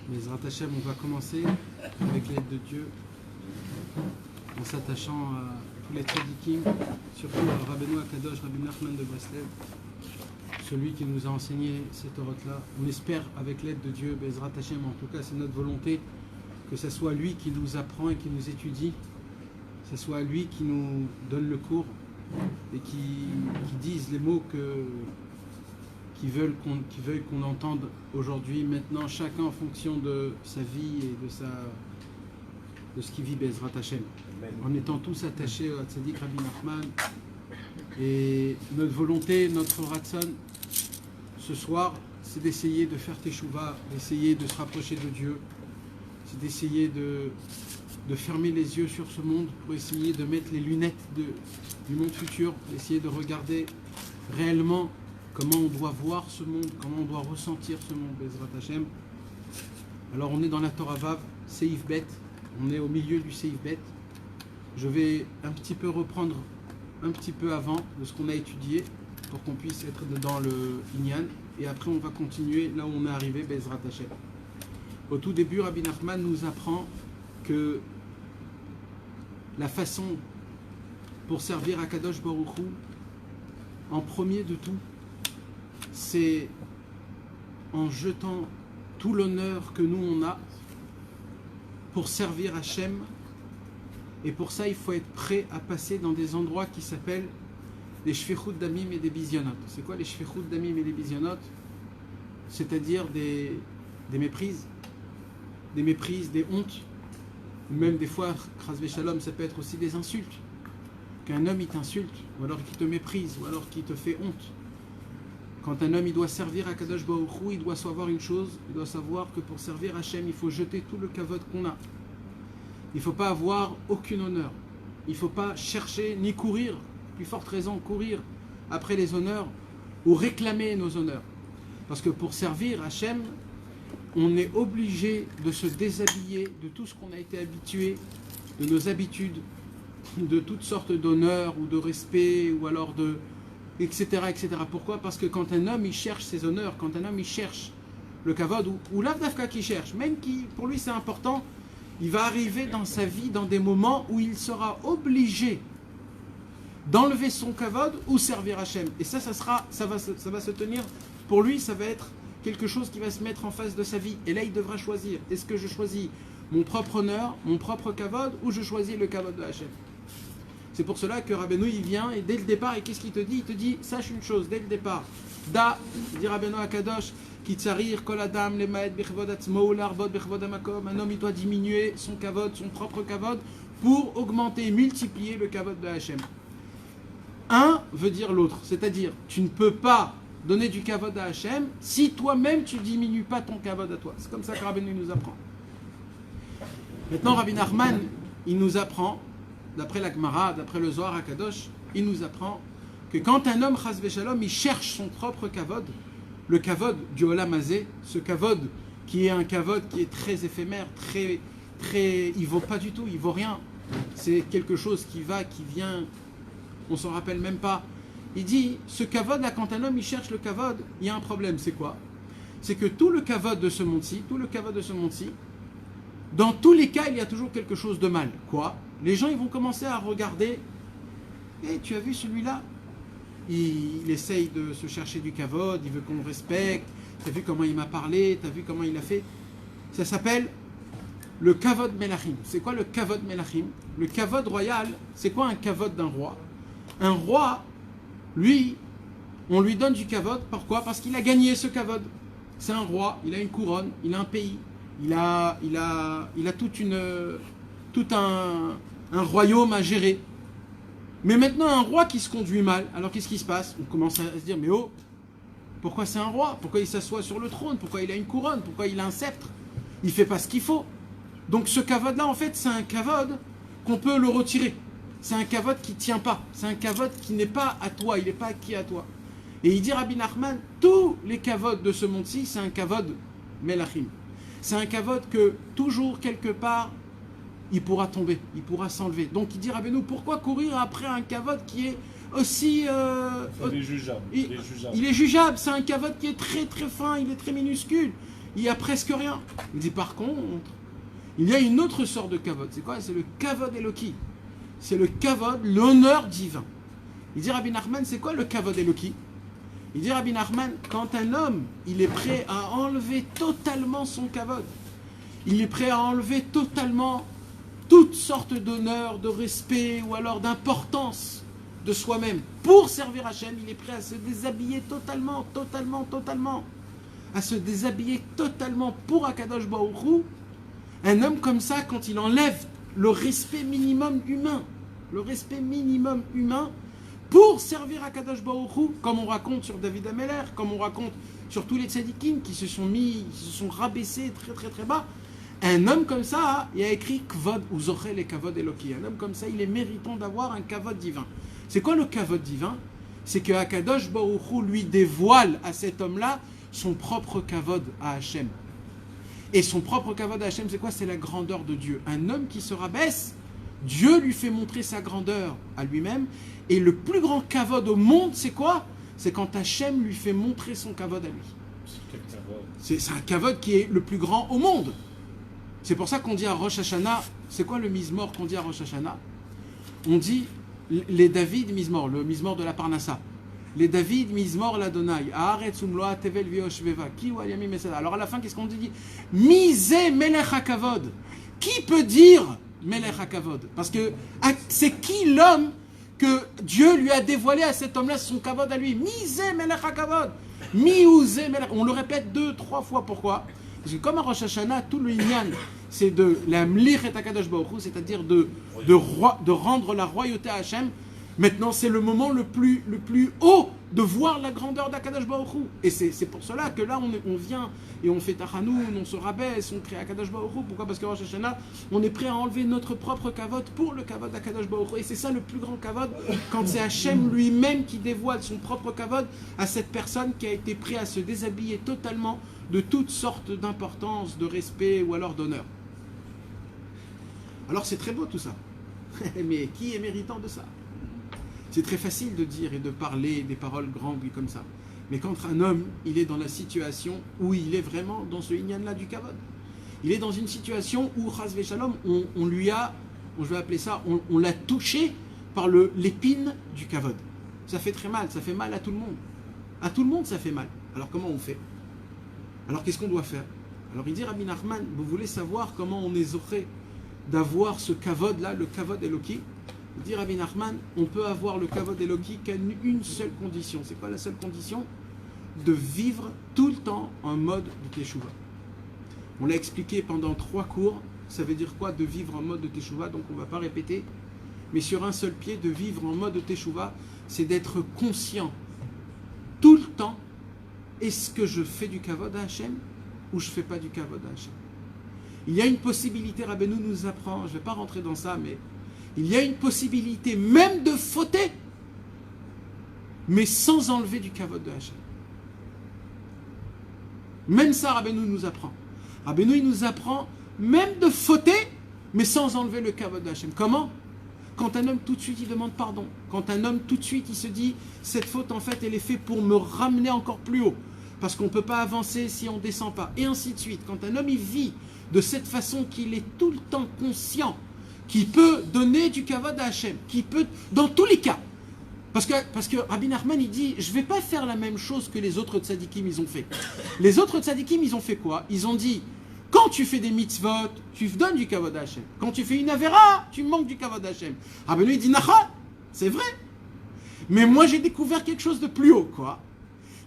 Mais Zrat Hashem, on va commencer avec l'aide de Dieu en s'attachant à tous les tzadikim, surtout à Rabbeinu Akadosh, Rabbi Nachman de Breslev, celui qui nous a enseigné cette Torah-là. On espère avec l'aide de Dieu, Bezrat Hashem, en tout cas c'est notre volonté, que ce soit lui qui nous apprend et qui nous étudie, que ce soit lui qui nous donne le cours et qui dise les mots qui veulent qu'on entende aujourd'hui, maintenant, chacun en fonction de sa vie et de ce qu'il vit Bezrat Hashem. En étant tous attachés à Tzadik Rabbi Nachman. Et notre volonté, notre ratson, ce soir, c'est d'essayer de faire teshuva, d'essayer de se rapprocher de Dieu, c'est d'essayer de fermer les yeux sur ce monde pour essayer de mettre les lunettes du monde futur, d'essayer de regarder réellement comment on doit voir ce monde, comment on doit ressentir ce monde, Bezrat Hashem. Alors on est dans la Torah Vav, Seif Bet, on est au milieu du Seif Bet. Je vais un petit peu reprendre un petit peu avant de ce qu'on a étudié pour qu'on puisse être dans le Inyan, et après on va continuer là où on est arrivé, Bezrat Hashem. Au tout début, Rabbi Nachman nous apprend que la façon pour servir à Kadosh Baruch Hu, en premier de tout, c'est en jetant tout l'honneur que nous on a pour servir Hachem. Et pour ça, il faut être prêt à passer dans des endroits qui s'appellent les shfichut damim et des bizyonot. C'est quoi les shfichut damim et des bizyonot? C'est-à-dire des méprises, des hontes, ou même des fois, chas v'shalom, ça peut être aussi des insultes. Qu'un homme il t'insulte, ou alors qu'il te méprise, ou alors qu'il te fait honte. Quand un homme il doit servir à Kadosh Baruch Hu, il doit savoir une chose, il doit savoir que pour servir Hachem, il faut jeter tout le kavod qu'on a. Il ne faut pas avoir aucun honneur. Il ne faut pas chercher ni courir, plus forte raison, courir après les honneurs ou réclamer nos honneurs. Parce que pour servir Hachem, on est obligé de se déshabiller de tout ce qu'on a été habitué, de nos habitudes, de toutes sortes d'honneurs ou de respect, ou alors de... etc. etc. Pourquoi? Parce que quand un homme il cherche ses honneurs, quand un homme il cherche le kavod, ou l'avdavka qui cherche, même qui pour lui c'est important, il va arriver dans sa vie dans des moments où il sera obligé d'enlever son kavod ou servir Hachem. Et ça va se tenir, pour lui ça va être quelque chose qui va se mettre en face de sa vie. Et là il devra choisir, est-ce que je choisis mon propre honneur, mon propre kavod, ou je choisis le kavod de Hachem? C'est pour cela que Rabbeinu il vient et dès le départ, et qu'est-ce qu'il te dit? Il te dit, sache une chose, dès le départ, dit Rabbeinu Akadosh, Kitzarir, Kol Adam, Lemaed, Bechvod Atzmo, Larbod, Bechvod Amakom, un homme il doit diminuer son kavod, son propre kavod, pour augmenter, multiplier le kavod de Hachem. Un veut dire l'autre, c'est-à-dire, tu ne peux pas donner du kavod à Hachem si toi-même tu ne diminues pas ton kavod à toi. C'est comme ça que Rabbeinu nous apprend. Maintenant, Rabbi Nachman, il nous apprend, d'après la Gemara, d'après le Zohar HaKadosh, il nous apprend que quand un homme, chas v'shalom, il cherche son propre kavod, le kavod du Olam Hazé, ce kavod qui est un kavod qui est très éphémère, il vaut pas du tout, il vaut rien. C'est quelque chose qui va, qui vient, on s'en rappelle même pas. Il dit, ce kavod là, quand un homme il cherche le kavod, il y a un problème, c'est quoi? C'est que tout le kavod de ce monde-ci, dans tous les cas, il y a toujours quelque chose de mal. Quoi? Les gens ils vont commencer à regarder. Tu as vu celui-là? Il essaye de se chercher du kavod, il veut qu'on le respecte. Tu as vu comment il m'a parlé? Tu as vu comment il a fait? Ça s'appelle le kavod melachim. C'est quoi le kavod melachim? Le kavod royal, c'est quoi un kavod d'un roi? Un roi, lui, on lui donne du kavod. Pourquoi? Parce qu'il a gagné ce kavod. C'est un roi, il a une couronne, il a un pays. Il a tout un royaume à gérer. Mais maintenant, un roi qui se conduit mal, alors qu'est-ce qui se passe? On commence à se dire, mais oh, pourquoi c'est un roi? Pourquoi il s'assoit sur le trône? Pourquoi il a une couronne? Pourquoi il a un sceptre? Il ne fait pas ce qu'il faut. Donc ce kavod-là, en fait, c'est un kavod qu'on peut le retirer. C'est un kavod qui ne tient pas. C'est un kavod qui n'est pas à toi, il n'est pas acquis à toi. Et il dit Rabbi Nachman, tous les kavods de ce monde-ci, c'est un kavod melachim. C'est un kavod que toujours, quelque part, il pourra tomber, il pourra s'enlever. Donc il dit Rabbeinu, pourquoi courir après un kavod qui est aussi... il est jugeable. Il est jugeable, c'est un kavod qui est très très fin, il est très minuscule. il n'y a presque rien. Il dit par contre, il y a une autre sorte de kavod. C'est quoi? C'est le kavod Eloki. C'est le kavod, l'honneur divin. Il dit Rabbi Nachman, c'est quoi le kavod Eloki? Il dit Rabbi Nachman, quand un homme, il est prêt à enlever totalement son kavod, il est prêt à enlever totalement toutes sortes d'honneur, de respect ou alors d'importance de soi-même pour servir Hachem, il est prêt à se déshabiller totalement, à se déshabiller totalement pour Akadosh Baruch Hu. Un homme comme ça, quand il enlève le respect minimum humain pour servir Akadosh Baruch Hu, comme on raconte sur David Ameller, comme on raconte sur tous les tzadikim qui se sont rabaissés très bas. Un homme comme ça, il y a écrit Kvod ou Zoché les Kavod Eloki. Un homme comme ça, il est méritant d'avoir un Kavod divin. C'est quoi le Kavod divin? C'est que Akadosh Baruch Hu lui dévoile à cet homme-là son propre Kavod à Hachem. Et son propre Kavod à Hachem, c'est quoi? C'est la grandeur de Dieu. Un homme qui se rabaisse, Dieu lui fait montrer sa grandeur à lui-même. Et le plus grand Kavod au monde, c'est quoi? C'est quand Hachem lui fait montrer son Kavod à lui. C'est un Kavod qui est le plus grand au monde. C'est pour ça qu'on dit à Rosh Hashanah, c'est quoi le Mizmor qu'on dit à Rosh Hashanah? On dit les David Mizmor, le Mizmor de la Parnassa. Les David Mizmor l'Adonai, Haaretz umloa tevel vioshveva, ki ou ayami mesada. Alors à la fin, qu'est-ce qu'on dit? Misé Melech HaKavod. Qui peut dire Melech HaKavod? Parce que c'est qui l'homme que Dieu lui a dévoilé à cet homme-là son Kavod à lui? Misé Melech HaKavod. Miouze Melech. On le répète 2-3 fois. Pourquoi? Parce que comme à Rosh Hashanah, tout le Inyan, c'est de la Mlich et Akadosh Baruch Hu, c'est-à-dire de rendre la royauté à Hachem. Maintenant, c'est le moment le plus haut de voir la grandeur d'Akadosh Baruch Hu. Et c'est pour cela que là, on vient et on fait Tachanoun, on se rabaisse, on crée Akadosh Baruch Hu. Pourquoi? Parce que Rosh Hashanah, on est prêt à enlever notre propre kavod pour le kavod d'Akadosh Baruch Hu. Et c'est ça le plus grand kavod, quand c'est Hachem lui-même qui dévoile son propre kavod à cette personne qui a été prêt à se déshabiller totalement de toutes sortes d'importance, de respect ou alors d'honneur. Alors c'est très beau tout ça. Mais qui est méritant de ça? C'est très facile de dire et de parler des paroles grandes comme ça. Mais quand un homme, il est dans la situation où il est vraiment dans ce inyan-là du kavod. Il est dans une situation où, chas v'shalom, on lui a, je vais appeler ça, on l'a touché par l'épine du kavod. Ça fait très mal, ça fait mal à tout le monde. À tout le monde, ça fait mal. Alors comment on fait? Alors qu'est-ce qu'on doit faire? Alors il dit Rabbi Nachman, vous voulez savoir comment on est zoré d'avoir ce kavod-là, le kavod Eloki? Il dit Rabbi Nachman, on peut avoir le kavod Eloki qu'à une seule condition. C'est quoi la seule condition? De vivre tout le temps en mode de teshuva. On l'a expliqué pendant 3 cours. Ça veut dire quoi de vivre en mode de teshuva? Donc on ne va pas répéter. Mais sur un seul pied, de vivre en mode de teshuva, c'est d'être conscient tout le temps. Est-ce que je fais du kavod à Hachem ou je ne fais pas du kavod à Hachem? Il y a une possibilité, Rabbeinu nous apprend, je ne vais pas rentrer dans ça, mais il y a une possibilité même de fauter, mais sans enlever du kavod de Hachem. Même ça, Rabbeinu nous apprend. Rabbeinu, il nous apprend même de fauter, mais sans enlever le kavod de Hachem. Comment? Quand un homme tout de suite il demande pardon, quand un homme tout de suite il se dit cette faute en fait elle est faite pour me ramener encore plus haut, parce qu'on ne peut pas avancer si on ne descend pas, et ainsi de suite. Quand un homme il vit de cette façon qu'il est tout le temps conscient, qu'il peut donner du kavod à Hachem, qu'il peut, dans tous les cas, parce que Rabbi Nachman il dit je ne vais pas faire la même chose que les autres tzadikim ils ont fait. Les autres tzadikim ils ont fait quoi? Ils ont dit quand tu fais des mitzvot, tu donnes du kavod à Hachem. Quand tu fais une avera, tu manques du kavod à Hachem. Rabbeinu il dit Nacha, c'est vrai. Mais moi j'ai découvert quelque chose de plus haut, quoi.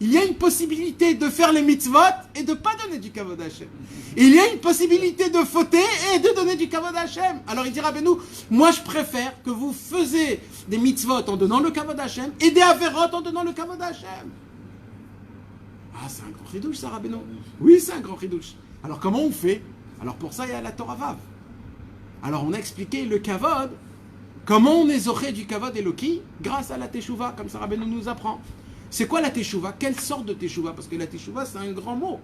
Il y a une possibilité de faire les mitzvot et de ne pas donner du kavod à Hachem. Il y a une possibilité de fauter et de donner du kavod à Hachem. Alors il dit Rabbeinu, moi je préfère que vous faisiez des mitzvot en donnant le kavod à Hachem et des averot en donnant le kavod à Hachem. Ah, c'est un grand chidouche ça, Rabbeinu. Oui, c'est un grand chidouche. Alors comment on fait? Alors pour ça il y a la Torah Vav. Alors on a expliqué le kavod, comment on est zoré du kavod Eloki grâce à la teshuva, comme ça Rabbeinu nous apprend. C'est quoi la teshuva? Quelle sorte de teshuva? Parce que la teshuva c'est un grand mot.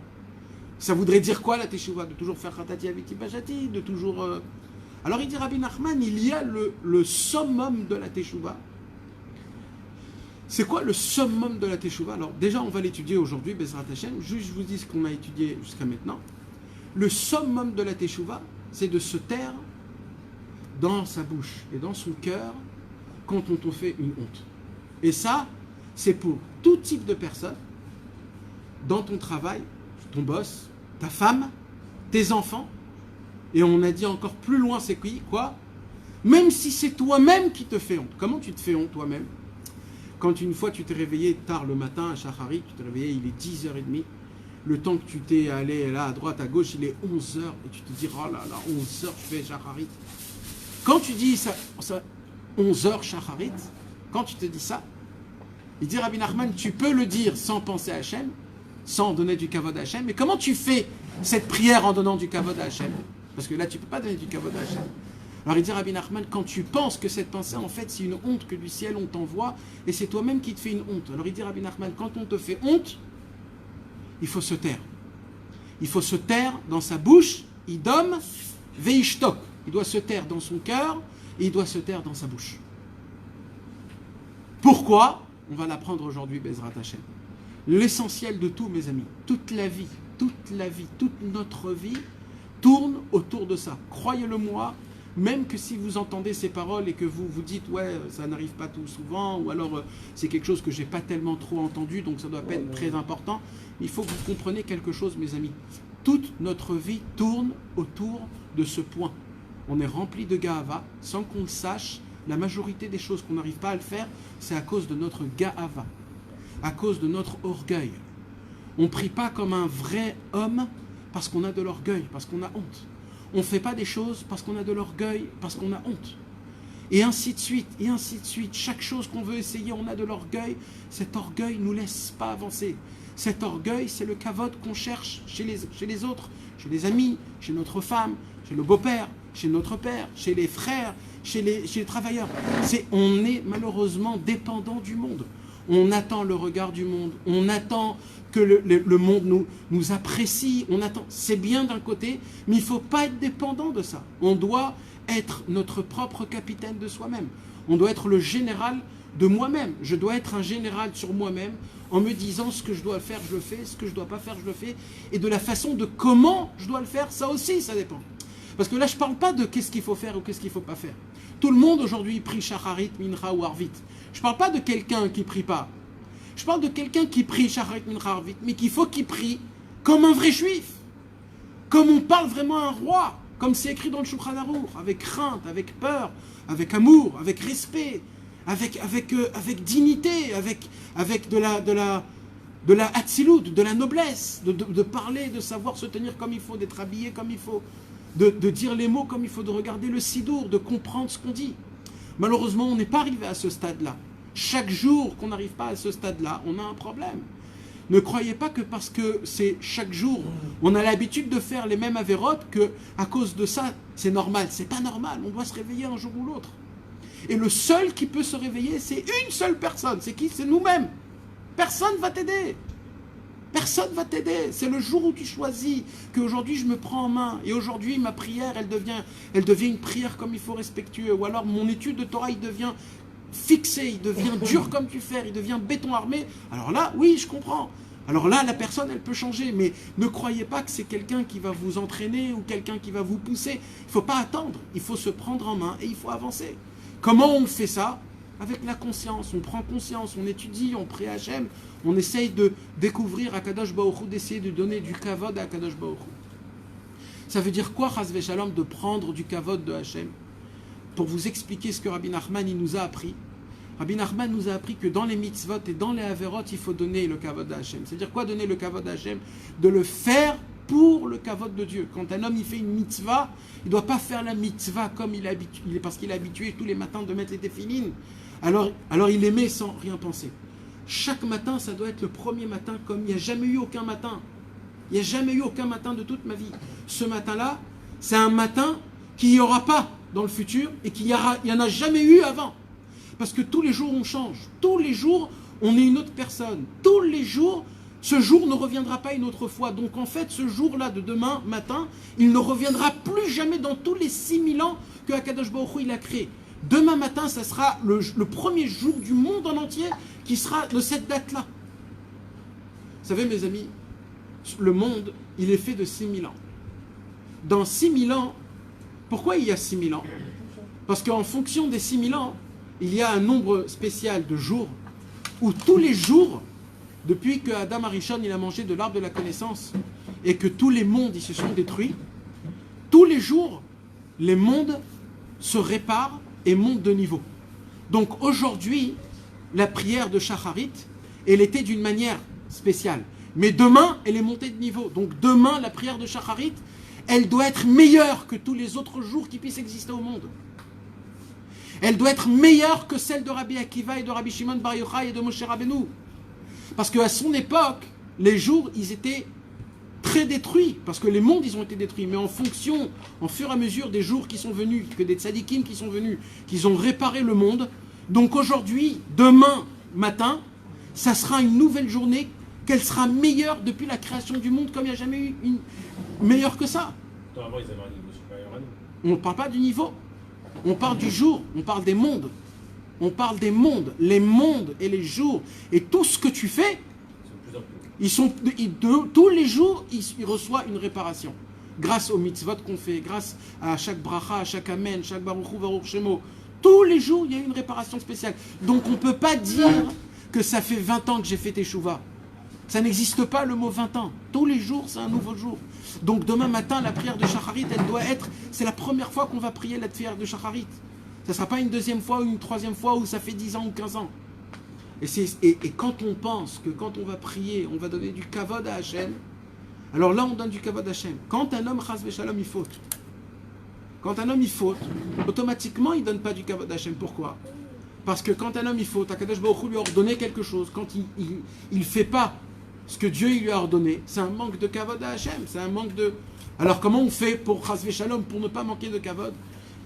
Ça voudrait dire quoi la teshuva? De toujours faire khatati aviti bajati, de toujours... Alors il dit Rabbi Nachman, il y a le summum de la teshuva. C'est quoi le summum de la Teshuvah? Alors déjà, on va l'étudier aujourd'hui, Bezrat Hashem. Juste, je vous dis ce qu'on a étudié jusqu'à maintenant. Le summum de la Teshuvah, c'est de se taire dans sa bouche et dans son cœur quand on te fait une honte. Et ça, c'est pour tout type de personnes, dans ton travail, ton boss, ta femme, tes enfants, et on a dit encore plus loin, c'est quoi? Même si c'est toi-même qui te fais honte. Comment tu te fais honte toi-même? Quand une fois tu t'es réveillé tard le matin à Shacharit, tu t'es réveillé, il est 10h30, le temps que tu t'es allé là à droite, à gauche, il est 11h, et tu te dis, oh là là, 11h, je fais Shacharit. Quand tu dis ça 11h Shacharit, quand tu te dis ça, il dit Rabbi Nachman, tu peux le dire sans penser à Hachem, sans donner du kavod à Hachem, mais comment tu fais cette prière en donnant du kavod à Hachem? Parce que là, tu ne peux pas donner du kavod à Hachem. Alors il dit Rabbi Nachman, quand tu penses que cette pensée, en fait, c'est une honte que du ciel on t'envoie, et c'est toi-même qui te fais une honte. Alors il dit Rabbi Nachman, quand on te fait honte, il faut se taire. Il faut se taire dans sa bouche, idom, veishtok. Il doit se taire dans son cœur, et il doit se taire dans sa bouche. Pourquoi? On va l'apprendre aujourd'hui, Bezrat Hashem. L'essentiel de tout, mes amis, toute notre vie tourne autour de ça. Croyez-le moi, même que si vous entendez ces paroles et que vous vous dites ouais, ça n'arrive pas tout souvent, ou alors c'est quelque chose que j'ai pas tellement trop entendu, donc ça doit pas être très important. Il faut que vous compreniez quelque chose, mes amis. Toute notre vie tourne autour de ce point. On est rempli de Ga'ava, sans qu'on le sache. La majorité des choses qu'on n'arrive pas à le faire, c'est à cause de notre Ga'ava, à cause de notre orgueil. On ne prie pas comme un vrai homme parce qu'on a de l'orgueil, parce qu'on a honte. On ne fait pas des choses parce qu'on a de l'orgueil, parce qu'on a honte. Et ainsi de suite, et ainsi de suite. Chaque chose qu'on veut essayer, on a de l'orgueil. Cet orgueil ne nous laisse pas avancer. Cet orgueil, c'est le kavod qu'on cherche chez les autres, chez les amis, chez notre femme, chez le beau-père, chez notre père, chez les frères, chez les travailleurs. On est malheureusement dépendant du monde. On attend le regard du monde. On attend que le monde nous apprécie. C'est bien d'un côté, mais il ne faut pas être dépendant de ça. On doit être notre propre capitaine de soi-même. On doit être le général de moi-même. Je dois être un général sur moi-même en me disant ce que je dois faire, je le fais, ce que je ne dois pas faire, je le fais. Et de la façon de comment je dois le faire, ça aussi, ça dépend. Parce que là, je ne parle pas de qu'est-ce qu'il faut faire ou qu'est-ce qu'il ne faut pas faire. Tout le monde aujourd'hui prie Shacharit, Mincha ou Arvit. Je ne parle pas de quelqu'un qui ne prie pas. Je parle de quelqu'un qui prie Shacharit, Mincha, Arvit, mais qu'il faut qu'il prie comme un vrai juif. Comme on parle vraiment à un roi. Comme c'est écrit dans le Shulchan Aruch, avec crainte, avec peur, avec amour, avec respect, avec dignité, avec de la hatzilut, de la noblesse, de parler, de savoir se tenir comme il faut, d'être habillé comme il faut, de dire les mots comme il faut, de regarder le sidour, de comprendre ce qu'on dit. Malheureusement, on n'est pas arrivé à ce stade-là. Chaque jour qu'on n'arrive pas à ce stade-là, on a un problème. Ne croyez pas que parce que c'est chaque jour, on a l'habitude de faire les mêmes avérotes, que à cause de ça, c'est normal. C'est pas normal, on doit se réveiller un jour ou l'autre. Et le seul qui peut se réveiller, c'est une seule personne. C'est qui? C'est nous-mêmes. Personne ne va t'aider. Personne ne va t'aider. C'est le jour où tu choisis qu'aujourd'hui je me prends en main. Et aujourd'hui ma prière, elle devient une prière comme il faut, respectueux. Ou alors mon étude de Torah, il devient fixé, il devient dur comme du fer, il devient béton armé. Alors là, oui, je comprends. Alors là, la personne, elle peut changer. Mais ne croyez pas que c'est quelqu'un qui va vous entraîner ou quelqu'un qui va vous pousser. Il ne faut pas attendre. Il faut se prendre en main et il faut avancer. Comment on fait ça? Avec la conscience. On prend conscience, on étudie, on prie à Hachem, on essaye de découvrir Akadosh Baruch Hu, d'essayer de donner du kavod à Akadosh Baruch Hu. Ça veut dire quoi, Chas v'Shalom, de prendre du kavod de Hachem? Pour vous expliquer ce que Rabbi Nachman il nous a appris. Rabbi Nachman nous a appris que dans les mitzvot et dans les averot, il faut donner le kavod à Hachem. C'est-à-dire quoi donner le kavod à Hachem? De le faire pour le kavod de Dieu. Quand un homme il fait une mitzvah, il ne doit pas faire la mitzvah comme parce qu'il est habitué tous les matins de mettre les téphilines. Alors il les met sans rien penser. Chaque matin, ça doit être le premier matin comme il n'y a jamais eu aucun matin. Il n'y a jamais eu aucun matin de toute ma vie. Ce matin-là, c'est un matin qu'il n'y aura pas dans le futur et qu'il n'y en a jamais eu avant. Parce que tous les jours, on change. Tous les jours, on est une autre personne. Tous les jours, ce jour ne reviendra pas une autre fois. Donc en fait, ce jour-là de demain matin, il ne reviendra plus jamais dans tous les 6000 ans que Akadosh Baruch Hu il a créé. Demain matin, ça sera le premier jour du monde en entier qui sera de cette date-là. Vous savez, mes amis, le monde, il est fait de 6000 ans. Dans 6000 ans, pourquoi il y a 6000 ans? Parce qu'en fonction des 6000 ans, il y a un nombre spécial de jours où tous les jours, depuis que Adam Arishon il a mangé de l'arbre de la connaissance et que tous les mondes ils se sont détruits, tous les jours, les mondes se réparent et montent de niveau. Donc aujourd'hui, la prière de Shacharit, elle était d'une manière spéciale. Mais demain, elle est montée de niveau. Donc demain, la prière de Shacharit, elle doit être meilleure que tous les autres jours qui puissent exister au monde. Elle doit être meilleure que celle de Rabbi Akiva et de Rabbi Shimon Bar Yochai et de Moshe Rabbeinu. Parce qu'à son époque, les jours, ils étaient très détruits. Parce que les mondes, ils ont été détruits. Mais en fonction, en fur et à mesure des jours qui sont venus, que des tzadikim qui sont venus, qu'ils ont réparé le monde. Donc aujourd'hui, demain matin, ça sera une nouvelle journée, qu'elle sera meilleure depuis la création du monde, comme il n'y a jamais eu une meilleure que ça. Avant, ils avaient un niveau supérieur à nous. On ne parle pas du niveau. On parle du jour, on parle des mondes. On parle des mondes, les mondes et les jours. Et tout ce que tu fais, tous les jours, ils reçoivent une réparation. Grâce aux mitzvot qu'on fait, grâce à chaque bracha, à chaque amen, chaque baruchou, baruch shemo. Tous les jours, il y a une réparation spéciale. Donc on ne peut pas dire que ça fait 20 ans que j'ai fait teshuva. Ça n'existe pas le mot 20 ans. Tous les jours, c'est un nouveau jour. Donc demain matin, la prière de Shacharit, elle doit être... C'est la première fois qu'on va prier la prière de Shacharit. Ça ne sera pas une deuxième fois ou une troisième fois où ça fait 10 ans ou 15 ans. Et quand on pense que quand on va prier, on va donner du kavod à Hachem, alors là, on donne du kavod à Hachem. Quand un homme, chas v'shalom, il faute. Quand un homme, il faute, automatiquement, il ne donne pas du kavod à Hachem. Pourquoi? Parce que quand un homme, il faute, Akadosh Baruch Hu lui a ordonné quelque chose. Quand il ne fait pas ce que Dieu il lui a ordonné, c'est un manque de kavod à Hachem, c'est un manque de... Alors comment on fait pour chas v'shalom, pour ne pas manquer de kavod?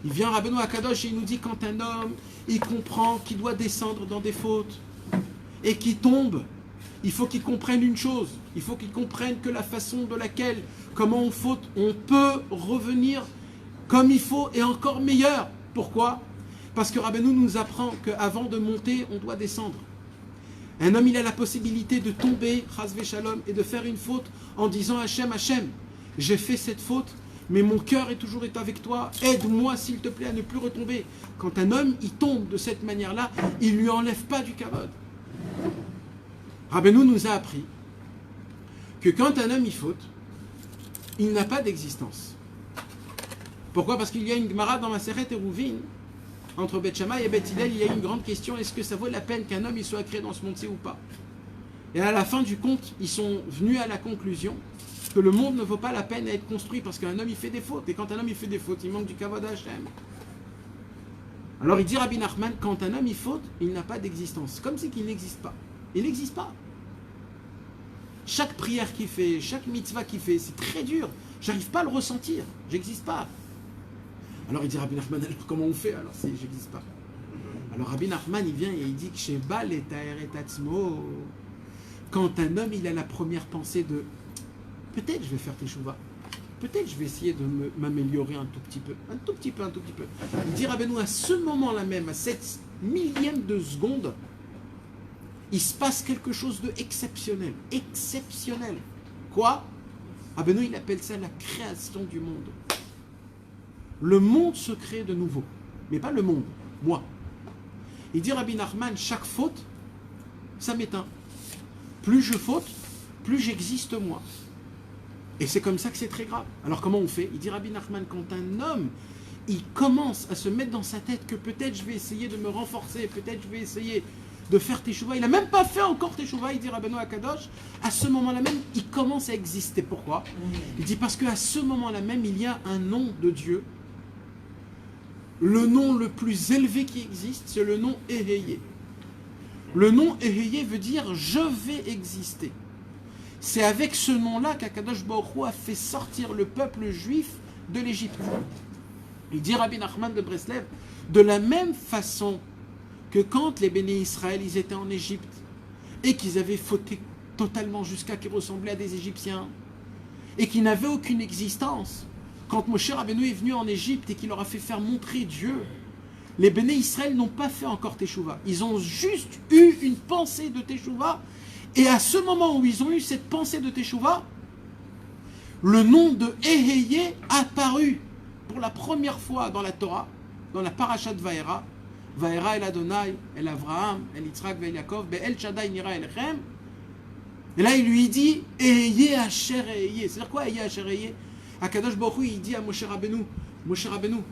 Il vient Rabbeinu Akadosh et il nous dit quand un homme, il comprend qu'il doit descendre dans des fautes et qu'il tombe, il faut qu'il comprenne une chose, il faut qu'il comprenne que la façon de laquelle, comment on faute, on peut revenir comme il faut et encore meilleur. Pourquoi? Parce que Rabbeinu nous apprend qu'avant de monter, on doit descendre. Un homme, il a la possibilité de tomber, chas v'shalom, et de faire une faute en disant Hachem, Hachem, j'ai fait cette faute, mais mon cœur est toujours avec toi, aide-moi s'il te plaît à ne plus retomber. Quand un homme, il tombe de cette manière-là, il ne lui enlève pas du kavod. Rabbeinu nous a appris que quand un homme, il faute, il n'a pas d'existence. Pourquoi? Parce qu'il y a une Gemara dans Maseret Eruvin, entre Beth Shammai et Beth Hillel, il y a une grande question, est-ce que ça vaut la peine qu'un homme il soit créé dans ce monde-ci ou pas? Et à la fin du compte, ils sont venus à la conclusion que le monde ne vaut pas la peine à être construit parce qu'un homme il fait des fautes. Et quand un homme il fait des fautes, il manque du kavod à Hachem. Alors il dit Rabbi Nachman, quand un homme il faute, il n'a pas d'existence. Comme si qu'il n'existe pas. Il n'existe pas. Chaque prière qu'il fait, chaque mitzvah qu'il fait, c'est très dur. J'arrive pas à le ressentir. J'existe pas. Alors il dit Rabbi Nachman, alors comment on fait alors si j'existe pas? Alors Rabbi Nachman il vient et il dit que chez Bal et Taeret Atzmo, quand un homme il a la première pensée de peut-être je vais faire teshuva, peut-être je vais essayer de m'améliorer un tout petit peu. Il dit Rabbeinu, à ce moment-là même, à cette millième de seconde, il se passe quelque chose de exceptionnel. Exceptionnel. Quoi? Rabbeinu, il appelle ça la création du monde. Le monde se crée de nouveau. Mais pas le monde, moi. Il dit Rabbi Nachman, chaque faute, ça m'éteint. Plus je faute, plus j'existe moi. Et c'est comme ça que c'est très grave. Alors comment on fait? Il dit Rabbi Nachman, quand un homme, il commence à se mettre dans sa tête que peut-être je vais essayer de me renforcer, peut-être je vais essayer de faire teshuva. Il n'a même pas fait encore teshuva, il dit Rabbeinu Akadosh. À ce moment-là même, il commence à exister. Pourquoi? Il dit parce qu'à ce moment-là même, il y a un nom de Dieu. Le nom le plus élevé qui existe, c'est le nom Eheye. Le nom Eheye veut dire « je vais exister ». C'est avec ce nom-là qu'Akadosh Baruch Hu a fait sortir le peuple juif de l'Égypte. Il dit Rabbi Nachman de Breslev, de la même façon que quand les bénis Israël ils étaient en Égypte et qu'ils avaient fauté totalement jusqu'à qu'ils ressemblaient à des Égyptiens et qu'ils n'avaient aucune existence, quand Moshe Rabbeinu est venu en Égypte et qu'il leur a fait faire montrer Dieu, les Béné Israël n'ont pas fait encore Teshuvah. Ils ont juste eu une pensée de Teshuvah. Et à ce moment où ils ont eu cette pensée de Teshuvah, le nom de Eheye a apparu pour la première fois dans la Torah, dans la parasha de Vaera. Vaera el Adonai, el Avraham, el Yitzhak, el Yaakov, el Shaddai nira elechem. Et là, il lui dit Eheye Asher Eheye. C'est-à-dire quoi Eheye Asher Eheye? Akadosh Baruch Hu, il dit à Moshe Rabbeinu,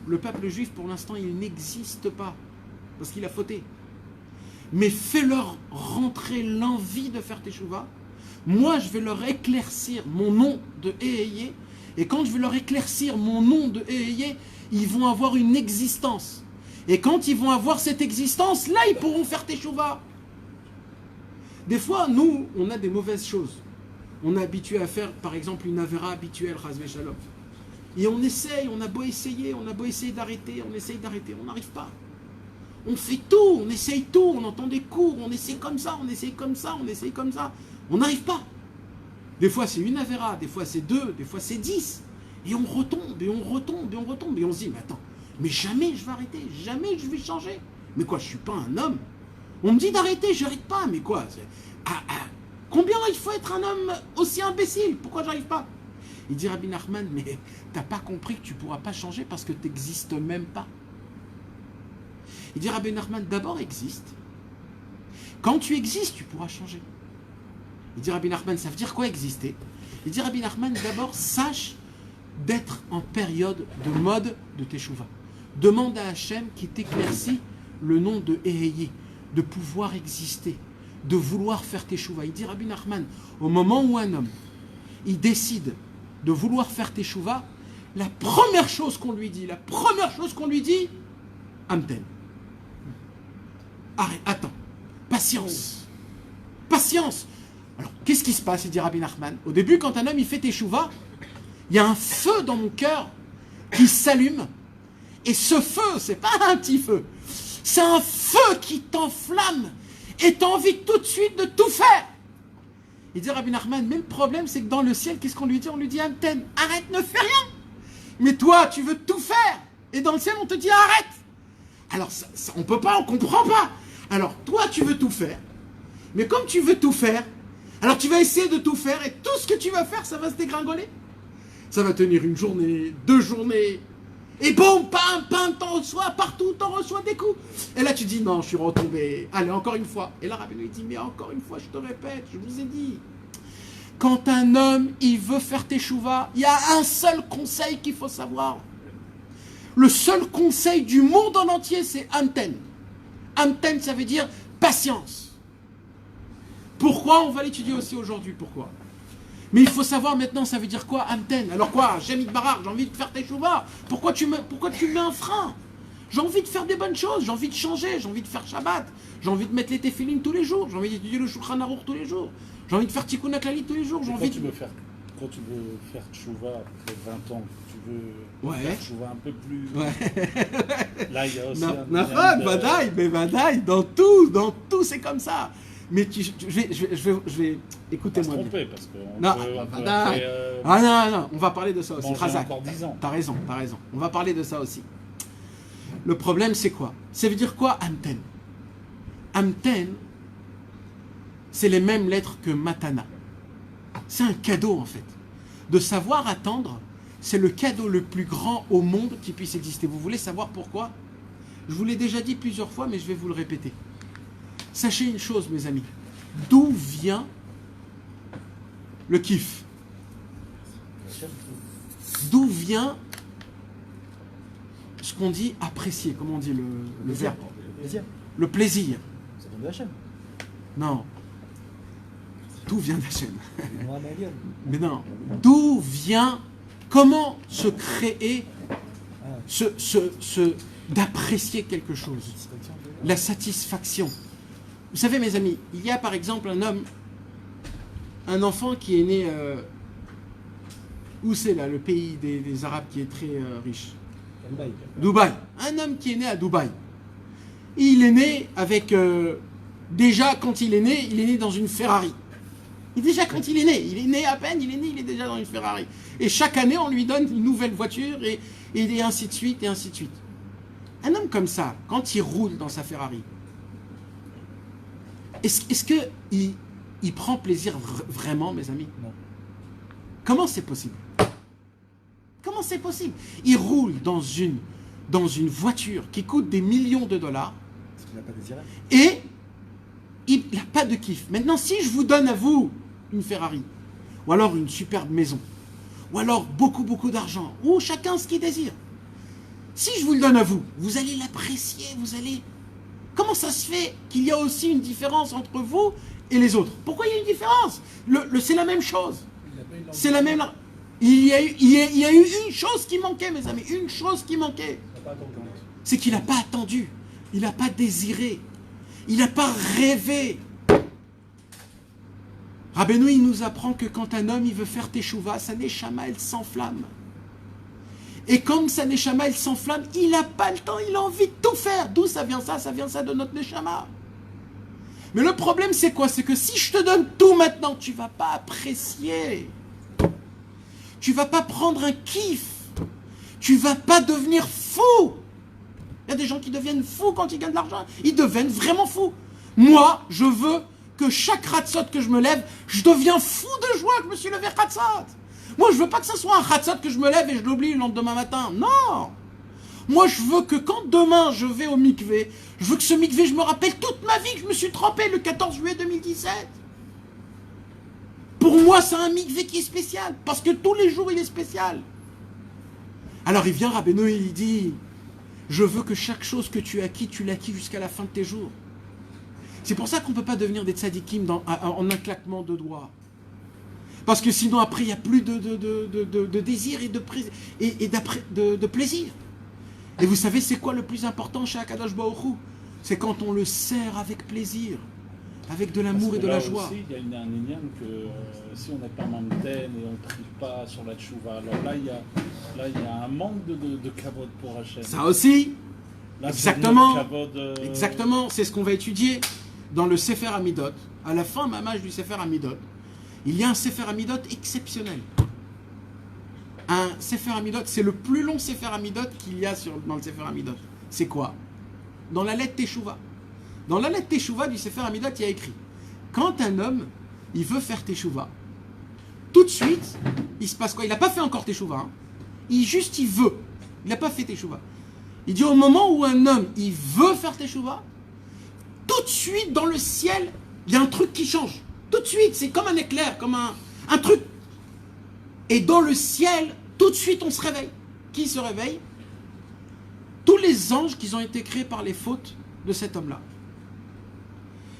le peuple juif, pour l'instant, il n'existe pas, parce qu'il a fauté. Mais fais-leur rentrer l'envie de faire Teshuvah. Moi, je vais leur éclaircir mon nom de Eheye. Et quand je vais leur éclaircir mon nom de Eheye, ils vont avoir une existence. Et quand ils vont avoir cette existence, là, ils pourront faire Teshuvah. Des fois, nous, on a des mauvaises choses. On est habitué à faire, par exemple, une avéra habituelle, Chazve Shalom. Et on essaye, on a beau essayer d'arrêter, on n'arrive pas. On fait tout, on essaye tout, on entend des cours, on essaye comme ça, on n'arrive pas. Des fois c'est une avéra, des fois c'est 2, des fois c'est 10. Et on retombe, et on se dit, mais attends, mais jamais je vais arrêter, jamais je vais changer. Mais quoi, je suis pas un homme? On me dit d'arrêter, je n'arrête pas, mais quoi? Combien il faut être un homme aussi imbécile? Pourquoi j'arrive pas? Il dit Rabbi Nachman, mais t'as pas compris que tu pourras pas changer parce que tu n'existes même pas. Il dit Rabbi Nachman, d'abord existe. Quand tu existes, tu pourras changer. Il dit Rabbi Nachman, ça veut dire quoi exister? Il dit Rabbi Nachman, d'abord sache d'être en période de mode de Teshuvah. Demande à Hachem qui t'éclaircit le nom de Eheye, de pouvoir exister, de vouloir faire Teshuvah. Il dit Rabbi Nachman, au moment où un homme, il décide de vouloir faire Teshuvah, la première chose qu'on lui dit, Amten. Arrête, attends, patience. Alors, qu'est-ce qui se passe, il dit Rabbi Nachman? Au début, quand un homme il fait Teshuvah, il y a un feu dans mon cœur qui s'allume. Et ce feu, c'est pas un petit feu. C'est un feu qui t'enflamme. Et tu as envie tout de suite de tout faire. Il dit Rabbi Nachman, mais le problème, c'est que dans le ciel, qu'est-ce qu'on lui dit? On lui dit Amten, arrête, ne fais rien. Mais toi, tu veux tout faire. Et dans le ciel, on te dit arrête. Alors, ça, on peut pas, on comprend pas. Alors, toi, tu veux tout faire. Mais comme tu veux tout faire, alors tu vas essayer de tout faire. Et tout ce que tu vas faire, ça va se dégringoler. Ça va tenir une journée, 2 journées. Et boum, pam, t'en reçois partout, t'en reçois des coups. Et là, tu dis, non, je suis retombé. Allez, encore une fois. Et là, Rabbi lui dit, mais encore une fois, je te répète, je vous ai dit. Quand un homme, il veut faire Teshuvah, il y a un seul conseil qu'il faut savoir. Le seul conseil du monde en entier, c'est Amten. Amten, ça veut dire patience. Pourquoi? On va l'étudier aussi aujourd'hui. Pourquoi? Mais il faut savoir maintenant, ça veut dire quoi, Amten? Alors quoi, Jamit Barar, j'ai envie de faire Teshuvah. Pourquoi tu mets un frein? J'ai envie de faire des bonnes choses, j'ai envie de changer, j'ai envie de faire Shabbat, j'ai envie de mettre les téphilines tous les jours, j'ai envie d'étudier le Shulchan Aruch tous les jours, j'ai envie de faire Tikkun HaKlali tous les jours, j'ai envie de... Quand tu veux faire Teshuvah après 20 ans, tu veux faire Teshuvah un peu plus... Ouais. Là, il y a aussi Vadaï, dans tout c'est comme ça. Mais je vais écoutez-moi bien. Parce qu'on non, non, on va parler de ça aussi. Razak, encore 10 ans. T'as raison. On va parler de ça aussi. Le problème, c'est quoi? Ça veut dire quoi, Amten? Amten, c'est les mêmes lettres que Matana. C'est un cadeau, en fait. De savoir attendre, c'est le cadeau le plus grand au monde qui puisse exister. Vous voulez savoir pourquoi? Je vous l'ai déjà dit plusieurs fois, mais je vais vous le répéter. Sachez une chose, mes amis. D'où vient le kiff? D'où vient ce qu'on dit apprécier? Comment on dit le verbe? Le plaisir. Ça vient de Hachem. Non. Tout vient d'Hachem. Mais non. D'où vient, comment se créer, d'apprécier quelque chose? La satisfaction. Vous savez, mes amis, il y a par exemple un enfant qui est né, où c'est là, le pays des Arabes qui est très riche? Dubaï. Un homme qui est né à Dubaï. Il est né avec, déjà quand il est né dans une Ferrari. Et déjà quand il est né à peine, il est déjà dans une Ferrari. Et chaque année, on lui donne une nouvelle voiture et ainsi de suite, et ainsi de suite. Un homme comme ça, quand il roule dans sa Ferrari, est-ce qu'il prend plaisir vraiment, mes amis? Non. Comment c'est possible? Comment c'est possible? Il roule dans une voiture qui coûte des millions de dollars. Parce qu'il n'a pas désiré. Et il n'a pas de kiff. Maintenant, si je vous donne à vous une Ferrari, ou alors une superbe maison, ou alors beaucoup, beaucoup d'argent, ou chacun ce qu'il désire, si je vous le donne à vous, vous allez l'apprécier, vous allez... Comment ça se fait qu'il y a aussi une différence entre vous et les autres? Pourquoi il y a une différence? C'est la même chose. C'est la même... Il y a eu une chose qui manquait, mes amis, une chose qui manquait. C'est qu'il n'a pas attendu, il n'a pas désiré, il n'a pas rêvé. Rabbeinu, il nous apprend que quand un homme il veut faire teshuva, sa neshama elle s'enflamme. Et comme sa neshama elle s'enflamme, il n'a pas le temps, il a envie de tout faire. D'où ça vient ça? Ça vient ça de notre neshama. Mais le problème c'est quoi? C'est que si je te donne tout maintenant, tu ne vas pas apprécier. Tu ne vas pas prendre un kiff. Tu ne vas pas devenir fou. Il y a des gens qui deviennent fous quand ils gagnent de l'argent. Ils deviennent vraiment fous. Moi, je veux que chaque ratzot que je me lève, je deviens fou de joie que je me suis levé ratzot. Moi, je veux pas que ce soit un ratzot que je me lève et je l'oublie le lendemain matin. Non. Moi, je veux que quand demain je vais au mikvé, je veux que ce mikvé, je me rappelle toute ma vie que je me suis trempé le 14 juillet 2017. Pour moi, c'est un mikvé qui est spécial. Parce que tous les jours, il est spécial. Alors, il vient, Rabbeinu, il dit, je veux que chaque chose que tu as acquis, tu l'acquis jusqu'à la fin de tes jours. C'est pour ça qu'on ne peut pas devenir des tzadikim en un claquement de doigts. Parce que sinon, après, il n'y a plus de désir et de plaisir. Et vous savez, c'est quoi le plus important chez Akadosh Baruch Hu? C'est quand on le sert avec plaisir, avec de l'amour et de la joie. Aussi, il y a un ignan que si on n'est pas mamten et on ne prie pas sur la tchouva, alors là, il y a un manque de kavod pour Hachem. Ça aussi, là, exactement, kavod, exactement, c'est ce qu'on va étudier dans le Sefer Amidot. À la fin, mamage du Sefer Amidot, il y a un Sefer Amidot exceptionnel. Un Sefer Amidot, c'est le plus long Sefer Amidot qu'il y a dans le Sefer Amidot. C'est quoi? Dans la lettre Teshuvah. Dans la lettre Teshuvah du Sefer Amidot, il y a écrit, quand un homme, il veut faire Teshuvah, tout de suite, il se passe quoi? Il n'a pas fait encore Teshuvah. Hein. Il veut. Il n'a pas fait Teshuvah. Il dit au moment où un homme, il veut faire Teshuvah, tout de suite, dans le ciel, il y a un truc qui change. Tout de suite, c'est comme un éclair, comme un truc. Et dans le ciel, tout de suite, on se réveille. Qui se réveille? Tous les anges qui ont été créés par les fautes de cet homme-là.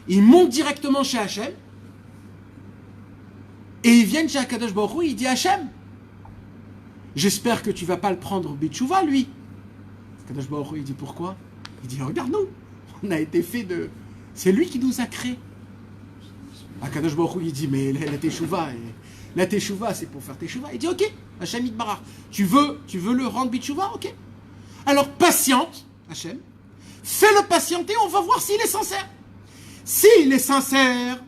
Ils montent directement chez Hachem. Et ils viennent chez Akadosh Baruch Hu, il dit Hachem, j'espère que tu ne vas pas le prendre Bitchouva, lui. Akadosh Baruch Hu, il dit pourquoi? Il dit regarde-nous, on a été fait de... C'est lui qui nous a créés. Akadosh Baruch Hu, il dit mais la Teshuvah, c'est pour faire Teshuvah. Il dit ok, Hachem Yitbarach, tu veux le rendre Bitchouva? Ok. Alors patiente, Hachem, fais-le patienter, on va voir s'il est sincère. S'il est sincère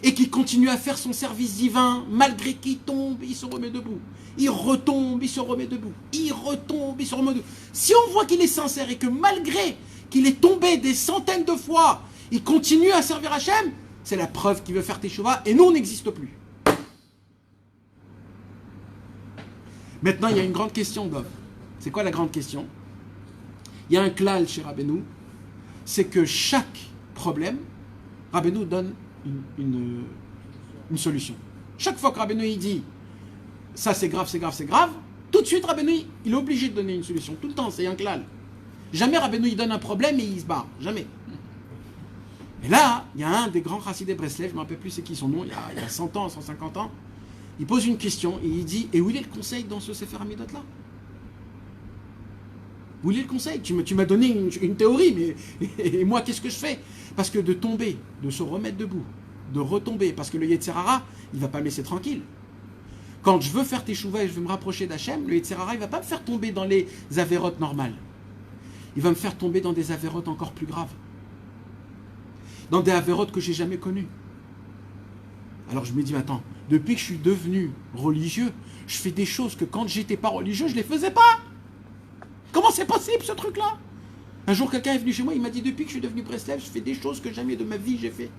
et qu'il continue à faire son service divin, malgré qu'il tombe, il se remet debout. Il retombe, il se remet debout. Il retombe, il se remet debout. Si on voit qu'il est sincère et que malgré qu'il est tombé des centaines de fois, il continue à servir Hachem, c'est la preuve qu'il veut faire Teshuvah et nous, on n'existe plus. Maintenant, il y a une grande question, Dov. C'est quoi la grande question? Il y a un klal chez Rabbeinu, c'est que chaque problème, Rabbeinu donne une solution. Chaque fois que Rabbeinu il dit ça c'est grave, c'est grave, c'est grave, tout de suite Rabbeinu il est obligé de donner une solution. Tout le temps, c'est un klal. Jamais Rabbeinu il donne un problème et il se barre. Jamais. Et là, il y a un des grands chassidés Breslev, je ne me rappelle plus c'est qui son nom, il y a 100 ans, 150 ans, il pose une question et il dit et où il est le conseil dans ce Sefer Amidot là? Où il est le conseil? Tu m'as donné une théorie, mais et moi qu'est-ce que je fais? Parce que de tomber, de se remettre debout, de retomber, parce que le Yetzer Hara, il ne va pas me laisser tranquille. Quand je veux faire Teshuvah et je veux me rapprocher d'Hachem, le Yetzer Hara, il ne va pas me faire tomber dans les avérotes normales. Il va me faire tomber dans des avérotes encore plus graves. Dans des avérotes que je n'ai jamais connues. Alors je me dis, attends, depuis que je suis devenu religieux, je fais des choses que quand j'étais pas religieux, je ne les faisais pas. Comment c'est possible ce truc-là? Un jour, quelqu'un est venu chez moi, il m'a dit, depuis que je suis devenu Breslev, je fais des choses que jamais de ma vie j'ai fait.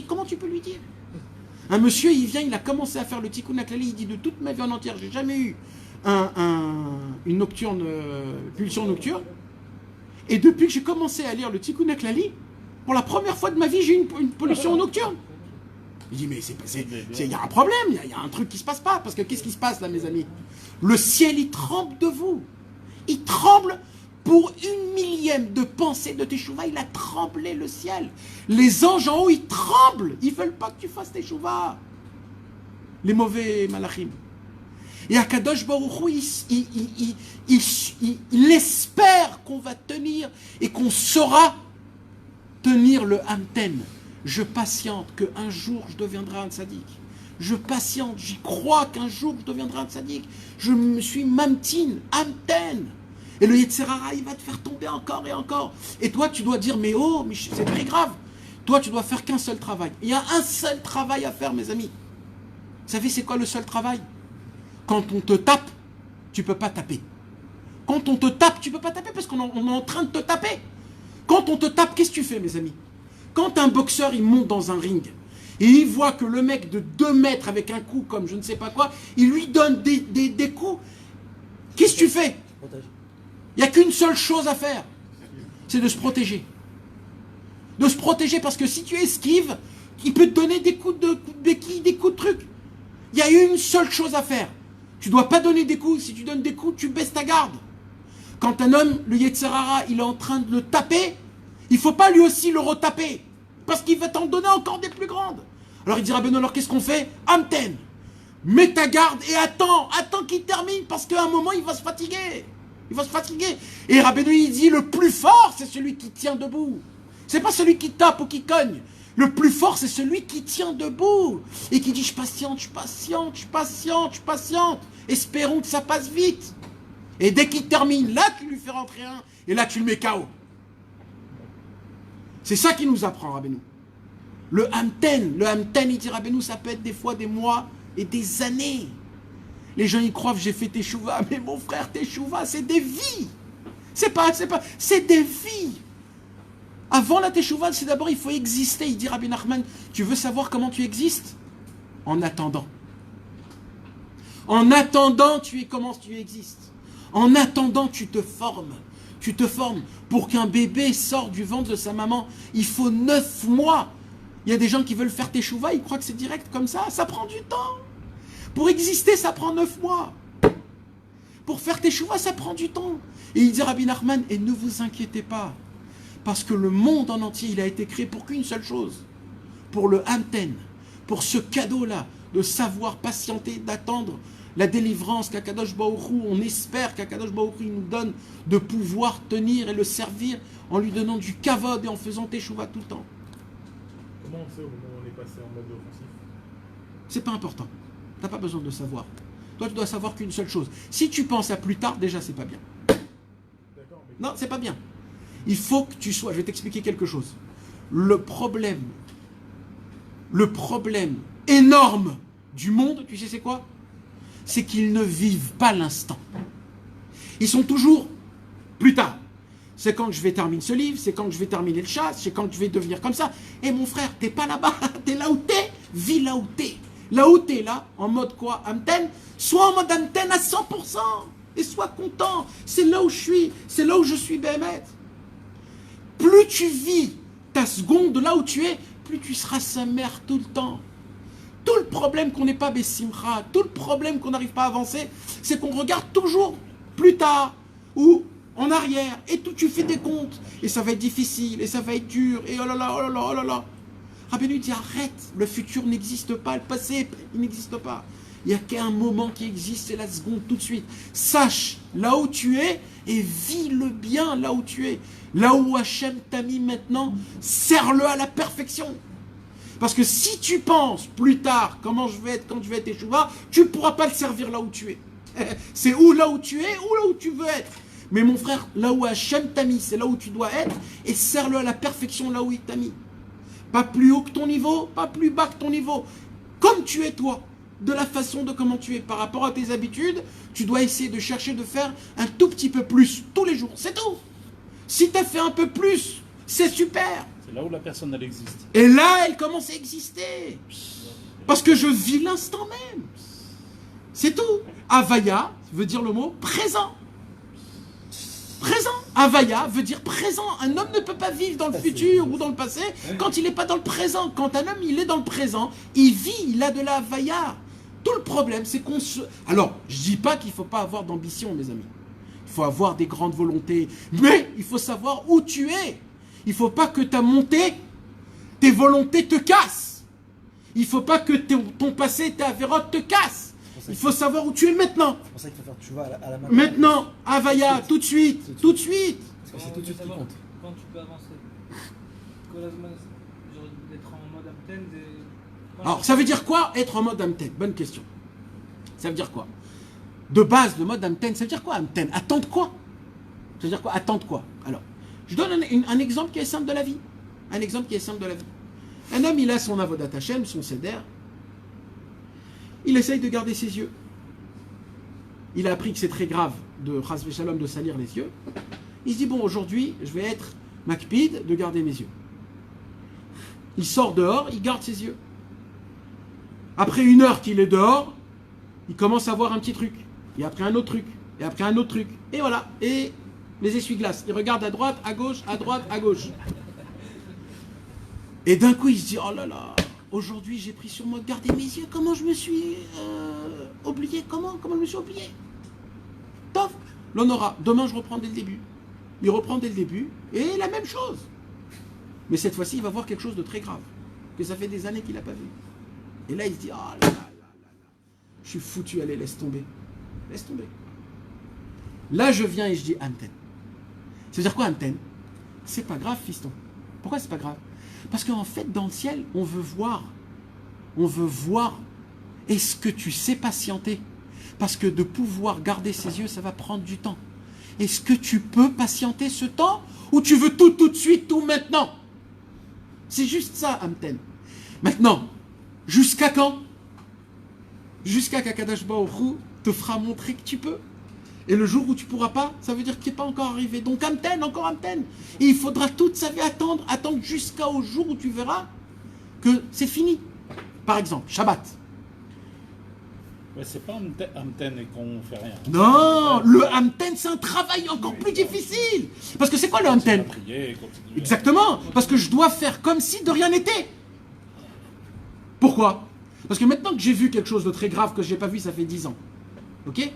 Comment tu peux lui dire? Un monsieur, il vient, il a commencé à faire le Tikkun HaKlali, il dit, de toute ma vie en entière, j'ai jamais eu une nocturne, pulsion nocturne. Et depuis que j'ai commencé à lire le Tikkun HaKlali, pour la première fois de ma vie, j'ai eu une pollution nocturne. Il dit, mais il y a un problème, il y a un truc qui se passe pas. Parce que qu'est-ce qui se passe là, mes amis? Le ciel, il tremble de vous. Il tremble pour 1/1000e de pensée de Teshuvah. Il a tremblé le ciel. Les anges en haut, ils tremblent. Ils veulent pas que tu fasses Teshuvah. Les mauvais malachim. Et Akadosh Baruch Hu, il espère qu'on va tenir et qu'on saura tenir le Hamten. Je patiente qu'un jour je deviendrai un tzaddik. Je patiente, j'y crois qu'un jour je deviendrai un tzaddik. Je me suis mamtine, Hamten. Et le Yetzer Hara, il va te faire tomber encore et encore. Et toi, tu dois dire, mais oh, mais c'est très grave. Toi, tu dois faire qu'un seul travail. Il y a un seul travail à faire, mes amis. Vous savez, c'est quoi le seul travail? Quand on te tape, tu ne peux pas taper. Quand on te tape, tu ne peux pas taper parce qu'on est en train de te taper. Quand on te tape, qu'est-ce que tu fais, mes amis? Quand un boxeur, il monte dans un ring et il voit que le mec de 2 mètres avec un coup comme je ne sais pas quoi, il lui donne des coups, qu'est-ce que tu fais? Il n'y a qu'une seule chose à faire, c'est de se protéger. De se protéger parce que si tu esquives, il peut te donner des coups de béquille, des coups de trucs. Il y a une seule chose à faire. Tu ne dois pas donner des coups. Si tu donnes des coups, tu baisses ta garde. Quand un homme, le Yetzer Hara, il est en train de le taper, il ne faut pas lui aussi le retaper. Parce qu'il va t'en donner encore des plus grandes. Alors il dira, ben alors qu'est-ce qu'on fait? Hamten. Mets ta garde et attends qu'il termine parce qu'à un moment, il va se fatiguer. Il va se fatiguer. Et Rabbeinu, il dit, le plus fort, c'est celui qui tient debout. C'est pas celui qui tape ou qui cogne. Le plus fort, c'est celui qui tient debout et qui dit, je patiente, je patiente, je patiente, je patiente. Espérons que ça passe vite. Et dès qu'il termine, là, tu lui fais rentrer un et là, tu le mets KO. C'est ça qui nous apprend, Rabbeinu. Le Hamten, il dit, Rabbeinu, ça peut être des fois des mois et des années. Les gens y croient que j'ai fait Teshuvah, mais mon frère, Teshuvah, c'est des vies. C'est des vies. Avant la Teshuvah, c'est d'abord, il faut exister. Il dit, Rabbi Nachman, tu veux savoir comment tu existes? En attendant. En attendant, comment tu existes. En attendant, tu te formes. Tu te formes. Pour qu'un bébé sorte du ventre de sa maman, il faut 9 mois. Il y a des gens qui veulent faire Teshuvah, ils croient que c'est direct comme ça. Ça prend du temps. Pour exister, ça prend 9 mois. Pour faire Teshuvah, ça prend du temps. Et il dit, Rabbi Nachman, et ne vous inquiétez pas. Parce que le monde en entier, il a été créé pour qu'une seule chose. Pour le Hamten. Pour ce cadeau-là. De savoir patienter, d'attendre la délivrance qu'Akadosh Baruch Hu, on espère qu'Akadosh Baruch Hu nous donne de pouvoir tenir et le servir en lui donnant du kavod et en faisant Teshuvah tout le temps. Comment on sait au moment où on est passé en mode offensif? C'est pas important. T'as pas besoin de le savoir. Toi, tu dois savoir qu'une seule chose. Si tu penses à plus tard, déjà, c'est pas bien. Non, c'est pas bien. Il faut que tu sois... Je vais t'expliquer quelque chose. Le problème énorme du monde, tu sais c'est quoi? C'est qu'ils ne vivent pas l'instant. Ils sont toujours plus tard. C'est quand je vais terminer ce livre, c'est quand je vais terminer le chat, c'est quand je vais devenir comme ça. Et mon frère, t'es pas là-bas, t'es là où t'es, vis là où t'es. Là où t'es là, en mode quoi? Hamten, sois en mode Hamten à 100%. Et sois content. C'est là où je suis. C'est là où je suis Béhémet. Plus tu vis ta seconde là où tu es, plus tu seras sa mère tout le temps. Tout le problème qu'on n'est pas Bessimcha, tout le problème qu'on n'arrive pas à avancer, c'est qu'on regarde toujours plus tard ou en arrière. Et tout, tu fais des comptes. Et ça va être difficile, et ça va être dur, et oh là là, oh là là, oh là là. Rabbeinu dit arrête, le futur n'existe pas, le passé, il n'existe pas. Il n'y a qu'un moment qui existe, c'est la seconde tout de suite. Sache là où tu es et vis le bien là où tu es. Là où Hachem t'a mis maintenant, serre-le à la perfection. Parce que si tu penses plus tard comment je vais être quand je vais être Teshuvah, tu ne pourras pas le servir là où tu es. C'est ou là où tu es ou là où tu veux être. Mais mon frère, là où Hachem t'a mis, c'est là où tu dois être et serre-le à la perfection là où il t'a mis. Pas plus haut que ton niveau, pas plus bas que ton niveau. Comme tu es toi. De la façon de comment tu es par rapport à tes habitudes, tu dois essayer de chercher de faire un tout petit peu plus tous les jours, c'est tout. Si tu as fait un peu plus, c'est super. C'est là où la personne, elle existe. Et là, elle commence à exister. Parce que je vis l'instant même. C'est tout. Avaya veut dire le mot présent. Présent. Avaya veut dire présent. Un homme ne peut pas vivre dans le futur ou dans le passé quand il n'est pas dans le présent. Quand un homme, il est dans le présent, il vit, il a de la Avaya. Tout le problème, c'est qu'on se... Alors, je dis pas qu'il ne faut pas avoir d'ambition, mes amis. Il faut avoir des grandes volontés. Mais il faut savoir où tu es. Il ne faut pas que ta montée, tes volontés te cassent. Il ne faut pas que ton passé, ta avérote te casse. Il faut savoir où tu es maintenant. C'est pour ça qu'il faut faire tchouva à la main. Maintenant, Avaya, tout de suite, tout de suite. Parce que c'est tout de suite qui compte. Quand tu peux avancer. Genre d'être en mode Amten. Alors, ça veut dire quoi être en mode Amten? Bonne question. Ça veut dire quoi? De base, le mode Amten, ça veut dire quoi Amten? Attendre quoi? Ça veut dire quoi? Attendre quoi? Alors, je donne un exemple qui est simple de la vie. Un exemple qui est simple de la vie. Un homme, il a son avodat Hashem, son seder. Il essaye de garder ses yeux. Il a appris que c'est très grave de Chas v'Shalom de salir les yeux. Il se dit, bon, aujourd'hui, je vais être makpid de garder mes yeux. Il sort dehors, il garde ses yeux. Après 1 heure qu'il est dehors, il commence à voir un petit truc. Et après un autre truc. Et après un autre truc. Et voilà. Et les essuie-glaces. Il regarde à droite, à gauche, à droite, à gauche. Et d'un coup, il se dit, oh là là, aujourd'hui, j'ai pris sur moi de garder mes yeux. Comment je me suis oublié? Comment je me suis oublié? Tof, l'honora. Demain, je reprends dès le début. Il reprend dès le début. Et la même chose. Mais cette fois-ci, il va voir quelque chose de très grave. Que ça fait des années qu'il n'a pas vu. Et là, il se dit, oh là là là là. Je suis foutu, allez, laisse tomber. Laisse tomber. Là, je viens et je dis, Amten. Ça veut dire quoi, Amten? C'est pas grave, fiston. Pourquoi c'est pas grave? Parce qu'en fait, dans le ciel, on veut voir. Est-ce que tu sais patienter? Parce que de pouvoir garder ses yeux, ça va prendre du temps. Est-ce que tu peux patienter ce temps? Ou tu veux tout de suite, tout maintenant? C'est juste ça, Amten. Maintenant, jusqu'à quand? Jusqu'à qu'Akadosh Baruch Hu te fera montrer que tu peux. Et le jour où tu ne pourras pas, ça veut dire qu'il n'est pas encore arrivé. Donc Amten, encore Amten. Et il faudra toute sa vie attendre jusqu'au jour où tu verras que c'est fini. Par exemple, Shabbat. Ouais, c'est pas Amten et qu'on fait rien. Non, le Amten, c'est un travail encore plus difficile. Parce que c'est quoi le Amten? Exactement. Parce que je dois faire comme si de rien n'était. Pourquoi? Parce que maintenant que j'ai vu quelque chose de très grave que je n'ai pas vu, ça fait 10 ans. Ok?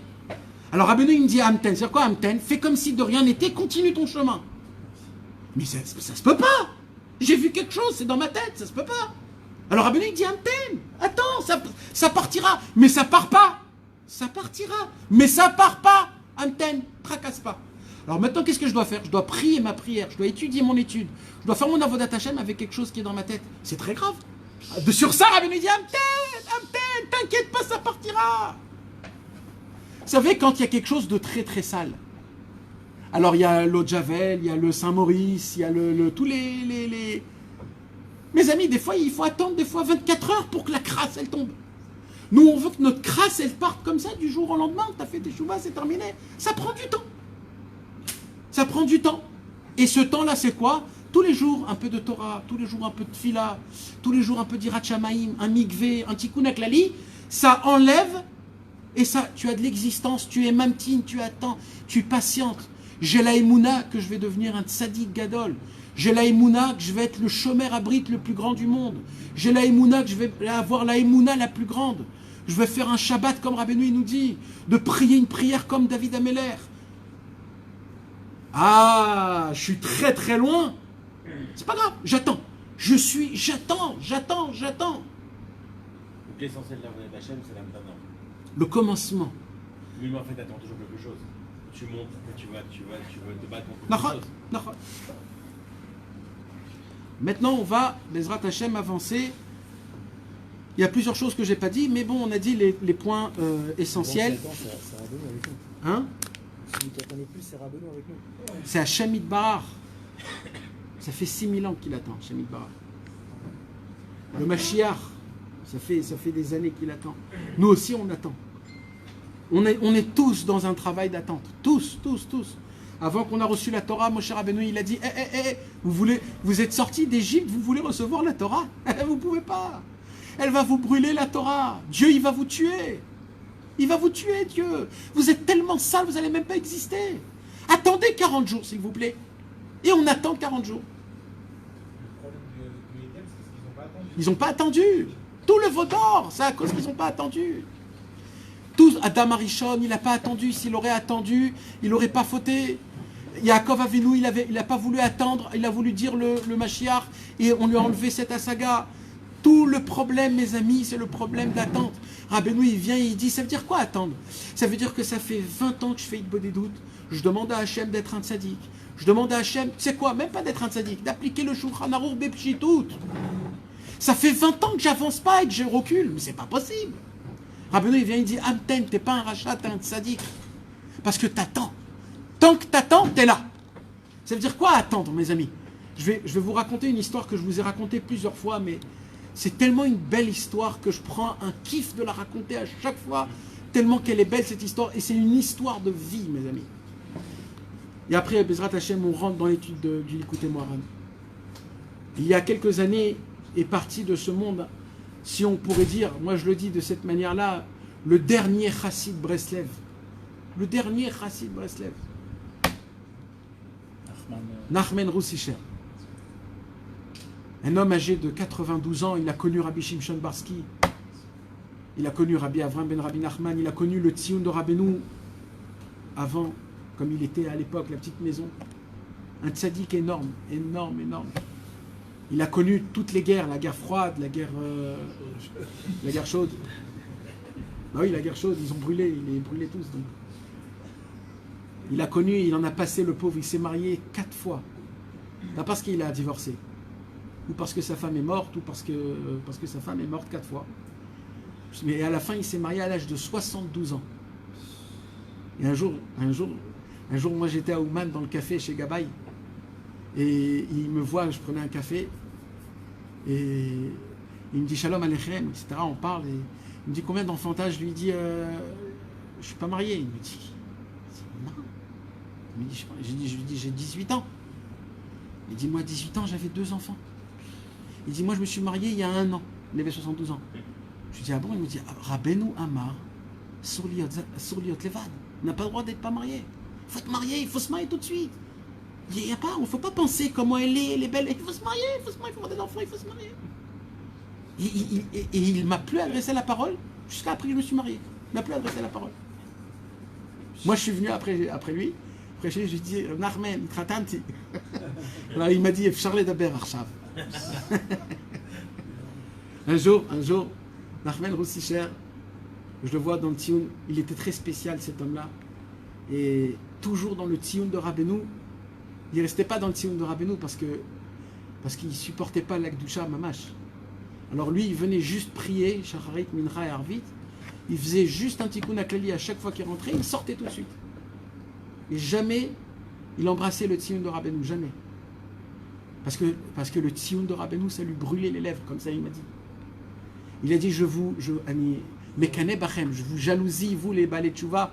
Alors Rabbeinu, il me dit Amten. C'est quoi Amten? Fais comme si de rien n'était, continue ton chemin. Mais ça se peut pas. J'ai vu quelque chose, c'est dans ma tête, ça se peut pas. Alors Rabbeinu, il dit Amten. Attends, ça partira. Mais ça part pas. Ça partira. Mais ça part pas. Amten, tracasse pas. Alors maintenant, qu'est-ce que je dois faire? Je dois prier ma prière. Je dois étudier mon étude. Je dois faire mon avodat Hashem avec quelque chose qui est dans ma tête. C'est très grave. Sur ça, Rabbeinu dit Amten, t'inquiète pas, ça partira. Vous savez, quand il y a quelque chose de très très sale, alors il y a l'eau de Javel, il y a le Saint-Maurice, il y a tous les... Mes amis, des fois, il faut attendre des fois 24 heures pour que la crasse, elle tombe. Nous, on veut que notre crasse, elle parte comme ça, du jour au lendemain. Tu as fait tes choubas, c'est terminé. Ça prend du temps. Ça prend du temps. Et ce temps-là, c'est quoi? Tous les jours, un peu de Torah, tous les jours, un peu de Tfila, tous les jours, un peu d'Irat Shamaim, un mikvé, un tikkun aklali, ça enlève, et ça, tu as de l'existence, tu es mamtine, tu attends, tu patientes. J'ai la émouna que je vais devenir un tzaddik gadol. J'ai la émouna que je vais être le shomer abrit le plus grand du monde. J'ai la émouna que je vais avoir la émouna la plus grande. Je vais faire un Shabbat comme Rabbeinu il nous dit, de prier une prière comme David Ameller. Ah, je suis très très loin. C'est pas grave, j'attends. J'attends. Donc l'essentiel de la Hachem, c'est la maintenant. Le commencement. Oui, mais en fait, attends toujours quelque chose. Tu montres que tu vas te battre contre quelque chose. Maintenant, on va, Bezrat Hashem, avancer. Il y a plusieurs choses que je n'ai pas dit, mais bon, on a dit les points essentiels. C'est Rabbeinu avec nous. Hein? Celui qui attend le plus, c'est Rabbeinu avec nous. C'est Hashem Yitbarach. Ça fait 6000 ans qu'il attend, Hashem Yitbarach. Le Mashiach, ça fait des années qu'il attend. Nous aussi, on attend. On est tous dans un travail d'attente. Tous. Avant qu'on a reçu la Torah, Moshe Rabbeinu, il a dit, vous êtes sortis d'Égypte, vous voulez recevoir la Torah? Vous ne pouvez pas. Elle va vous brûler la Torah. Dieu, il va vous tuer. Il va vous tuer, Dieu. Vous êtes tellement sales, vous n'allez même pas exister. Attendez 40 jours, s'il vous plaît. Et on attend 40 jours. Le problème du Éden, c'est qu'ils n'ont pas attendu. Ils n'ont pas attendu. Tout le veau d'or, c'est à cause qu'ils n'ont pas attendu. Tout Adam Arishon, il n'a pas attendu. S'il aurait attendu, il n'aurait pas fauté. Yaakov Avinu, il n'a pas voulu attendre. Il a voulu dire le Mashiach et on lui a enlevé cette asaga. Tout le problème, mes amis, c'est le problème d'attente. Rabbeinu, il vient et il dit, ça veut dire quoi attendre? Ça veut dire que ça fait 20 ans que je fais Hitbo des doutes. Je demande à Hachem d'être un tzaddik. Je demande à Hachem, tu sais quoi, même pas d'être un tzaddik, d'appliquer le Shulchan Aruch Bepshitout. Ça fait 20 ans que j'avance pas et que je recule, mais c'est pas possible. Rabbeinu, il vient, il dit, Amten, t'es pas un rachat, t'es un tzaddik. Parce que t'attends. Tant que t'attends, t'es là. Ça veut dire quoi attendre, mes amis? Je vais vous raconter une histoire que je vous ai racontée plusieurs fois, mais c'est tellement une belle histoire que je prends un kiff de la raconter à chaque fois, tellement qu'elle est belle cette histoire, et c'est une histoire de vie, mes amis. Et après, Bezrat Hashem, on rentre dans l'étude du Likutei Moharan. Il y a quelques années, est parti de ce monde, si on pourrait dire, moi je le dis de cette manière-là, le dernier chassid Breslev. Le dernier chassid Breslev. Nachman Roussisher. Un homme âgé de 92 ans, il a connu Rabbi Shimshon Barsky, il a connu Rabbi Avram ben Rabbi Nachman, il a connu le Tziyun de Rabbeinu avant, comme il était à l'époque, la petite maison. Un tzaddik énorme, énorme, énorme. Il a connu toutes les guerres, la guerre froide, la guerre chaude. Bah oui, la guerre chaude, ils ont brûlé, ils les brûlaient tous. Donc. Il a connu, il en a passé le pauvre, il s'est marié 4 fois. Pas parce qu'il a divorcé. Ou parce que sa femme est morte, ou parce que sa femme est morte 4 fois. Mais à la fin, il s'est marié à l'âge de 72 ans. Et un jour, moi j'étais à Ouman dans le café chez Gabay, et il me voit, je prenais un café, et il me dit Shalom Aleichem, etc. On parle, et il me dit combien d'enfants t'as? Je lui dis je suis pas marié. Il me dit non. Je lui dis j'ai 18 ans. Il dit moi 18 ans j'avais 2 enfants. Il dit moi je me suis marié il y a 1 an, il avait 72 ans. Je lui dis ah bon? Il me dit Rabbeinu Amar Surliot Levad, on n'a pas le droit d'être pas marié. Il faut être marié, il faut se marier tout de suite. Il y a pas, on ne faut pas penser comment elle est belle. Il faut se marier, il faut avoir des enfants, il faut se marier. Et il ne m'a plus adressé la parole jusqu'à après que je me suis marié. Il ne m'a plus adressé la parole. Moi je suis venu après lui. Après je lui ai dit Nachman, Tratanti. Alors il m'a dit Charles Daber Arshav. Un jour, Nachman Roussisher, je le vois dans le Tziyun, il était très spécial cet homme-là. Et toujours dans le Tziyun de Rabbeinu, il ne restait pas dans le Tziyun de Rabbeinu parce qu'il ne supportait pas l'Akdusha Mamash. Alors lui, il venait juste prier, Shacharit, Mincha et Arvit. Il faisait juste un tikkun aklali à chaque fois qu'il rentrait, il sortait tout de suite. Et jamais il embrassait le Tziyun de Rabbeinu, jamais. Parce que le Tziyun de Rabbeinu, ça lui brûlait les lèvres, comme ça il m'a dit. Il a dit, je vous jalousie, vous les balais tchouva,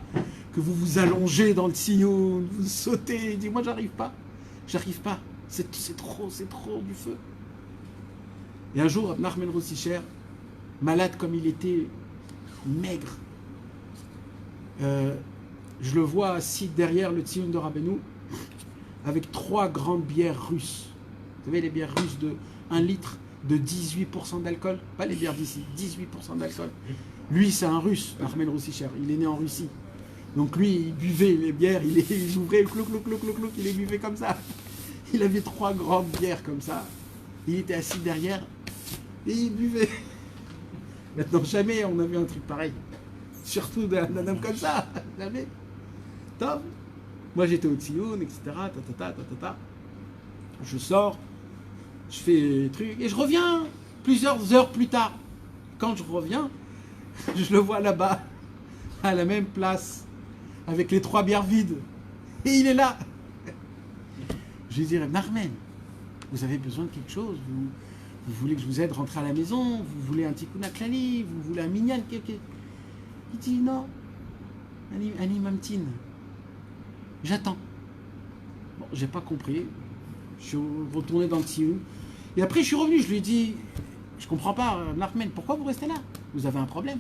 que vous vous allongez dans le Tziyun, vous sautez. Il dit, moi j'arrive pas, c'est trop du feu. Et un jour, Nachman Roussisher, malade comme il était, maigre, je le vois assis derrière le Tziyun de Rabbeinu, avec 3 grandes bières russes. Vous savez, les bières russes de 1 litre, de 18% d'alcool, pas les bières d'ici, 18% d'alcool. Lui, c'est un russe, Nachman Roussisher, il est né en Russie. Donc lui, il buvait les bières, il ouvrait le clouc, il les buvait comme ça. Il avait 3 grandes bières comme ça. Il était assis derrière et il buvait. Maintenant, jamais on a vu un truc pareil. Surtout d'un homme comme ça. Jamais. Top. Moi, j'étais au Tziyun, etc. Je sors, je fais des trucs et je reviens plusieurs heures plus tard. Quand je reviens, je le vois là-bas, à la même place, avec les 3 bières vides. Et il est là. Je lui dirais, Nachman, vous avez besoin de quelque chose, vous voulez que je vous aide à rentrer à la maison, vous voulez un tikkun aklali, vous voulez un minyan. Il dit non, Ani Mamtin, j'attends. Bon, j'ai pas compris. Je suis retourné dans le Tsioun. Et après, je suis revenu. Je lui ai dit, je comprends pas, Nachman, pourquoi vous restez là? Vous avez un problème?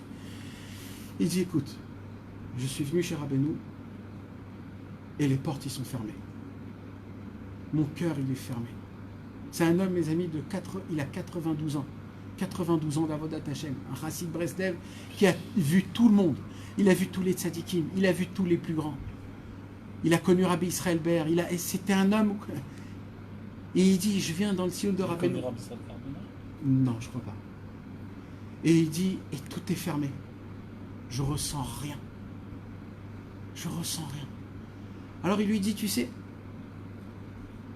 Il dit, écoute, je suis venu chez Rabbeinu et les portes, ils sont fermées. Mon cœur, il est fermé. C'est un homme, mes amis, il a 92 ans. 92 ans d'Avodat Hashem. Un Chassid Breslev qui a vu tout le monde. Il a vu tous les tzadikim. Il a vu tous les plus grands. Il a connu Rabbi Israël Ber. C'était un homme. Et il dit, je viens dans le Sion de Rabbeinu. Non, je crois pas. Et il dit, et tout est fermé. Je ressens rien. Je ressens rien. Alors il lui dit, tu sais,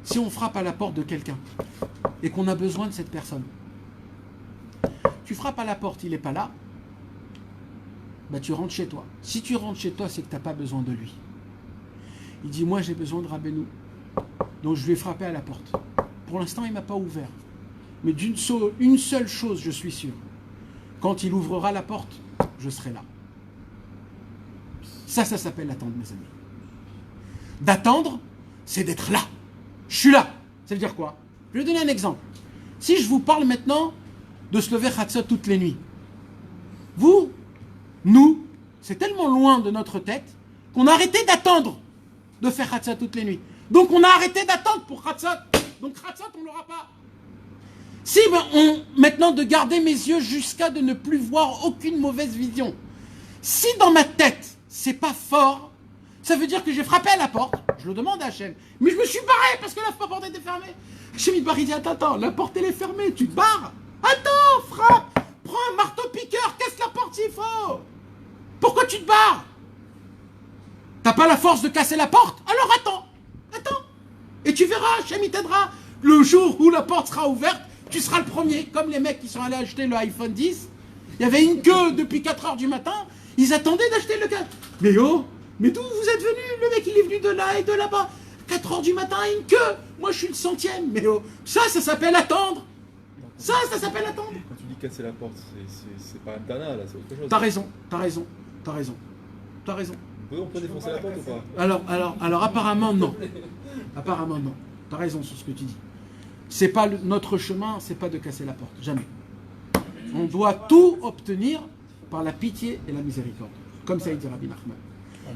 si on frappe à la porte de quelqu'un et qu'on a besoin de cette personne, tu frappes à la porte, il n'est pas là, bah tu rentres chez toi. Si tu rentres chez toi, c'est que tu n'as pas besoin de lui. Il dit, moi j'ai besoin de Rabbeinu. Donc je lui ai frappé à la porte. Pour l'instant, il ne m'a pas ouvert. Mais une seule chose, je suis sûr. Quand il ouvrira la porte, je serai là. Ça s'appelle attendre, mes amis. D'attendre, c'est d'être là. Je suis là. Ça veut dire quoi? Je vais vous donner un exemple. Si je vous parle maintenant de se lever Chatzot toutes les nuits, nous, c'est tellement loin de notre tête qu'on a arrêté d'attendre de faire Chatzot toutes les nuits. Donc on a arrêté d'attendre pour Chatzot. Donc Chatzot, on ne l'aura pas. Si maintenant de garder mes yeux jusqu'à de ne plus voir aucune mauvaise vision. Si dans ma tête, c'est pas fort, ça veut dire que j'ai frappé à la porte, je le demande à Hachem, mais je me suis barré parce que la porte était fermée. Hachem il dit, attends, la porte elle est fermée, tu te barres. Attends, frappe, prends un marteau-piqueur, casse la porte s'il faut. Pourquoi tu te barres? T'as pas la force de casser la porte? Alors attends. Et tu verras, Hachem il t'aidera. Le jour où la porte sera ouverte, tu seras le premier, comme les mecs qui sont allés acheter le iPhone 10. Il y avait une queue depuis 4 heures du matin, ils attendaient d'acheter le gars. Mais mais d'où vous êtes venu? Le mec il est venu de là et de là-bas. 4 heures du matin, une queue. Moi je suis le 100e. Mais ça s'appelle attendre. Ça s'appelle attendre. Quand tu dis casser la porte, c'est pas un tana là, c'est autre chose. T'as raison. On peut défoncer la porte ou pas? Alors apparemment non. T'as raison sur ce que tu dis. C'est pas notre chemin, c'est pas de casser la porte, jamais. On doit tout obtenir par la pitié et la miséricorde, comme ça il dit Rabbi Nachman.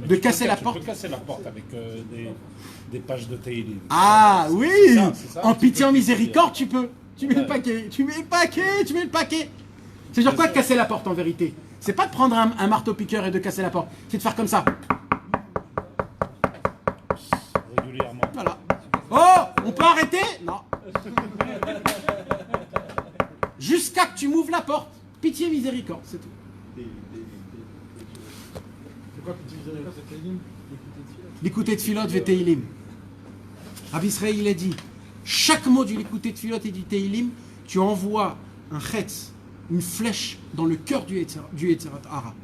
De casser la porte. Tu peux casser la porte avec des pages de Tehillim. Ah oui, c'est ça, en pitié, en miséricorde, tu peux. Tu mets le paquet. C'est-à-dire quoi de casser la porte en vérité? C'est pas de prendre un marteau-piqueur et de casser la porte, c'est de faire comme ça. Régulièrement. Voilà. Oh, on peut arrêter? Non. Jusqu'à que tu m'ouvres la porte. Pitié, miséricorde, c'est tout. C'est quoi que tu disais? C'est Tehillim? L'écouter de Philot ve Tehillim. Rabbi Israël il a dit, chaque mot du l'écouter de Philot et du Tehillim, tu envoies un chetz, une flèche dans le cœur du Yetzerat Hara.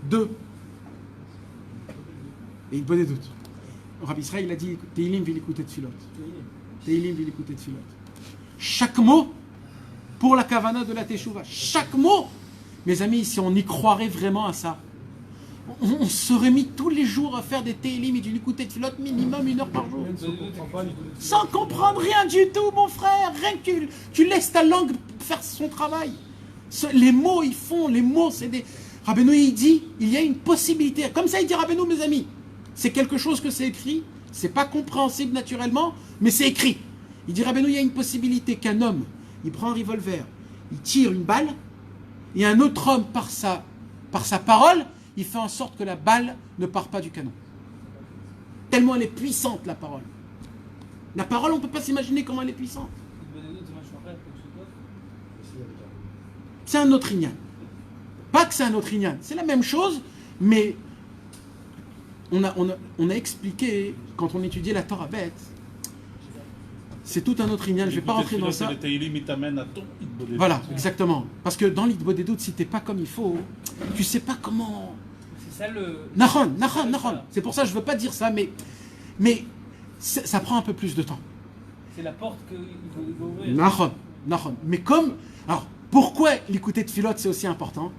2. Et il peut des doutes. Rabbi Israël il a dit, Tehillim vil l'écouter de Philot. Tehillim vil l'écouter de Philot. Chaque mot pour la kavana de la Teshuvah. Chaque mot. Mes amis, si on y croirait vraiment à ça, on serait mis tous les jours à faire des Tehillim et du Likutei Tfilot minimum 1 heure par jour. Sans comprendre rien du tout, mon frère. Rien que tu laisses ta langue faire son travail. Les mots, c'est des... Rabbeinu, il dit, il y a une possibilité. Comme ça, il dit Rabbeinu, mes amis. C'est quelque chose que c'est écrit. C'est pas compréhensible naturellement, mais c'est écrit. Il dit Rabbeinu, il y a une possibilité qu'un homme, il prend un revolver, il tire une balle, et un autre homme, par sa parole, il fait en sorte que la balle ne part pas du canon. Tellement elle est puissante, la parole. La parole, on ne peut pas s'imaginer comment elle est puissante. C'est un autre ignan. Pas que c'est un autre ignan. C'est la même chose, mais on a expliqué, quand on étudiait la Torah bête, c'est tout un autre ignan. Je ne vais pas rentrer dans ça. Voilà, exactement. Parce que dans l'Hitbodedut, si tu n'es pas comme il faut, tu ne sais pas comment... C'est ça le... Nachon. C'est pour ça que je ne veux pas dire ça, mais ça prend un peu plus de temps. C'est la porte qu'il faut ouvrir. Nachon. Mais comme... Alors, pourquoi l'écouter de Philot, c'est aussi important?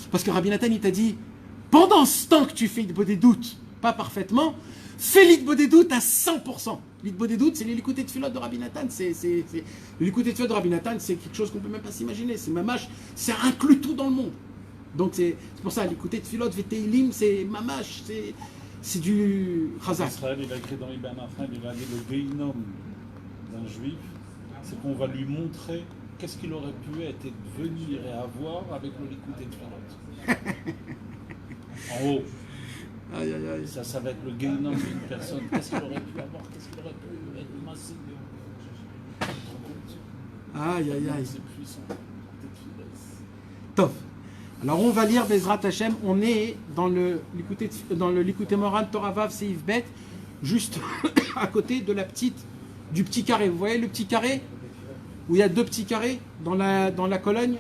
Parce que Rabbi Nathan, il t'a dit, pendant ce temps que tu fais des doutes pas parfaitement, Fais l'Itbodedut à 100%. L'Itbodedut, c'est les Likutei Tfilot de Rabbi Nathan. Le Likutei Tfilot de Rabbi Nathan, c'est quelque chose qu'on ne peut même pas s'imaginer. C'est mamash, ça inclut tout dans le monde. Donc c'est pour ça, Likutei Tfilot, Veteilim, c'est mamash, c'est du chazak. Israël, il a écrit dans Ibn Afra, il a dit le Geinom d'un juif, c'est qu'on va lui montrer qu'est-ce qu'il aurait pu être et devenir et avoir avec le Likutei Tfilot. En haut. Aïe, aïe, aïe. Ça va être le Geinom d'une personne. Qu'est-ce qu'il aurait pu avoir? Qu'est-ce qu'il aurait pu être massif? Aïe, aïe, aïe. C'est puissant. Top. Alors on va lire Bezrat Hashem. On est dans le Likutei Moharan Torah Vav Seif Bet, juste à côté de du petit carré. Vous voyez le petit carré où il y a deux petits carrés dans la colonne.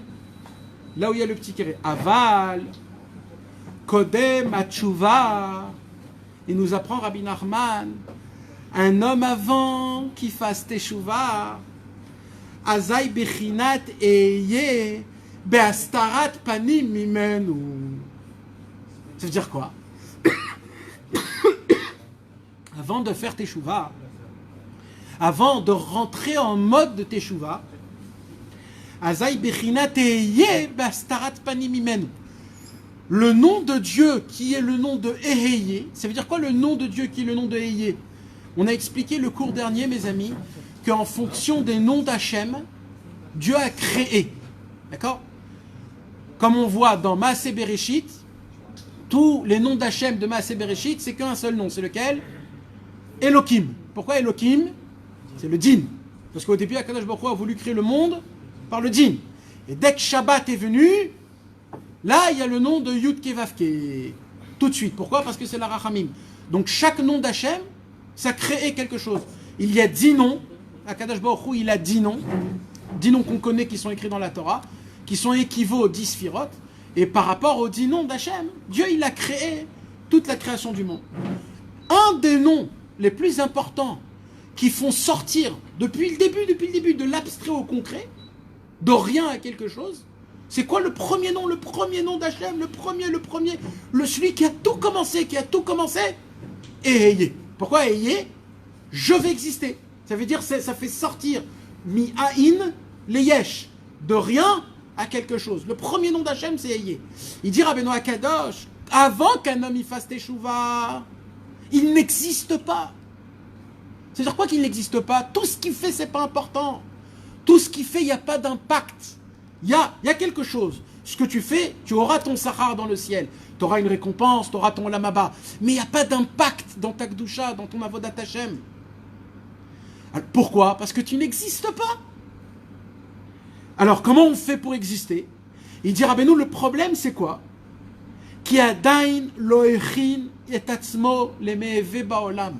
Là où il y a le petit carré. Aval, Kodem, Atshuva. Il nous apprend Rabbi Nachman, un homme avant qui fasse Teshuva, Azai Bechinat Eye. Be'astarat panim mimenu. Ça veut dire quoi? Avant de faire teshuva, avant de rentrer en mode de teshuva, Azai bechinat eye be'astarat panim mimenu. Le nom de Dieu qui est le nom de Eheye, ça veut dire quoi le nom de Dieu qui est le nom de Eheye? On a expliqué le cours dernier, mes amis, qu'en fonction des noms d'Hachem, Dieu a créé. D'accord? Comme on voit dans Maaseh Bereshit, tous les noms d'Hachem de Maaseh Bereshit, c'est qu'un seul nom. C'est lequel? Elohim. Pourquoi Elohim? C'est le din. Parce qu'au début, Akadosh Baruch Hu a voulu créer le monde par le din. Et dès que Shabbat est venu, là, il y a le nom de Yud Kevavke. Tout de suite. Pourquoi? Parce que c'est la Rachamim. Donc chaque nom d'Hachem, ça crée quelque chose. Il y a 10 noms. Akadosh Baruch Hu, il a 10 noms. 10 noms qu'on connaît qui sont écrits dans la Torah, qui sont équivaut aux 10 sphirotes, et par rapport aux 10 noms d'Hachem, Dieu il a créé toute la création du monde. Un des noms les plus importants qui font sortir depuis le début de l'abstrait au concret, de rien à quelque chose, c'est quoi le premier nom d'Hachem, celui qui a tout commencé, Eheye. Pourquoi Eheye? Je vais exister. Ça veut dire ça fait sortir mi-aïn les yesh, de rien à quelque chose. Le premier nom d'Hachem, c'est Eheye. Il dit Rabbeinu Akadosh, avant qu'un homme y fasse teshuva, il n'existe pas. C'est-à-dire quoi qu'il n'existe pas? Tout ce qu'il fait, c'est pas important. Tout ce qu'il fait, il n'y a pas d'impact. Il y a quelque chose. Ce que tu fais, tu auras ton sahar dans le ciel. Tu auras une récompense, tu auras ton lamaba. Mais il n'y a pas d'impact dans ta kdusha, dans ton avodat Hashem. Alors, pourquoi? Parce que tu n'existes pas. Alors, comment on fait pour exister? Il dit, Rabbeinu, le problème, c'est quoi? Ki adain lo echin et atzmo leme'eve ba'olam.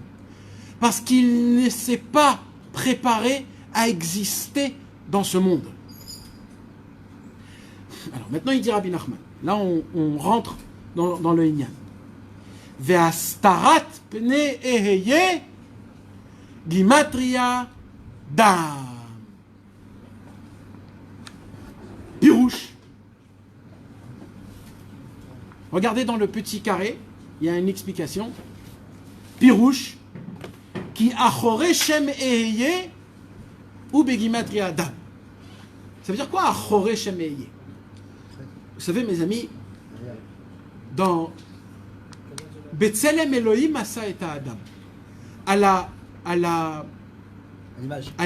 Parce qu'il ne s'est pas préparé à exister dans ce monde. Alors, maintenant, il dit Rabbi Nachman. Là, on rentre dans le Inyan. Ve'astarat pne eheye gimatria dam. Pirouche. Regardez dans le petit carré, il y a une explication. Pirouche, qui achore shem eheye ou begimatria dam. Ça veut dire quoi achore shem eheye? Vous savez, mes amis, dans Betzelem Elohim asa et Adam, à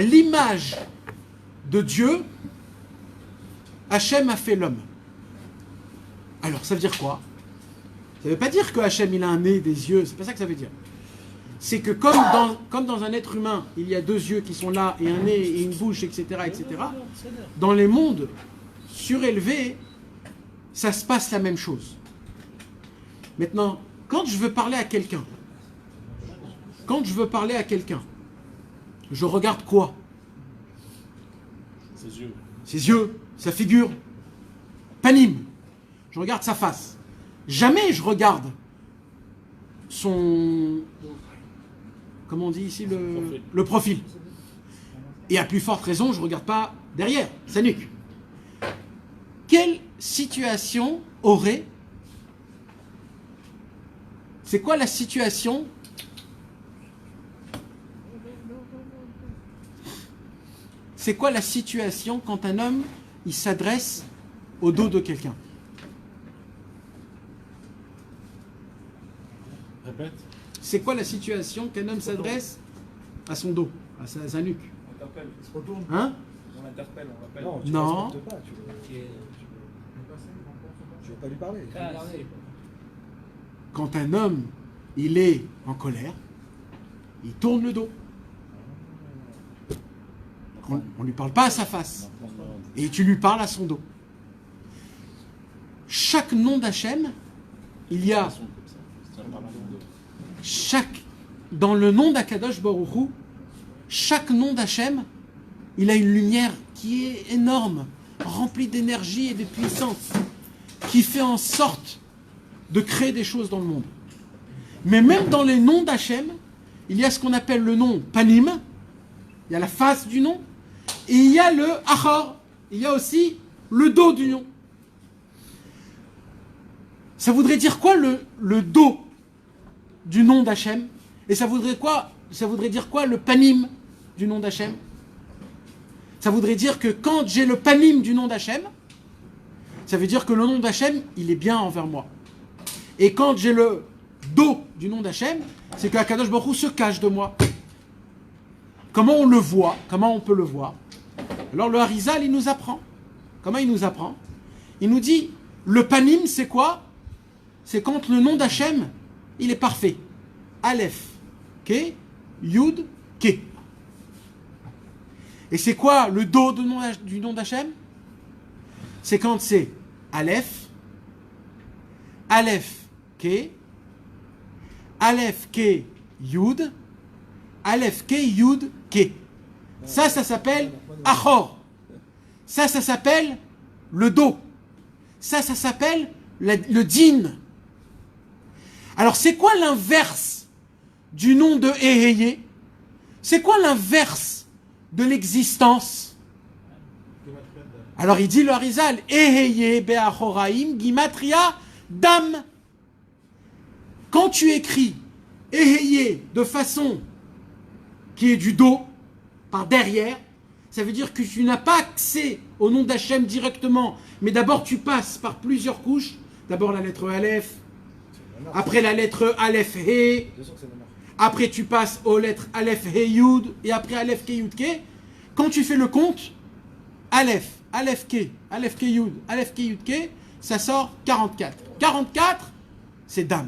l'image de Dieu, Hachem a fait l'homme. Alors, ça veut dire quoi? Ça ne veut pas dire que Hachem il a un nez, des yeux, c'est pas ça que ça veut dire. C'est que comme dans un être humain, il y a deux yeux qui sont là, et un nez, et une bouche, etc., dans les mondes surélevés, ça se passe la même chose. Maintenant, quand je veux parler à quelqu'un, je regarde quoi? Ses yeux, sa figure, panim. Je regarde sa face. Jamais je regarde son... Comment on dit ici? Le profil. Et à plus forte raison, je ne regarde pas derrière, sa nuque. Quelle situation aurait... C'est quoi la situation c'est quoi la situation quand un homme, il s'adresse au dos de quelqu'un? Répète. C'est quoi la situation qu'un homme s'adresse à son dos, à sa nuque? On t'appelle. Il se retourne. Hein? On l'interpelle, on l'appelle. Non, tu Non. respectes pas. Tu veux pas lui parler. Ah, regardez. Quand un homme, il est en colère, il tourne le dos. On ne lui parle pas à sa face. Et tu lui parles à son dos. Chaque nom d'Hachem, il y a dans le nom d'Akadosh Baruch Hu, chaque nom d'Hachem, il a une lumière qui est énorme, remplie d'énergie et de puissance, qui fait en sorte de créer des choses dans le monde. Mais même dans les noms d'Hachem, il y a ce qu'on appelle le nom Panim, il y a la face du nom, et il y a le Achor, il y a aussi le dos du nom. Ça voudrait dire quoi le dos du nom d'Hachem? Et ça voudrait dire quoi le Panim du nom d'Hachem? Ça voudrait dire que quand j'ai le Panim du nom d'Hachem, ça veut dire que le nom d'Hachem, il est bien envers moi. Et quand j'ai le dos du nom d'Hachem, c'est que Akadosh Baruch Hu se cache de moi. Comment on le voit? Comment on peut le voir? Alors le Harizal, il nous apprend. Comment il nous apprend? Il nous dit, le Panim, c'est quoi? C'est quand le nom d'Hachem, il est parfait. Aleph, Ke, Yud, Ke. Et c'est quoi le dos du nom d'Hachem? C'est quand c'est Aleph, Aleph, Ke, Aleph, Ke, Yud, Aleph, Ke, Yud, Ke. Ça s'appelle Achor. Ça s'appelle le dos. Ça s'appelle le din. Alors, c'est quoi l'inverse du nom de Eheye? C'est quoi l'inverse de l'existence? Alors, il dit le Harizal, Eheye be'achoraim gimatria dam. Quand tu écris Eheye de façon qui est du dos, par derrière, ça veut dire que tu n'as pas accès au nom d'Hachem directement, mais d'abord tu passes par plusieurs couches. D'abord la lettre Aleph, après la lettre Aleph He, après tu passes aux lettres Aleph He Yud, et après Aleph Ke Yud Ke. Quand tu fais le compte, Aleph, Aleph Ke, Aleph Ke Yud, Aleph Ke Yud Ke, ça sort 44. 44, c'est Dam,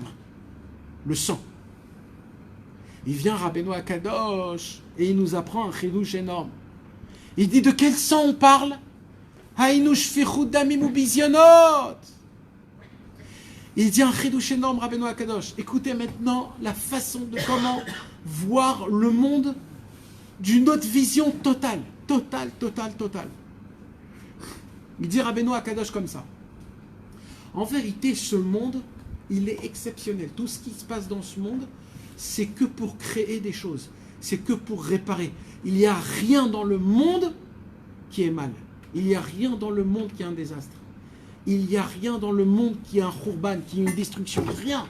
le sang. Il vient Rabbeinu Akadosh et il nous apprend un chidouche énorme. Il dit de quel sang on parle? Haïnou shfichut damim ou bizyonot. Il dit un chidouche énorme, Rabbeinu Akadosh. Écoutez maintenant la façon de comment voir le monde d'une autre vision totale. Totale. Il dit Rabbeinu Akadosh comme ça. En vérité, ce monde, il est exceptionnel. Tout ce qui se passe dans ce monde, c'est que pour créer des choses. C'est que pour réparer. Il n'y a rien dans le monde qui est mal. Il n'y a rien dans le monde qui est un désastre. Il n'y a rien dans le monde qui est un khurban, qui est une destruction. Rien.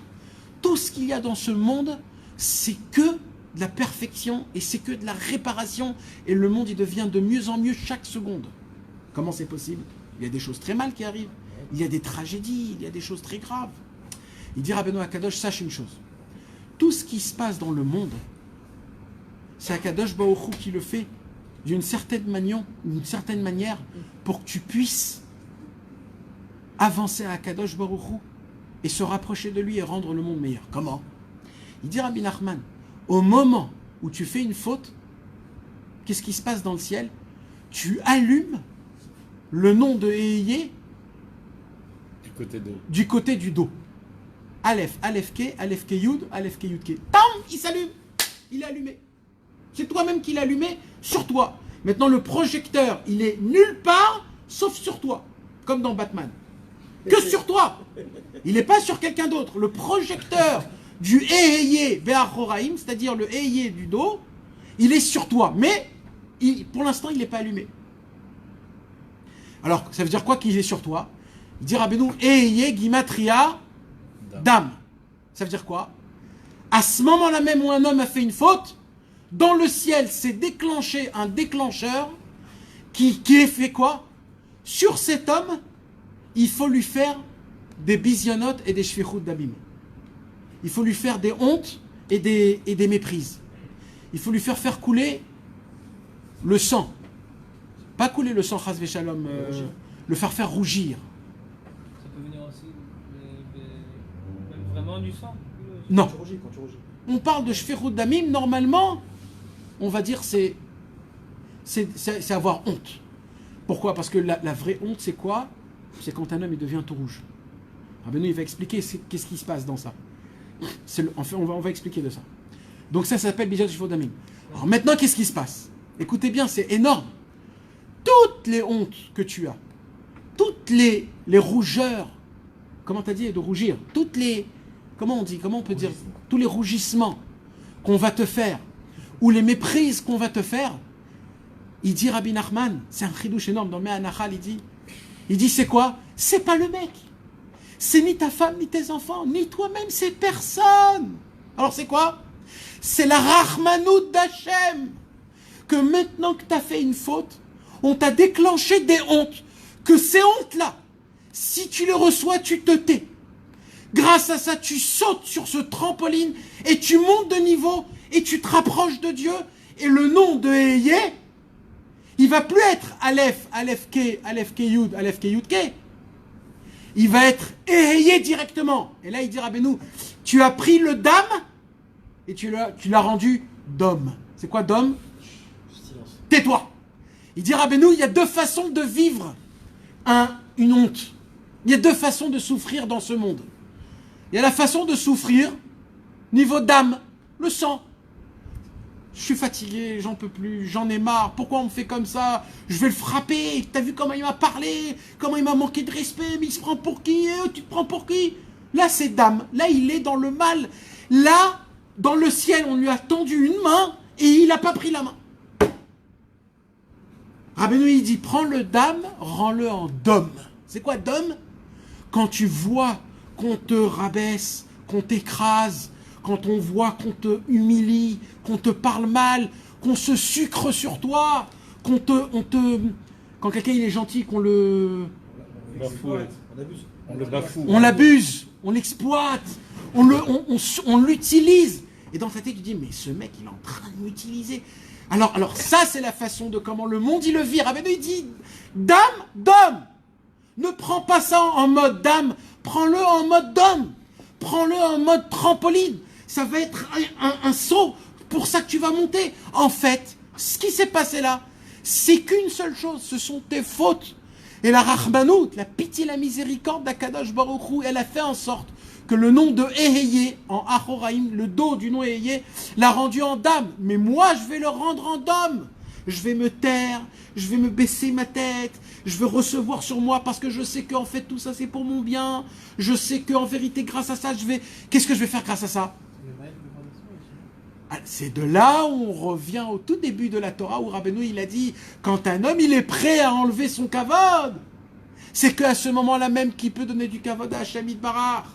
Tout ce qu'il y a dans ce monde, c'est que de la perfection et c'est que de la réparation. Et le monde, il devient de mieux en mieux chaque seconde. Comment c'est possible? Il y a des choses très mal qui arrivent. Il y a des tragédies, il y a des choses très graves. Il dit Rabbeinu Akadosh, sache une chose. Tout ce qui se passe dans le monde, c'est Akadosh Baruch Hu qui le fait d'une certaine manière pour que tu puisses avancer à Akadosh Baruch Hu et se rapprocher de lui et rendre le monde meilleur. Comment? Il dit Rabbi Nachman, au moment où tu fais une faute, qu'est-ce qui se passe dans le ciel? Tu allumes le nom de Eheye du côté du dos. Aleph, Aleph Ke Yud, Aleph Ke Yud Ke. Tam, il s'allume. Il est allumé. C'est toi-même qui l'as allumé sur toi. Maintenant, le projecteur, il est nulle part, sauf sur toi. Comme dans Batman. Que sur toi. Il n'est pas sur quelqu'un d'autre. Le projecteur du Eheye Be'achoraim, c'est-à-dire le Eheye du dos, il est sur toi. Mais, pour l'instant, il n'est pas allumé. Alors, ça veut dire quoi qu'il est sur toi? Il dit Rabbeinu, Eheye Gimatria Dam. Ça veut dire quoi? À ce moment-là même où un homme a fait une faute, dans le ciel s'est déclenché un déclencheur qui est fait quoi? Sur cet homme, il faut lui faire des bisionotes et des shfichut d'abim. Il faut lui faire des hontes et des méprises. Il faut lui faire couler le sang. Pas couler le sang, chas v'shalom, le faire rougir. Ça peut venir aussi même vraiment du sang. Non. Quand tu rougis. On parle de shfichut d'amim, normalement, on va dire c'est avoir honte. Pourquoi? Parce que la vraie honte, c'est quoi? C'est quand un homme il devient tout rouge. Rabbeinu, il va expliquer qu'est-ce qui se passe dans ça. Enfin, on va expliquer de ça. Donc ça s'appelle Bijat Shifot Damim. Alors maintenant, qu'est-ce qui se passe? Écoutez bien, c'est énorme. Toutes les hontes que tu as, toutes les rougeurs, comment tu as dit de rougir? Toutes les, comment on peut dire? Tous les rougissements qu'on va te faire, ou les méprises qu'on va te faire, il dit Rabbi Nachman, c'est un chidouche énorme, dans le Me'anachal, il dit c'est quoi? C'est pas le mec. C'est ni ta femme, ni tes enfants, ni toi-même, c'est personne. Alors c'est quoi? C'est la Rahmanout d'Hachem. Que maintenant que tu as fait une faute, on t'a déclenché des hontes. Que ces hontes-là, si tu les reçois, tu te tais. Grâce à ça, tu sautes sur ce trampoline et tu montes de niveau et tu te rapproches de Dieu. Et le nom de Eyé, il va plus être Aleph, Aleph Ke, Yud, Ke. Il va être Eyé directement. Et là, il dit Rabbeinu, tu as pris le dam et tu l'as rendu dom. C'est quoi dom? Tais-toi. Il dit Rabbeinu, il y a deux façons de vivre une honte. Il y a deux façons de souffrir dans ce monde. Il y a la façon de souffrir niveau d'âme, le sang. Je suis fatigué, j'en peux plus, j'en ai marre, pourquoi on me fait comme ça? Je vais le frapper, t'as vu comment il m'a parlé? Comment il m'a manqué de respect? Mais il se prend pour qui? Tu te prends pour qui? Là c'est d'âme, là il est dans le mal. Là, dans le ciel, on lui a tendu une main et il n'a pas pris la main. Rabbeinu il dit, prends le dam, rends-le en dom. C'est quoi dom? Quand tu vois qu'on te rabaisse, qu'on t'écrase, quand on voit qu'on te humilie, qu'on te parle mal, qu'on se sucre sur toi, quand quelqu'un il est gentil, qu'on le... On le bafoue. On l'abuse, on l'exploite, on l'utilise. Et dans ta tête, tu dis, mais ce mec, il est en train de m'utiliser. Alors ça, c'est la façon de comment le monde, il le vit. Rabbeinu, il dit, dame, d'homme. Ne prends pas ça en mode dame, prends-le en mode d'homme. Prends-le en mode trampoline. Ça va être un saut pour ça que tu vas monter. En fait, ce qui s'est passé là, c'est qu'une seule chose, ce sont tes fautes. Et la Rahmanout, la pitié, la miséricorde d'Akadosh Baruch Hu, elle a fait en sorte que le nom de Eheye, en Achoraïm, le dos du nom Eheye, l'a rendu en dame. Mais moi, je vais le rendre en dame. Je vais me taire, je vais me baisser ma tête, je vais recevoir sur moi parce que je sais qu'en fait tout ça c'est pour mon bien. Je sais qu'en vérité grâce à ça qu'est-ce que je vais faire grâce à ça? C'est de là où on revient au tout début de la Torah où Rabbeinu il a dit quand un homme il est prêt à enlever son kavod, c'est qu'à ce moment-là même qu'il peut donner du kavod à Hashem Yitbarach.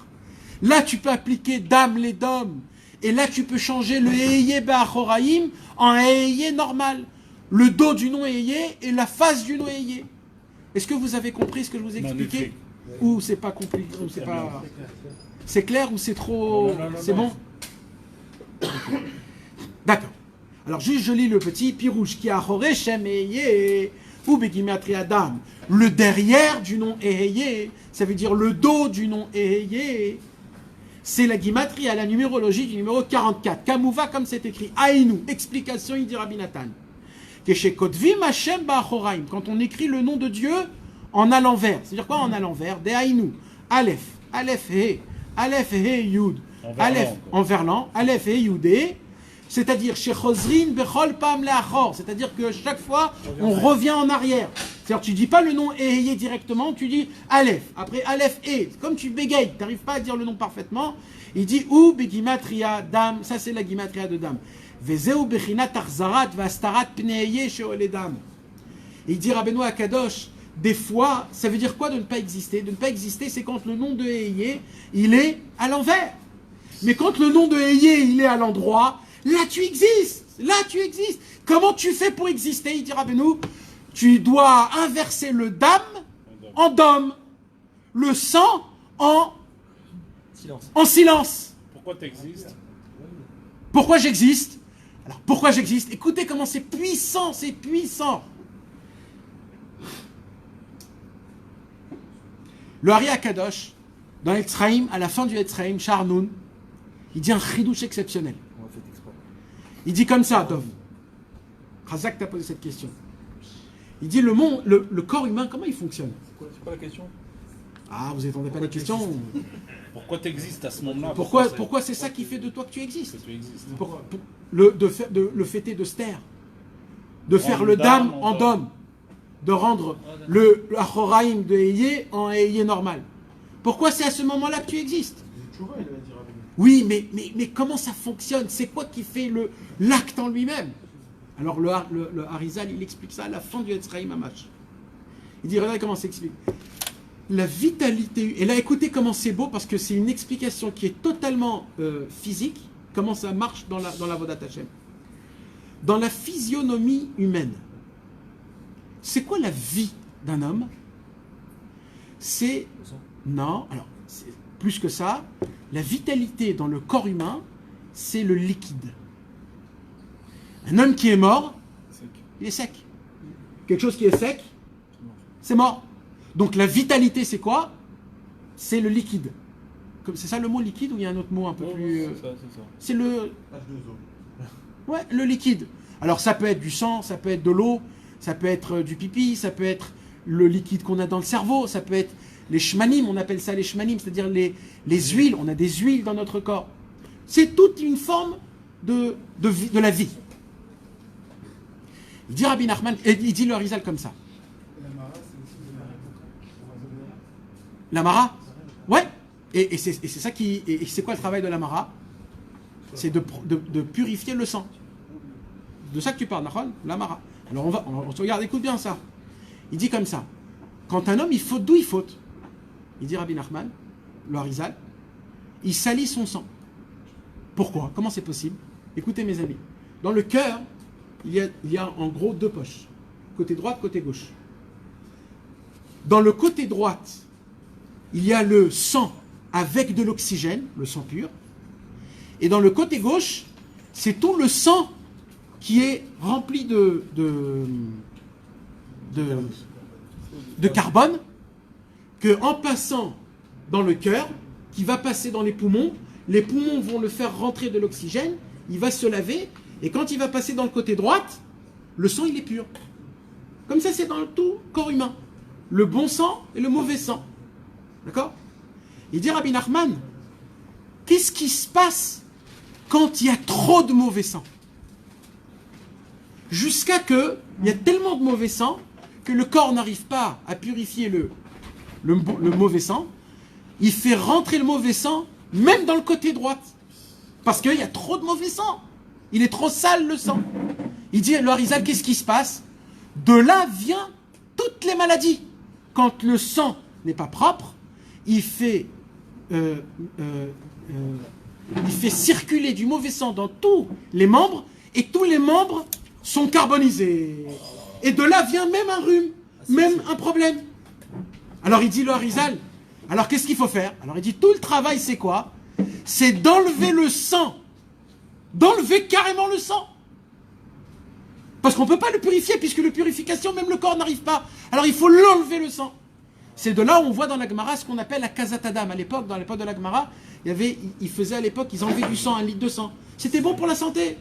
Là tu peux appliquer dam les dom et là tu peux changer le Eheye Ba'achoraïm en Eheye normal. Le dos du nom Eheye et la face du nom Eheye. Est-ce que vous avez compris ce que je vous ai expliqué? Ou c'est pas compliqué? C'est clair ou c'est trop... C'est bon? D'accord. Alors juste je lis le petit Pirouche qui a Choré Shem Eheye ou Begimatri Adam. Le derrière du nom Eheye, ça veut dire le dos du nom Eheye. C'est la Gimatri à la numérologie du numéro 44. Kamouva comme c'est écrit. Aïnou. Explication, il dit Rabbi Nathan. Quand on écrit le nom de Dieu en à l'envers. C'est-à-dire quoi en à l'envers? Des Aïnou. Aleph. Aleph He. Aleph He Yud. Aleph en verlan. Aleph He Yudé. C'est-à-dire Shechozrin Bechol Pam Leachor. C'est-à-dire que chaque fois on revient en arrière. C'est-à-dire tu dis pas le nom Eheye directement, tu dis Aleph. Après Aleph E. Comme tu bégayes, tu n'arrives pas à dire le nom parfaitement. Il dit ou Begimatria Dam. Ça c'est la Gimatria de Dam. Il dit Rabbeinu Akadosh, des fois, ça veut dire quoi de ne pas exister? De ne pas exister, c'est quand le nom de Eheye, il est à l'envers. Mais quand le nom de Eheye, il est à l'endroit, là tu existes. Là tu existes. Comment tu fais pour exister? Il dit Rabbeinu, tu dois inverser le dam en dom, le sang Silence. en silence. Pourquoi tu existes? Pourquoi j'existe? Alors, pourquoi j'existe? Écoutez comment c'est puissant, c'est puissant. Le Hari Akadosh, dans l'Etzraïm, à la fin du Etzraïm, Charnoun, il dit un chidouche exceptionnel. On va faire exprès. Il dit comme ça, Dov. Razak t'a posé cette question. Il dit le corps humain, comment il fonctionne? C'est quoi la question? Ah, vous n'entendez pas les questions. Pourquoi tu existes à ce moment-là? Pourquoi c'est ça qui fait de toi que tu existes? tu existes? Le fêter de se taire, de faire le dam en dom, de rendre le achoraim de Eyé en Eyé normal. Pourquoi c'est à ce moment-là que tu existes? Tchouva, il avait dit Rabbeinu. Oui, mais comment ça fonctionne? C'est quoi qui fait l'acte en lui-même? Alors le Harizal, il explique ça à la fin du Etzraïm Hamash. Il dit, regardez comment ça s'explique. La vitalité, et là écoutez comment c'est beau, parce que c'est une explication qui est totalement physique, comment ça marche dans la Vodat Hashem. Dans la physionomie humaine, c'est quoi la vie d'un homme? C'est... Non, alors, c'est plus que ça, la vitalité dans le corps humain, c'est le liquide. Un homme qui est mort, il est sec. Quelque chose qui est sec, c'est mort. Donc la vitalité, c'est quoi? C'est le liquide. C'est ça le mot liquide ou il y a un autre mot un peu plus... C'est ça. C'est le... H2O. Ouais, le liquide. Alors ça peut être du sang, ça peut être de l'eau, ça peut être du pipi, ça peut être le liquide qu'on a dans le cerveau, ça peut être les shmanim, on appelle ça les shmanim, c'est-à-dire les huiles, on a des huiles dans notre corps. C'est toute une forme de la vie. Il dit Rabbi Nachman, il dit le Harizal comme ça. L'amara? Ouais. Et c'est ça qui... Et c'est quoi le travail de l'amara? C'est de purifier le sang. De ça que tu parles, Nachon? L'amara. Alors on se regarde, écoute bien ça. Il dit comme ça. Quand un homme, il faute, d'où il faute? Il dit Rabbi Nachman, le Harizal, il salit son sang. Pourquoi? Comment c'est possible? Écoutez mes amis. Dans le cœur, il y a en gros deux poches. Côté droite, côté gauche. Dans le côté droite, il y a le sang avec de l'oxygène, le sang pur. Et dans le côté gauche, c'est tout le sang qui est rempli de carbone, que en passant dans le cœur, qui va passer dans les poumons vont le faire rentrer de l'oxygène, il va se laver, et quand il va passer dans le côté droite, le sang il est pur. Comme ça c'est dans le tout corps humain. Le bon sang et le mauvais sang. D'accord? Il dit Rabbi Nachman, qu'est-ce qui se passe quand il y a trop de mauvais sang? Jusqu'à que il y a tellement de mauvais sang que le corps n'arrive pas à purifier le mauvais sang. Il fait rentrer le mauvais sang même dans le côté droite. Parce qu'il y a trop de mauvais sang. Il est trop sale le sang. Il dit, le Harizal, qu'est-ce qui se passe? De là vient toutes les maladies. Quand le sang n'est pas propre, il fait circuler du mauvais sang dans tous les membres, et tous les membres sont carbonisés. Et de là vient même un rhume, même un problème. Alors il dit le Harizal, alors qu'est-ce qu'il faut faire? Alors il dit, tout le travail c'est quoi? C'est d'enlever le sang. D'enlever carrément le sang. Parce qu'on ne peut pas le purifier, puisque la purification, même le corps n'arrive pas. Alors il faut l'enlever le sang. C'est de là où on voit dans la Gemara ce qu'on appelle la Kazatadam. À l'époque, dans l'époque de la Gemara, ils faisaient à l'époque, ils enlevaient du sang, 1 litre de sang. C'était bon pour la santé.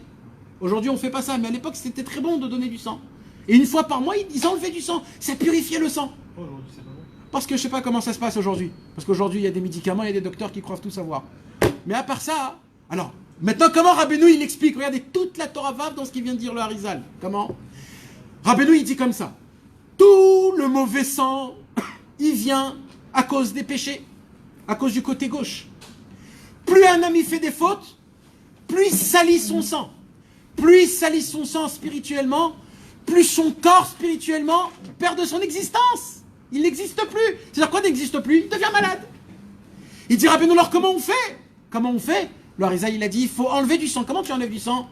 Aujourd'hui, on ne fait pas ça, mais à l'époque, c'était très bon de donner du sang. Et une fois par mois, ils enlevaient du sang. Ça purifiait le sang. Aujourd'hui, c'est pas bon. Parce que je ne sais pas comment ça se passe aujourd'hui. Parce qu'aujourd'hui, il y a des médicaments, il y a des docteurs qui croient tout savoir. Mais à part ça, alors, maintenant, comment Rabbeinu, il explique? Regardez toute la Torah Vav dans ce qu'il vient de dire le Harizal. Comment? Rabbeinu, il dit comme ça. Tout le mauvais sang, il vient à cause des péchés, à cause du côté gauche. Plus un homme il fait des fautes, plus il salit son sang. Plus il salit son sang spirituellement, plus son corps spirituellement perd de son existence. Il n'existe plus. C'est-à-dire quoi n'existe plus? Il devient malade. Il dit Rabbeinu, alors comment on fait? Comment on fait? Le Harizal, il a dit, il faut enlever du sang. Comment tu enlèves du sang?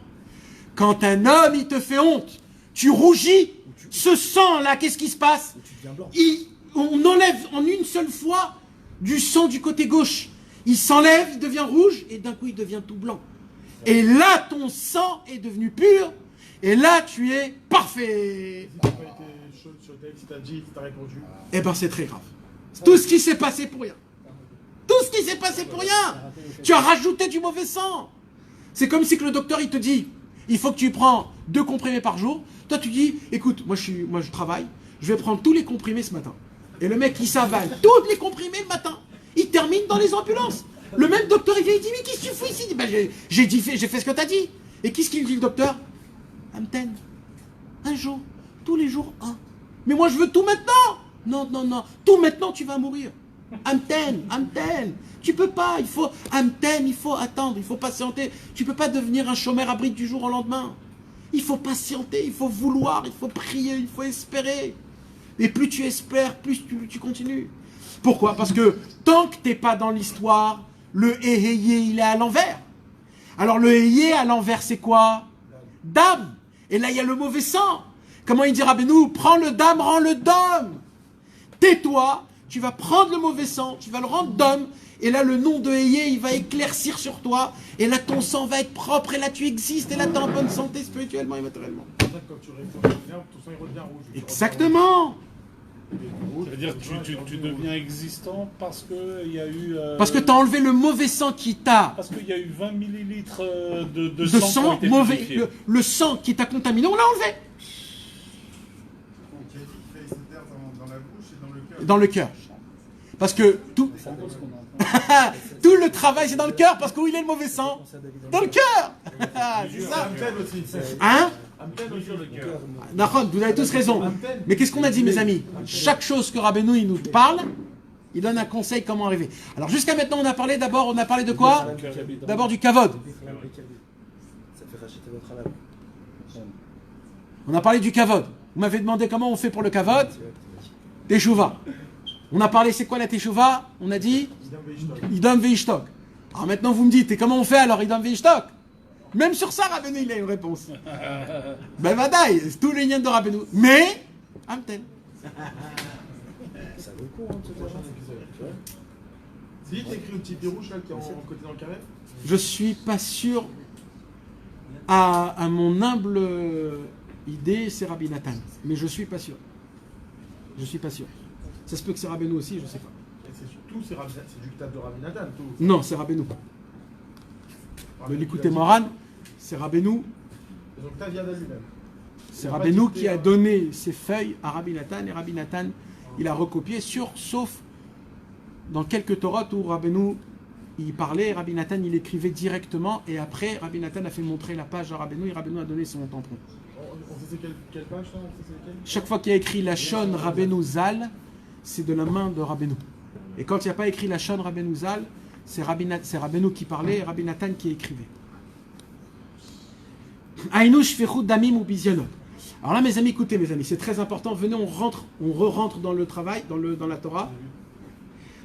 Quand un homme, il te fait honte, tu rougis, ce sang-là, qu'est-ce qui se passe? On enlève en une seule fois du sang du côté gauche. Il s'enlève, il devient rouge, et d'un coup, il devient tout blanc. Et là, ton sang est devenu pur, et là, tu es parfait. Si tu n'as pas été chaud sur le texte, si tu as dit, si tu as répondu. Eh bien, c'est très grave. Tout ce qui s'est passé pour rien. Tout ce qui s'est passé pour rien. Tu as rajouté du mauvais sang. C'est comme si que le docteur, il te dit, il faut que tu prends 2 comprimés par jour. Toi, tu dis, écoute, moi je travaille, je vais prendre tous les comprimés ce matin. Et le mec, il s'avale tous les comprimés le matin. Il termine dans les ambulances. Le même docteur, il vient, il dit, mais qu'est-ce que tu fais ici? Ben, j'ai fait ce que tu as dit. Et qu'est-ce qu'il dit, le docteur? Amten, un jour, tous les jours, un. Mais moi, je veux tout maintenant. Non, non, non, tout maintenant, tu vas mourir. Amten, tu peux pas, il faut attendre, il faut patienter. Tu peux pas devenir un chômeur à bride du jour au lendemain. Il faut patienter, il faut vouloir, il faut prier, il faut espérer. Et plus tu espères, plus tu continues. Pourquoi? Parce que tant que t'es pas dans l'histoire, le éheyé, il est à l'envers. Alors le éheyé à l'envers, c'est quoi? Dame. Et là, il y a le mauvais sang. Comment il dit Rabbeinu? Prends le dame, rends le dôme. Tais-toi, tu vas prendre le mauvais sang, tu vas le rendre d'homme, et là le nom de Héyé, il va éclaircir sur toi, et là ton sang va être propre, et là tu existes, et là tu es en bonne santé spirituellement et matériellement. C'est pour ça que quand tu réponds bien, ton sang il redevient rouge. Exactement. Ça veut dire que tu deviens existant parce qu'il y a eu... Parce que tu as enlevé le mauvais sang qui t'a... Parce qu'il y a eu 20 millilitres de de sang, sang qui ont été mauvais, purifiés. le sang qui t'a contaminé, on l'a enlevé. Dans le cœur. Parce que tout... tout le travail, c'est dans le cœur, parce que où il est le mauvais sang? Dans le cœur. C'est ça. Amten aussi. Hein? Amten aussi le cœur. Nahon, vous avez tous raison. Mais qu'est-ce qu'on a dit, mes amis? Chaque chose que Rabbeinu il nous parle, il donne un conseil comment arriver. Alors jusqu'à maintenant, on a parlé de quoi? D'abord du kavod. Ça fait racheter votre âme. On a parlé du kavod. Vous m'avez demandé comment on fait pour le kavod. Teshuva. On a parlé, c'est quoi la teshuva? On a dit Idam veishtok. Alors maintenant, vous me dites, et comment on fait alors Idam veishtok? Même sur ça, Rabbeinu, il a une réponse. Ben vadaï, c'est tous les liens de Rabbeinu. Mais, Amten. Ça vaut le coup, hein, de se faire chanter. Si, t'écris le petit pied rouge là qui est en côté dans le carré. Je suis pas sûr, à mon humble idée, c'est Rabbi Nathan. Mais je suis pas sûr. Je suis pas sûr. Ça se peut que c'est Rabbeinu aussi, je sais pas. Et c'est surtout, c'est du ktab de Rabbi Nathan, tout. Non, c'est Rabbeinu. Le Likutei Moharan, c'est Rabbeinu. Donc t'as via lui-même. C'est Rabbeinu qui a donné ses feuilles à Rabbi Nathan, et Rabbi Nathan, il a recopié sauf dans quelques Torahs où Rabbeinu il parlait, Rabbi Nathan il écrivait directement, et après Rabbi Nathan a fait montrer la page à Rabbeinu, et Rabbeinu a donné son tampon. On sait c'est quelle page ça? On sait c'est laquelle? Chaque fois qu'il y a écrit la Shon Rabbeinu Zal, c'est de la main de Rabbeinu. Et quand il n'y a pas écrit la Shon Rabbeinu Zal, c'est Rabbeinu qui parlait et Rabbi Nathan qui écrivait. Aïnou shfichut damim ou bizyonot. Alors là, mes amis, écoutez, mes amis, c'est très important. Venez, on re-rentre dans le travail, dans la Torah.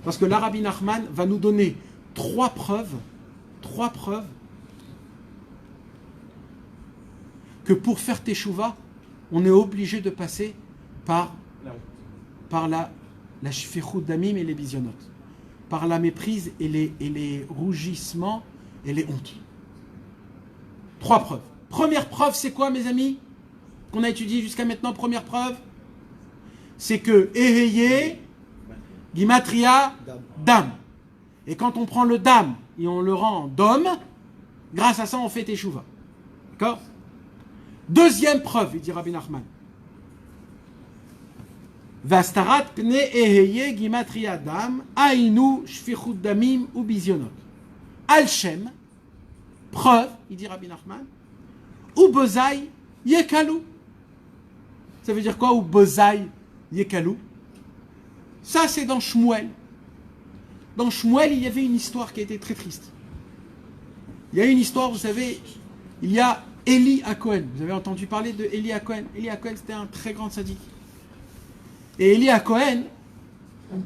Parce que là, Rabbi Nachman va nous donner trois preuves que pour faire teshuva, on est obligé de passer par la shfichut damim et les bizyonot. Par la méprise et les rougissements et les hontes. Trois preuves. Première preuve, c'est quoi, mes amis? Qu'on a étudié jusqu'à maintenant, première preuve, c'est que Eheye, Gimatria, Dam. Et quand on prend le Dam et on le rend d'homme, grâce à ça, on fait Teshuva. D'accord? Deuxième preuve, il dit Rabbi Nachman. Vastarat pne eheye gimatria dam, ainu shfichut damim ou bizyonot. Al-Shem, preuve, il dit Rabbi Nachman, ou bozai yekalu. Ça veut dire quoi, ou bozai yekalu? Ça, c'est dans Shmuel. Dans Shmuel, il y avait une histoire qui était très triste. Il y a une histoire, vous savez, il y a Eli HaKohen. Vous avez entendu parler de Eli HaKohen? Eli HaKohen, c'était un très grand sadique. Et Eli HaKohen,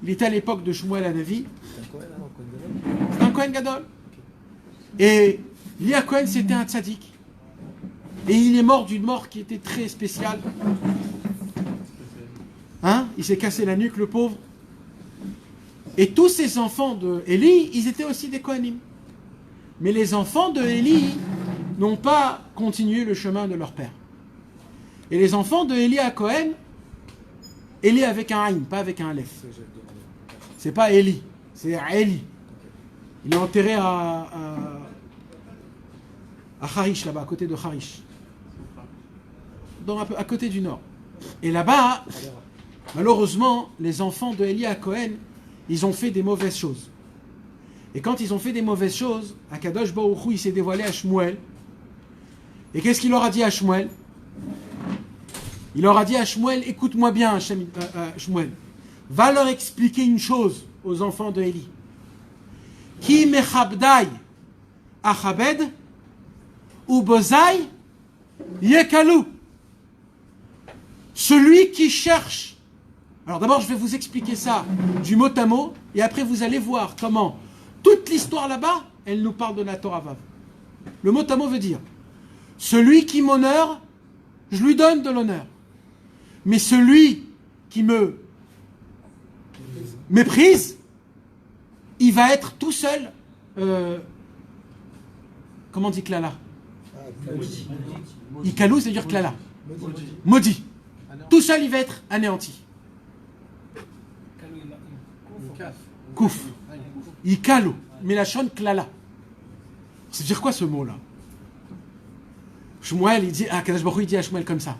il était à l'époque de Shmuel HaNavi. C'est un Kohen Gadol. Et Eli HaKohen, c'était un tzaddik. Et il est mort d'une mort qui était très spéciale. Hein? Il s'est cassé la nuque, le pauvre. Et tous ces enfants de Élie, ils étaient aussi des Kohanim. Mais les enfants de Élie n'ont pas continué le chemin de leur père. Et les enfants de Élie à Cohen, Élie avec un Aïn, pas avec un Aleph. C'est pas Élie, c'est Élie. Il est enterré à Harish, là-bas, à côté de Harish. À côté du nord. Et là-bas, malheureusement, les enfants de Élie à Cohen, ils ont fait des mauvaises choses. Et quand ils ont fait des mauvaises choses, Akadosh Baruch Hu, il s'est dévoilé à Shmuel. Et qu'est-ce qu'il leur a dit à Shmuel? Il leur a dit à Shmuel, écoute-moi bien, Shmuel, va leur expliquer une chose aux enfants de Élie. Ki mechabdai achabed ou bozai yekalu. Celui qui cherche. Alors d'abord, je vais vous expliquer ça du mot à mot, et après vous allez voir comment toute l'histoire là-bas, elle nous parle de la Torah Vav. Le mot à mot veut dire, celui qui m'honore, je lui donne de l'honneur. Mais celui qui me méprise, il va être tout seul. Comment on dit klala? Ikalou, ça veut dire klala. Maudit. Tout seul, il va être anéanti. Kouf. Ikalou. Mais la chonne klala. Ça veut dire quoi ce mot-là? Shmuel, il dit, Kadosh Baruch Hu, il dit à Shmuel comme ça.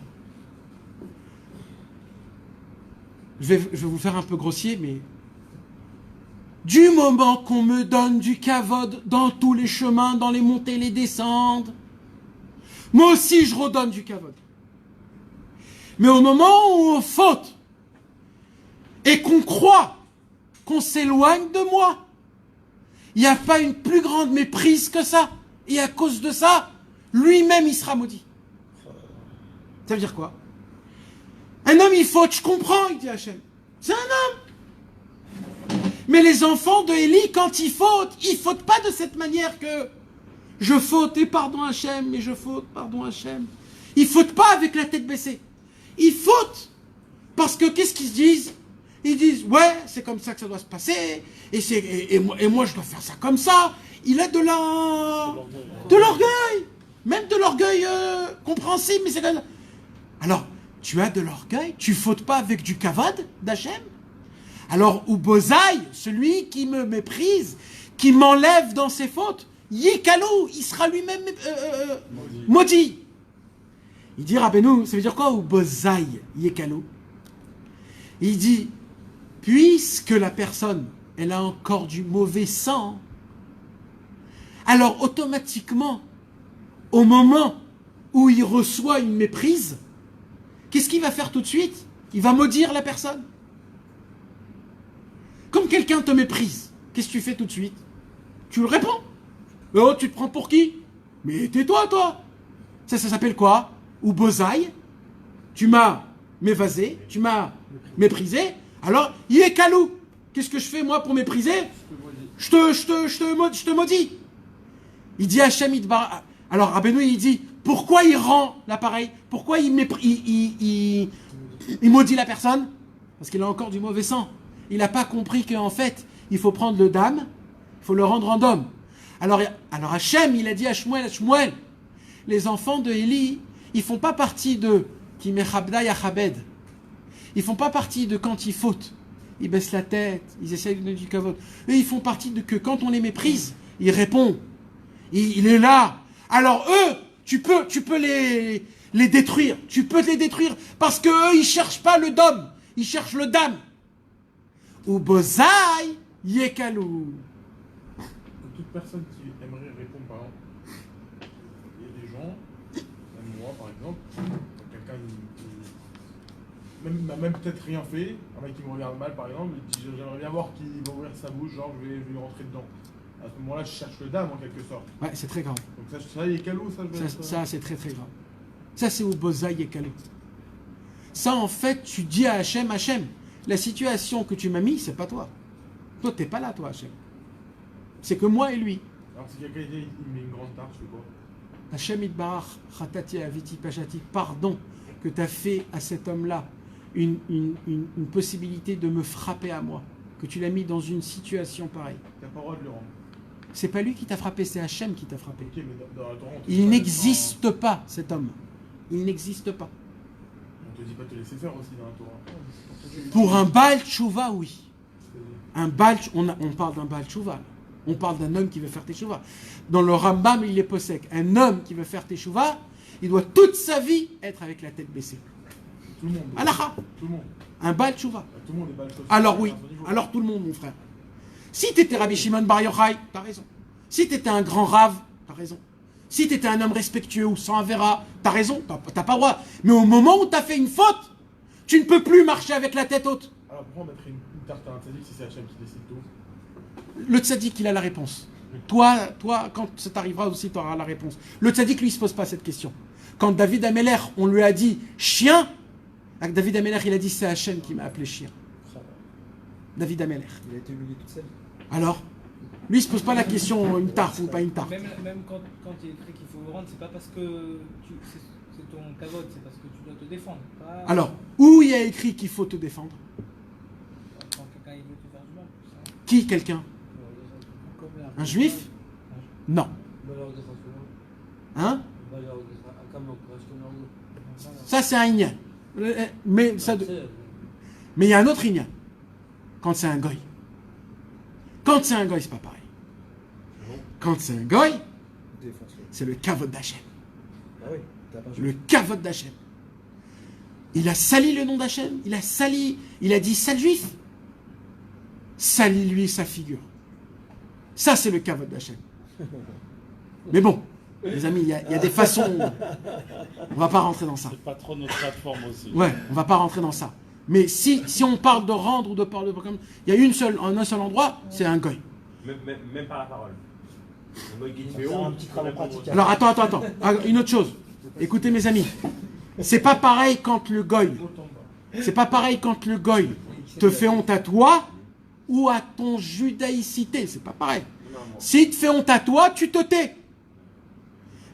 Je vais vous faire un peu grossier, mais du moment qu'on me donne du kavod dans tous les chemins, dans les montées et les descentes, moi aussi je redonne du kavod. Mais au moment où on faute et qu'on croit qu'on s'éloigne de moi, il n'y a pas une plus grande méprise que ça. Et à cause de ça, lui-même il sera maudit. Ça veut dire quoi? Un homme il faute, je comprends, il dit Hachem. C'est un homme. Mais les enfants de Élie, quand ils fautent pas de cette manière que je faute et pardon Hachem, mais je faute, pardon Hachem. Ils fautent pas avec la tête baissée. Ils fautent parce que qu'est-ce qu'ils se disent? Ils disent ouais, c'est comme ça que ça doit se passer et moi je dois faire ça comme ça. Il a de l'orgueil, même de l'orgueil compréhensible, mais c'est comme ça. Alors, tu as de l'orgueil, tu fautes pas avec du kavod d'Hachem. Alors, ou Bozaï, celui qui me méprise, qui m'enlève dans ses fautes, Yikalou, il sera lui-même maudit. Il dit Rabbeinu, ça veut dire quoi? Ou Bozaï, Yikalou. Il dit, puisque la personne, elle a encore du mauvais sang, alors automatiquement, au moment où il reçoit une méprise, qu'est-ce qu'il va faire tout de suite? Il va maudire la personne. Comme quelqu'un te méprise, qu'est-ce que tu fais tout de suite? Tu le réponds. Oh, tu te prends pour qui? Mais tais-toi, toi. Ça s'appelle quoi? Ou bozaï. Tu m'as m'évasé, tu m'as méprisé. Alors, yekalou. Qu'est-ce que je fais moi pour mépriser? Je te maudis. Il dit Hachem Idbar. Alors, Rabbeinu, il dit, pourquoi il rend l'appareil? Pourquoi il maudit la personne? Parce qu'il a encore du mauvais sang. Il n'a pas compris qu'en fait, il faut prendre le dam, il faut le rendre en dôme. Alors Hachem, il a dit à Shmuel, les enfants de Élie, ils font pas partie de qui mechabda yachabed. Ils font pas partie de quand ils fautent. Ils baissent la tête, ils essayent de donner du kavod. Eux, ils font partie de que quand on les méprise, il répond. Il est là. Alors eux, tu peux les détruire. Tu peux les détruire parce que eux, ils cherchent pas le dôme, ils cherchent le dam. Ou bozaï yekalou. Toute personne qui aimerait répondre, par exemple, il y a des gens, même moi par exemple, quelqu'un qui n'a même peut-être rien fait, un mec qui me regarde mal par exemple, il dit j'aimerais bien voir qu'il va ouvrir sa bouche, genre je vais lui rentrer dedans. À ce moment-là, je cherche le dam en quelque sorte. Ouais, c'est très grave. Donc ça yekalou, ça c'est très très grave. Ça c'est au bozaï yekalou. Ça en fait, tu dis à Hachem, la situation que tu m'as mis, c'est pas toi. Toi, t'es pas là, toi, Hachem. C'est que moi et lui. Alors si quelqu'un il met une grande tarte, je fais quoi? Hashem Itbarach, Chatati Aviti Pachati, pardon que tu as fait à cet homme-là une possibilité de me frapper à moi, que tu l'as mis dans une situation pareille. T'as pas le droit de le rendre. C'est pas lui qui t'a frappé, c'est Hashem qui t'a frappé. Ok, mais dans la Torah, on te dit Il pas n'existe pas, cet homme. Il n'existe pas. On te dit pas de te laisser faire aussi dans la Torah. Pour un Baal Tshuva, oui. Un Baal, on parle d'un Baal Tshuva. On parle d'un homme qui veut faire Teshuvah. Dans le Rambam, il est possèque. Un homme qui veut faire Teshuvah, il doit toute sa vie être avec la tête baissée. Tout le monde. Alakha. Tout le monde. Un Baal Tshuva. Tout le monde est pas le chose. Alors oui, alors tout le monde, mon frère. Si tu étais Rabbi Shimon Bar Yochai, t'as raison. Si tu étais un grand rave, t'as raison. Si tu étais un homme respectueux ou sans avéra, t'as raison, t'as pas le droit. Mais au moment où t'as fait une faute, tu ne peux plus marcher avec la tête haute. Alors pourquoi on mettrait une tarte à un tzaddik si c'est Hachem qui décide tout? Le tzaddik, il a la réponse. Toi, quand ça t'arrivera aussi, tu auras la réponse. Le tzaddik, lui, il ne se pose pas cette question. Quand David Améler, on lui a dit chien, David Améler, il a dit c'est Hachem qui m'a appelé chien. David Améler. Il a été humilié toute seule. Alors, lui, il ne se pose pas la question une tarte ou pas une tarte. Même quand il est écrit qu'il faut vous rendre, c'est pas parce que c'est ton cavote, c'est parce que tu dois te défendre. Pas Alors, où il y a écrit qu'il faut te défendre? quand quelqu'un il veut te faire du mal. Qui, quelqu'un? Un juif? Non. Hein? Ça, c'est un ignan. Mais il y a un autre ignan. Quand c'est un goy. Quand c'est un goy, c'est pas pareil. Quand c'est un goy, c'est le kavod d'Hachem. Ah oui, Le kavod d'Hachem. Il a sali le nom d'Hachem. Il a dit sale juif. Salis-lui sa figure. Ça, c'est le kavod d'Hachem. Mais bon, les amis, il y a des façons. On va pas rentrer dans ça. C'est pas trop notre plateforme aussi. Ouais, on va pas rentrer dans ça. Mais si on parle de rendre ou de parler comme, il y a un seul endroit, c'est un goy. Même par la parole. Un goy qui te fait C'est un honte. petit travail pratique. Alors attends. Ah, une autre chose. Écoutez mes amis. C'est pas pareil quand le goy. C'est pas pareil quand le goy te fait honte à toi ou à ton judaïcité. C'est pas pareil. S'il te fait honte à toi, tu te tais.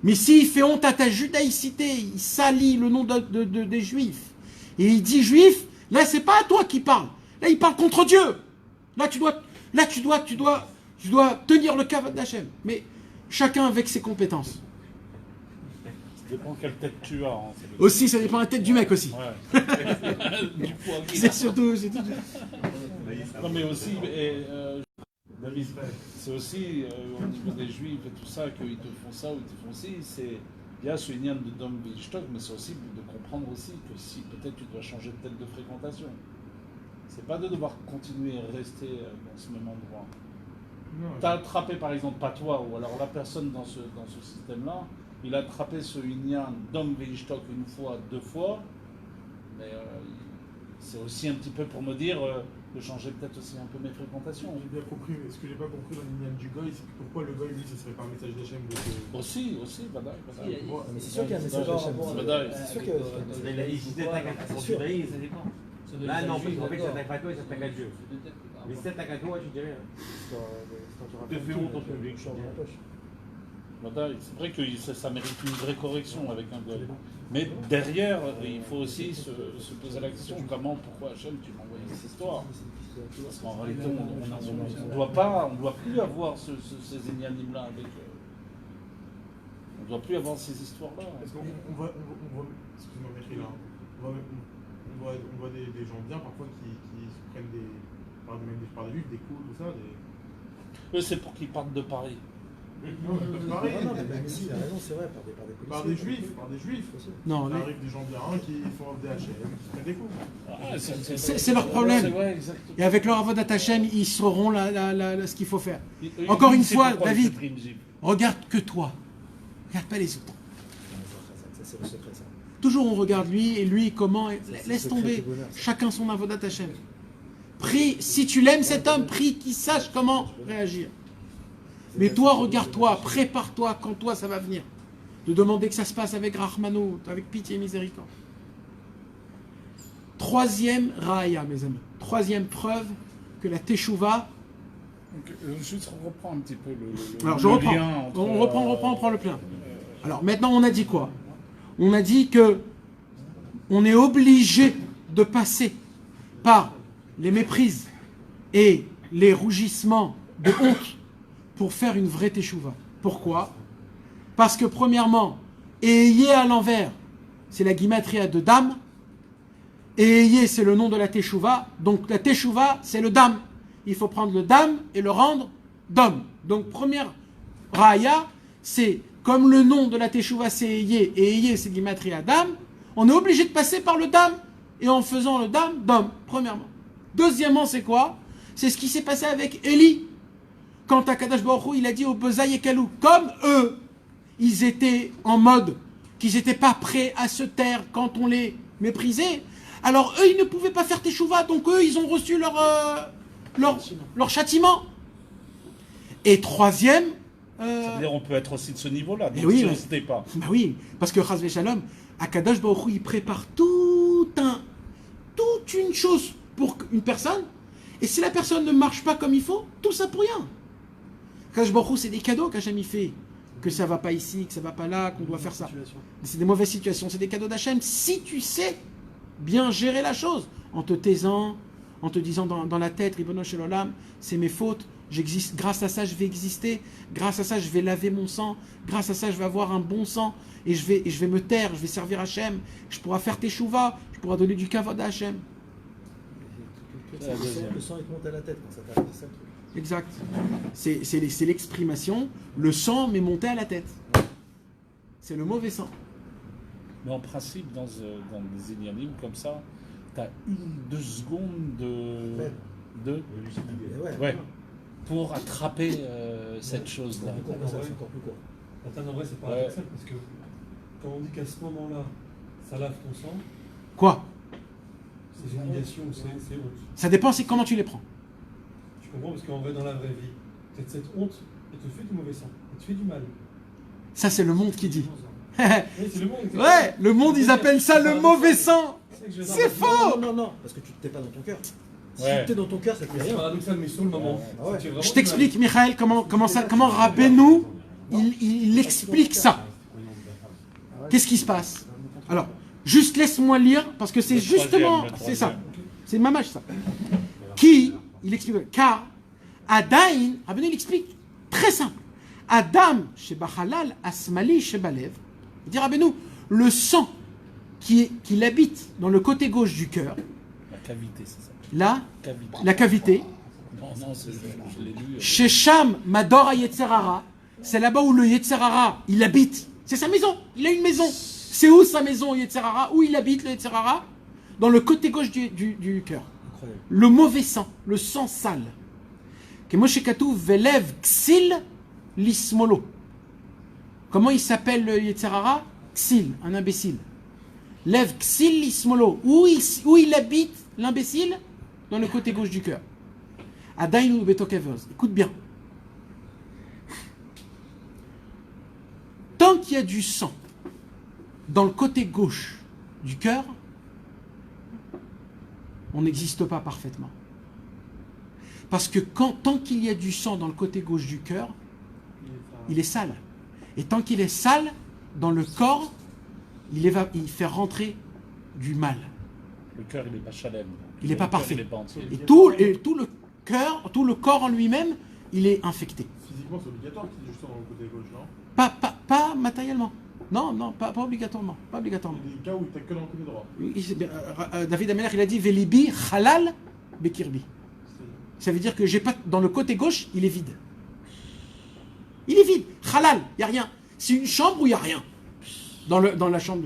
Mais s'il fait honte à ta judaïcité, il salit le nom des juifs, et il dit juif, là c'est pas à toi qu'il parle. Là il parle contre Dieu. Là tu dois tenir le kavod d'Hachem. Mais chacun avec ses compétences. Ça dépend quelle tête tu as. Hein, Aussi, ça dépend de la tête du mec aussi. Ouais. Du poids qu'il a. C'est surtout. Non mais aussi, David, c'est aussi au niveau des juifs et tout ça, qu'ils te font ça ou ils te font ci, il y a ce lien de Dom Bishtok, mais c'est aussi de comprendre aussi que si peut-être tu dois changer peut-être de fréquentation. C'est pas de devoir continuer à rester dans ce même endroit. Tu as attrapé par exemple, pas toi, ou alors la personne dans ce système-là, il a attrapé ce lien Dom Bishtok une fois, deux fois, mais c'est aussi un petit peu pour me dire de changer peut-être aussi un peu mes fréquentations. J'ai bien compris, mais ce que j'ai pas compris dans l'ignan du goy, c'est que pourquoi le goy, lui, ce serait pas un message d'Hachem de Aussi, Badaï. Mais c'est sûr qu'il y a un message d'Hachem. C'est sûr qu'il y a Il s'attaque à ton judaïsme, ça dépend. Là, non, en fait, il s'attaque pas à toi, il s'attaque à Dieu. Mais si t'attaques à toi, je dirais. Te fait honte en public. C'est vrai que ça mérite une vraie correction avec un goy. Mais derrière, il faut aussi se poser la question pourquoi Hachem, tu m'as envoyé cette histoire? Parce qu'en réalité, on ne doit plus avoir ces énianimes-là avec. On ne doit plus avoir ces histoires-là. Parce qu'on voit, excuse-moi, Maître, là, on voit des gens bien parfois qui se prennent par des juifs, des coups, tout ça. Eux, c'est pour qu'ils partent de Paris. Non, pareil. Non, mais si, il a raison, c'est vrai, par des policiers. Par des juifs. Non, Ça arrive des gens bien qui font des HM, qui se prennent des coups. c'est leur problème. C'est vrai, exactement. Et avec leur avodat Hachem, ils sauront ce qu'il faut faire. Encore une fois, David, regarde que toi. Regarde pas les autres. Ça, c'est le secret, ça. Toujours on regarde lui et lui comment. Laisse tomber. Chacun son avodat Hachem. Prie, si tu l'aimes cet homme, prie qu'il sache comment réagir. Mais toi, regarde-toi, prépare-toi quand toi ça va venir. De demander que ça se passe avec Rahmano, avec pitié et miséricorde. Troisième raaya, mes amis. Troisième preuve que la teshuva. Juste reprends un petit peu le Alors je reprends. lien entre, On reprend le plein. Alors maintenant, on a dit quoi? On a dit que on est obligé de passer par les méprises et les rougissements de honte pour faire une vraie teshuva. Pourquoi? Parce que premièrement, Eyé à l'envers, c'est la guimatria de dame, et Eyé, c'est le nom de la teshuva. Donc la teshuva, c'est le dam. Il faut prendre le dam et le rendre d'homme. Donc première raya, c'est comme le nom de la teshuva c'est Eyé, et Eyé c'est guimatria dam, on est obligé de passer par le dam, et en faisant le dam, d'homme, premièrement. Deuxièmement, c'est quoi? C'est ce qui s'est passé avec Élie. Quand Akadosh Baruch Hu, il a dit au Bezaï et Kalou, comme eux, ils étaient en mode qu'ils n'étaient pas prêts à se taire quand on les méprisait, alors eux, ils ne pouvaient pas faire teshuva, donc eux, ils ont reçu leur châtiment. Et troisième... C'est-à-dire on peut être aussi de ce niveau-là, donc oui, si on ne se tait pas. Bah oui, parce que Chas Shalom, Akadosh Baruch Hu, il prépare toute une chose pour une personne, et si la personne ne marche pas comme il faut, tout ça pour rien. Akadosh Baruch Hu, c'est des cadeaux qu'Hachem il fait. Que ça va pas ici, que ça va pas là, qu'on doit faire ça. C'est des mauvaises situations, c'est des cadeaux d'Hachem. Si tu sais bien gérer la chose, en te taisant, en te disant dans la tête, Ribono Shel Olam, c'est mes fautes, j'existe, grâce à ça je vais exister, grâce à ça je vais laver mon sang, grâce à ça je vais avoir un bon sang, et je vais me taire, je vais servir Hachem, je pourrai faire teshuva, je pourrai donner du kavod à Hachem. Le sang il te monte à la tête quand ça t'arrive, c'est ça le truc. Exact. C'est l'exprimation, le sang m'est monté à la tête. C'est le mauvais sang. Mais en principe, dans des inanimes comme ça, tu as 1-2 secondes Ouais. pour attraper cette chose-là. C'est encore plus court. En vrai, c'est paradoxal parce que quand on dit qu'à ce moment-là, ça lave ton sang, Quoi? c'est humiliation ou c'est honte. Ça dépend, c'est comment tu les prends. Tu comprends? Parce qu'en vrai, dans la vraie vie, peut-être cette honte, elle te fait du mauvais sang, elle te fait du mal. Ça, c'est le monde qui dit. Oui, c'est le monde. Ouais, le monde, ils appellent ça le mauvais sang. C'est faux. Non, parce que tu te tais pas dans ton cœur. Si Ouais. tu te tais dans ton cœur, ça te fait C'est rien. paradoxal, mais sur le moment. Ah ouais. tu es vraiment Je du t'explique, Michael, comment Rabbeinu, il explique ça. Qu'est-ce qui se passe? Alors, juste laisse-moi lire, parce que c'est Le justement, troisième. c'est ça. C'est mamage ça. Qui, il explique, car Adain, Rabbeinu il explique, très simple. Adam, Shebachalal, Asmali, Shebalev. Il dit Rabbeinu, le sang qui habite dans le côté gauche du cœur, La cavité, c'est ça. là, Cavité. la cavité, Non, je l'ai lu. Shesham Mador Yetzerara, c'est là-bas où le Yetzerara, il habite. C'est sa maison, il a une maison. C'est où sa maison, Yetzerara? Où il habite, le Yetzerara? Dans le côté gauche du cœur. Incroyable. Le mauvais sang, le sang sale. Que Moshe Katou Velev Ksil Lismolo. Comment il s'appelle le Yetzerara? Ksil, un imbécile. Lev Ksil Lismolo. Où il habite, l'imbécile? Dans le côté gauche du cœur. Adainu Betokevos. Écoute bien. Tant qu'il y a du sang dans le côté gauche du cœur, on n'existe pas parfaitement. Parce que tant qu'il y a du sang dans le côté gauche du cœur, il est sale. Et tant qu'il est sale, dans le corps, il fait rentrer du mal. Le cœur, il n'est pas chalem. Il n'est pas parfait. Il est pas entier. Et tout le cœur, tout le corps en lui-même, il est infecté. Physiquement, c'est obligatoire qu'il y ait du sang dans le côté gauche, non? Pas matériellement. Non, pas obligatoirement. Pas obligatoirement. Il y a des cas où il t'a que dans le côté droit. David Ameller, il a dit Velibi halal bekirbi. Ça veut dire que j'ai pas dans le côté gauche, il est vide. Il est vide. Halal, il n'y a rien. C'est une chambre où il n'y a rien. Dans la chambre.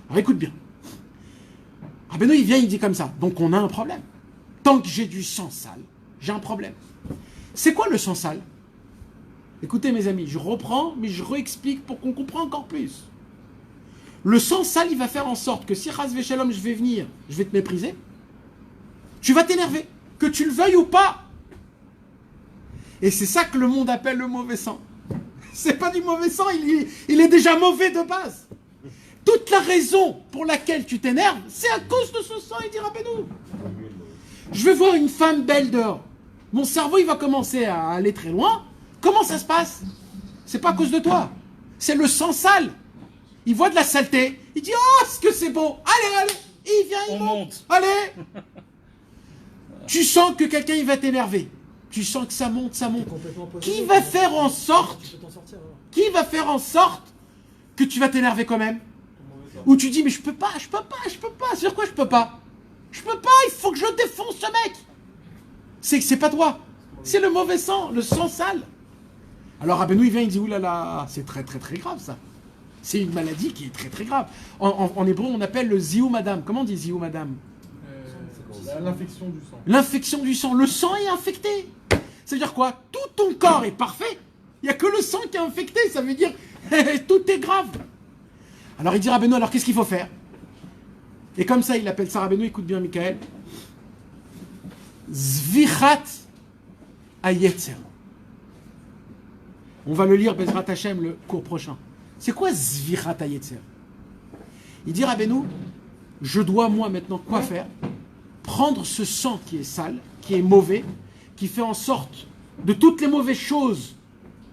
Alors écoute bien. Rabbeinu, il vient, il dit comme ça. Donc on a un problème. Tant que j'ai du sang sale, j'ai un problème. C'est quoi le sang sale? Écoutez mes amis, je reprends, mais je réexplique pour qu'on comprenne encore plus. Le sang sale, il va faire en sorte que si Chas Veshalom, je vais venir, je vais te mépriser, tu vas t'énerver, que tu le veuilles ou pas. Et c'est ça que le monde appelle le mauvais sang. C'est pas du mauvais sang, il est déjà mauvais de base. Toute la raison pour laquelle tu t'énerves, c'est à cause de ce sang, il dit Rabbeinu. Je vais voir une femme belle dehors. Mon cerveau, il va commencer à aller très loin. Comment ça se passe? C'est pas à cause de toi. C'est le sang sale. Il voit de la saleté. Il dit, oh, ce que c'est beau. Allez. Et il vient, il monte. Allez. Tu sens que quelqu'un, il va t'énerver. Tu sens que ça monte. Qui va faire en sorte que tu vas t'énerver quand même? Ou tu dis, mais je peux pas. Sur quoi je peux pas? Il faut que je défonce ce mec. C'est pas toi. C'est le mauvais sang, le sang sale. Alors Rabbeinu, il vient, il dit, oulala, c'est très très très grave ça. C'est une maladie qui est très très grave. En hébreu, on appelle le ziou madame. Comment on dit ziou madame? L'infection du sang. L'infection du sang. Le sang est infecté. Ça veut dire quoi? Tout ton corps est parfait. Il n'y a que le sang qui est infecté. Ça veut dire tout est grave. Alors il dit Rabbeinu, alors qu'est-ce qu'il faut faire? Et comme ça, il appelle ça Rabbeinu, écoute bien Michael. Zvichat Hayetzer. On va le lire, Bezrat Hashem, le cours prochain. C'est quoi Zvichat Hayetzer? Il dit Rabbeinu, je dois moi maintenant quoi faire? Prendre ce sang qui est sale, qui est mauvais, qui fait en sorte de toutes les mauvaises choses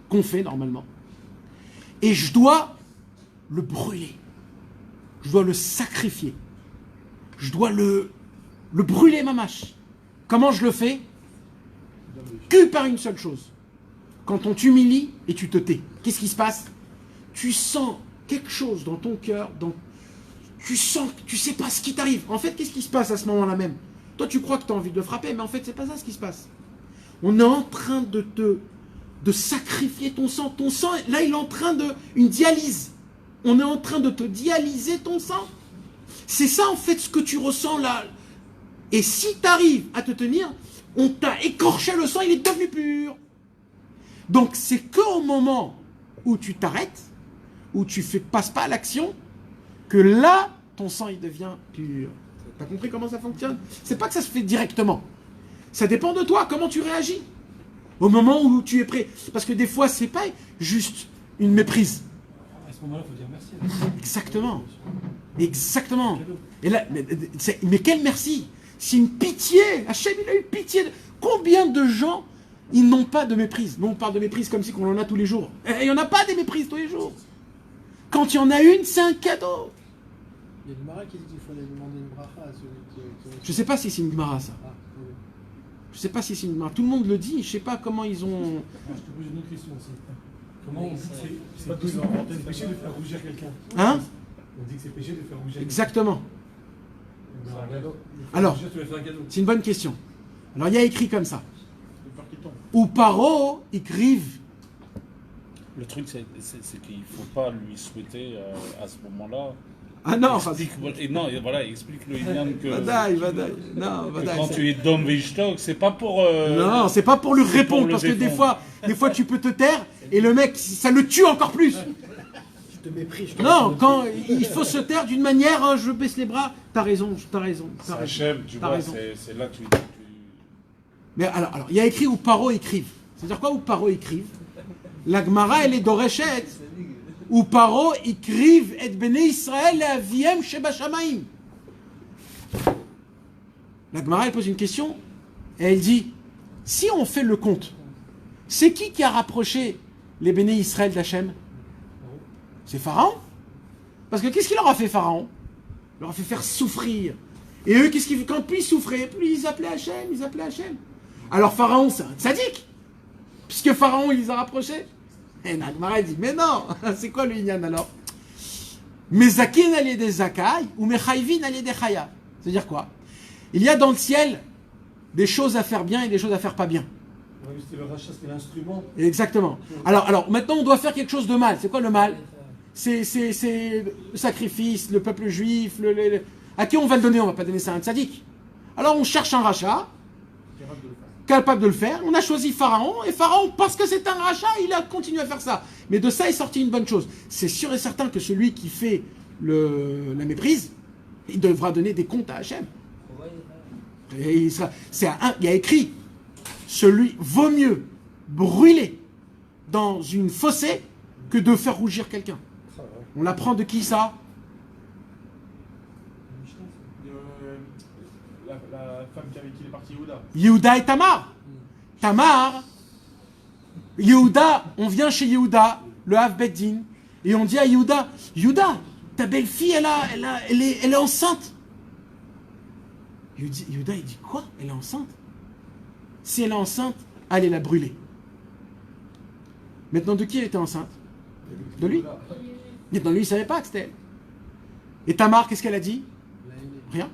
qu'on fait normalement. Et je dois le brûler. Je dois le sacrifier. Je dois le brûler mamache. Comment je le fais? Que par une seule chose. Quand on t'humilie et tu te tais, qu'est-ce qui se passe? Tu sens quelque chose dans ton cœur, tu sens que tu sais pas ce qui t'arrive. En fait, qu'est-ce qui se passe à ce moment-là même? Toi, tu crois que tu as envie de le frapper, mais en fait, c'est pas ça ce qui se passe. On est en train de sacrifier ton sang. Ton sang, là, il est en train une dialyse. On est en train de te dialyser ton sang. C'est ça, en fait, ce que tu ressens là. Et si tu arrives à te tenir, on t'a écorché le sang, il est devenu pur. Donc, c'est qu'au moment où tu t'arrêtes, où tu passes pas à l'action, que là, ton sang, il devient pur. T'as compris comment ça fonctionne? C'est pas que ça se fait directement. Ça dépend de toi, comment tu réagis. Au moment où tu es prêt. Parce que des fois, c'est pas juste une méprise. À ce moment-là, il faut dire merci. Exactement. Et là, mais quel merci? C'est une pitié. Hachem, il a eu pitié. Combien de gens, ils n'ont pas de méprise? Nous, on parle de méprise comme si on en a tous les jours. Et il n'y en a pas des méprises tous les jours. Quand il y en a une, c'est un cadeau. Il y a une Gemara qui dit qu'il faut aller demander une bracha à celui qui... Je sais pas si c'est une Gemara, ça. Je sais pas si c'est une Gemara. Tout le monde le dit, je sais pas comment ils ont... Je te pose une autre question aussi. Comment on dit que c'est péché de faire rougir quelqu'un? Hein? On dit que c'est péché de faire rougir quelqu'un. Exactement. quelqu'un. Alors, c'est une bonne question. Alors, il y a écrit comme ça. Ou paro écrivent. Le truc, c'est qu'il ne faut pas lui souhaiter à ce moment-là. Ah non, explique le Yann que, que quand tu es Dom Veishtok, c'est pas pour... non, c'est pas pour lui répondre, parce que des fois, tu peux te taire, et le mec, ça le tue encore plus. Je te méprise. Non, quand il faut se taire d'une manière, hein, je baisse les bras, t'as raison. Hachem, tu vois, c'est là que tu... Mais alors, il y a écrit ou paro écrivent. C'est-à-dire quoi ou paro écrivent? La Gemara, elle est d'Oreshet. Ou paro écrivent et Bnei Israël la aviem sheba shamaim. La Gemara, elle pose une question et elle dit, si on fait le compte, c'est qui a rapproché les Bnei Israël d'Hachem? C'est Pharaon. Parce que qu'est-ce qu'il leur a fait, Pharaon? Il leur a fait faire souffrir. Et eux, quand plus ils souffraient, plus ils appelaient Hachem. Alors Pharaon, c'est un tzaddik. Puisque Pharaon, il les a rapprochés. Et Nagmara dit, mais non, c'est quoi le Inyan alors? Mezakin allié des zakai ou mechayvin allié des chaya. C'est-à-dire quoi? Il y a dans le ciel des choses à faire bien et des choses à faire pas bien. C'était le rachat, c'était l'instrument. Exactement. Alors maintenant, on doit faire quelque chose de mal. C'est quoi le mal? C'est le sacrifice, le peuple juif. À qui on va le donner? On va pas donner ça à un tzaddik. Alors on cherche un rachat capable de le faire. On a choisi Pharaon, et Pharaon, parce que c'est un rachat, il a continué à faire ça. Mais de ça est sorti une bonne chose. C'est sûr et certain que celui qui fait la méprise, il devra donner des comptes à Hachem. Et il y a écrit, vaut mieux brûler dans une fossée que de faire rougir quelqu'un. On l'apprend de qui ça? La femme avec qui il est parti, Yehuda. Yehuda et Tamar. Yehuda, on vient chez Yehuda, le Hav Beddin. Et on dit à Yehuda, Yehuda, ta belle-fille, elle est enceinte. Yehuda, il dit quoi? Elle est enceinte? Si elle est enceinte, allez la brûler. Maintenant, de qui elle était enceinte? De lui. Maintenant, lui, il ne savait pas que c'était elle. Et Tamar, qu'est-ce qu'elle a dit? Rien.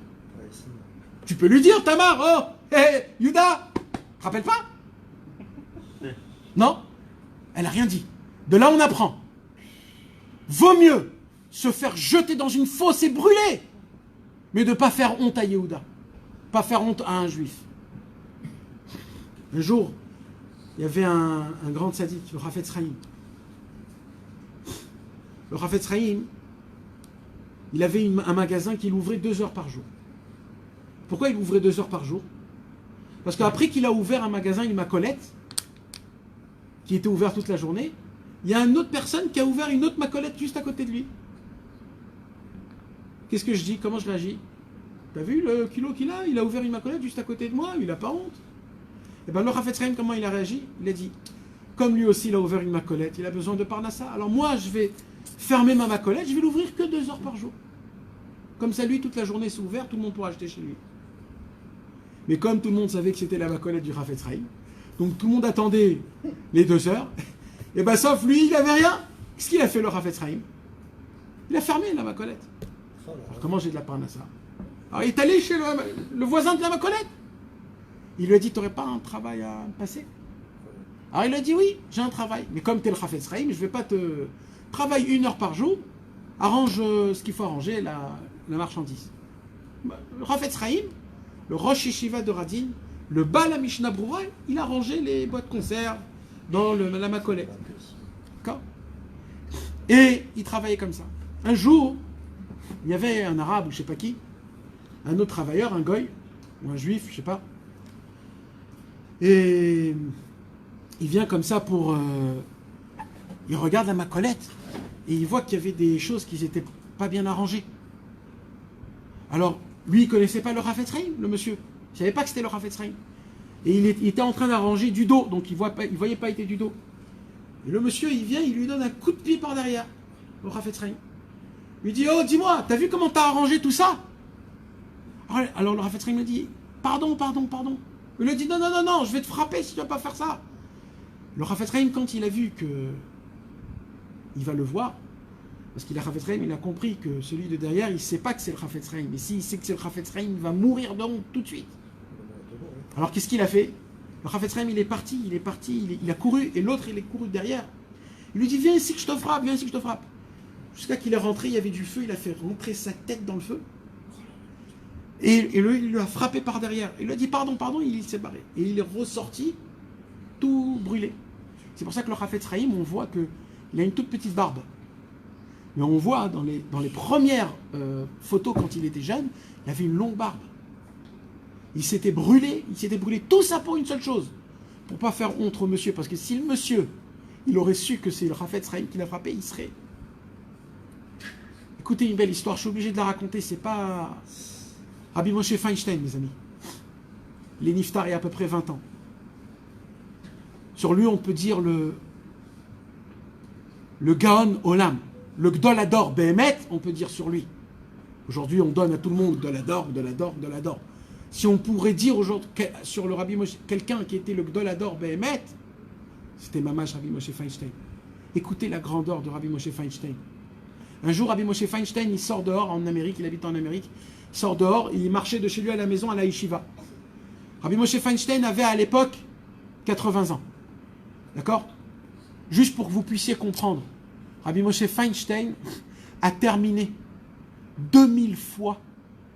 Tu peux lui dire, Tamar, oh, hé, Yehuda, tu te rappelles pas? Non, elle n'a rien dit. De là, on apprend. Vaut mieux se faire jeter dans une fosse et brûler, mais de ne pas faire honte à Yehuda. Pas faire honte à un juif. Un jour, il y avait un grand tzaddik, le Chafetz Chaim. Le Chafetz Chaim, il avait un magasin qu'il ouvrait 2 heures par jour. Pourquoi il ouvrait 2 heures par jour? Parce qu'après qu'il a ouvert un magasin, une macolette, qui était ouvert toute la journée, il y a une autre personne qui a ouvert une autre macolette juste à côté de lui. Qu'est-ce que je dis? Comment je réagis? T'as vu le kilo qu'il a? Il a ouvert une macolette juste à côté de moi, il n'a pas honte. Et bien le Chafetz Chaim, comment il a réagi? Il a dit, comme lui aussi il a ouvert une macolette, il a besoin de parnassa. Alors moi je vais fermer ma macolette, je vais l'ouvrir que 2 heures par jour. Comme ça lui toute la journée c'est ouvert, tout le monde pourra acheter chez lui. Mais comme tout le monde savait que c'était la macolette du Chafetz Chaim, donc tout le monde attendait les 2 heures, et bien sauf lui, il n'avait rien. Qu'est-ce qu'il a fait le Chafetz Chaim? Il a fermé la macolette. Alors comment j'ai de la parnassa? Alors il est allé chez le voisin de la macolette. Il lui a dit, tu n'aurais pas un travail à me passer? Alors il a dit, oui, j'ai un travail. Mais comme tu es le Chafetz Chaim, je ne vais pas te... Travaille 1 heure par jour, arrange ce qu'il faut arranger, la marchandise. Le Chafetz Chaim, le Rosh Yeshiva de Radin, le Baal HaMishnah Berurah, il a rangé les boîtes conserve dans la macolette. D'accord? Et il travaillait comme ça. Un jour, il y avait un arabe ou je ne sais pas qui, un autre travailleur, un goy, ou un juif, je ne sais pas. Et il vient comme ça pour... il regarde la macolette et il voit qu'il y avait des choses qui n'étaient pas bien arrangées. Alors, lui, il ne connaissait pas le Chafetz Chaim, le monsieur. Il ne savait pas que c'était le Chafetz Chaim. Et il était en train d'arranger du dos, donc il ne voyait pas était du dos. Et le monsieur, il vient, il lui donne un coup de pied par derrière, au Chafetz Chaim. Il lui dit, oh, dis-moi, t'as vu comment t'as arrangé tout ça? Alors le Chafetz Chaim me dit, pardon. Il lui dit, non, je vais te frapper si tu ne vas pas faire ça. Le Chafetz Chaim, quand il a vu que il va le voir, parce qu'il a Chafetz Chaim, il a compris que celui de derrière, il ne sait pas que c'est le Chafetz Chaim. Mais s'il sait que c'est le Chafetz Chaim, il va mourir de honte tout de suite. Alors qu'est-ce qu'il a fait? Le Chafetz Chaim, il est parti, il a couru, et l'autre, il est couru derrière. Il lui dit, viens ici que je te frappe, Jusqu'à qu'il est rentré, il y avait du feu, il a fait rentrer sa tête dans le feu. Et il lui a frappé par derrière. Il lui a dit, pardon, il s'est barré. Et il est ressorti, tout brûlé. C'est pour ça que le Chafetz Chaim, on voit qu'il a une toute petite barbe. Mais on voit dans les premières photos, quand il était jeune, il avait une longue barbe. Il s'était brûlé tout ça pour une seule chose, pour pas faire honte au monsieur, parce que si le monsieur, il aurait su que c'est le Chafetz Chaim qui l'a frappé, il serait... Écoutez une belle histoire, je suis obligé de la raconter, c'est pas Rabbi Moshe Feinstein, mes amis. Il est niftar il y a à peu près 20 ans. Sur lui, on peut dire le Gaon Olam, le Gdol Hador Behemet, on peut dire sur lui. Aujourd'hui, on donne à tout le monde Gdol Hador. Si on pourrait dire aujourd'hui sur le Rabbi Moshe, quelqu'un qui était le Gdol Hador Behemet, c'était Mamash Rabbi Moshe Feinstein. Écoutez la grandeur de Rabbi Moshe Feinstein. Un jour, Rabbi Moshe Feinstein, il sort dehors en Amérique, il habite en Amérique, il sort dehors, il marchait de chez lui à la maison à la yeshiva. Rabbi Moshe Feinstein avait à l'époque 80 ans. D'accord? Juste pour que vous puissiez comprendre, Rabbi Moshe Feinstein a terminé 2000 fois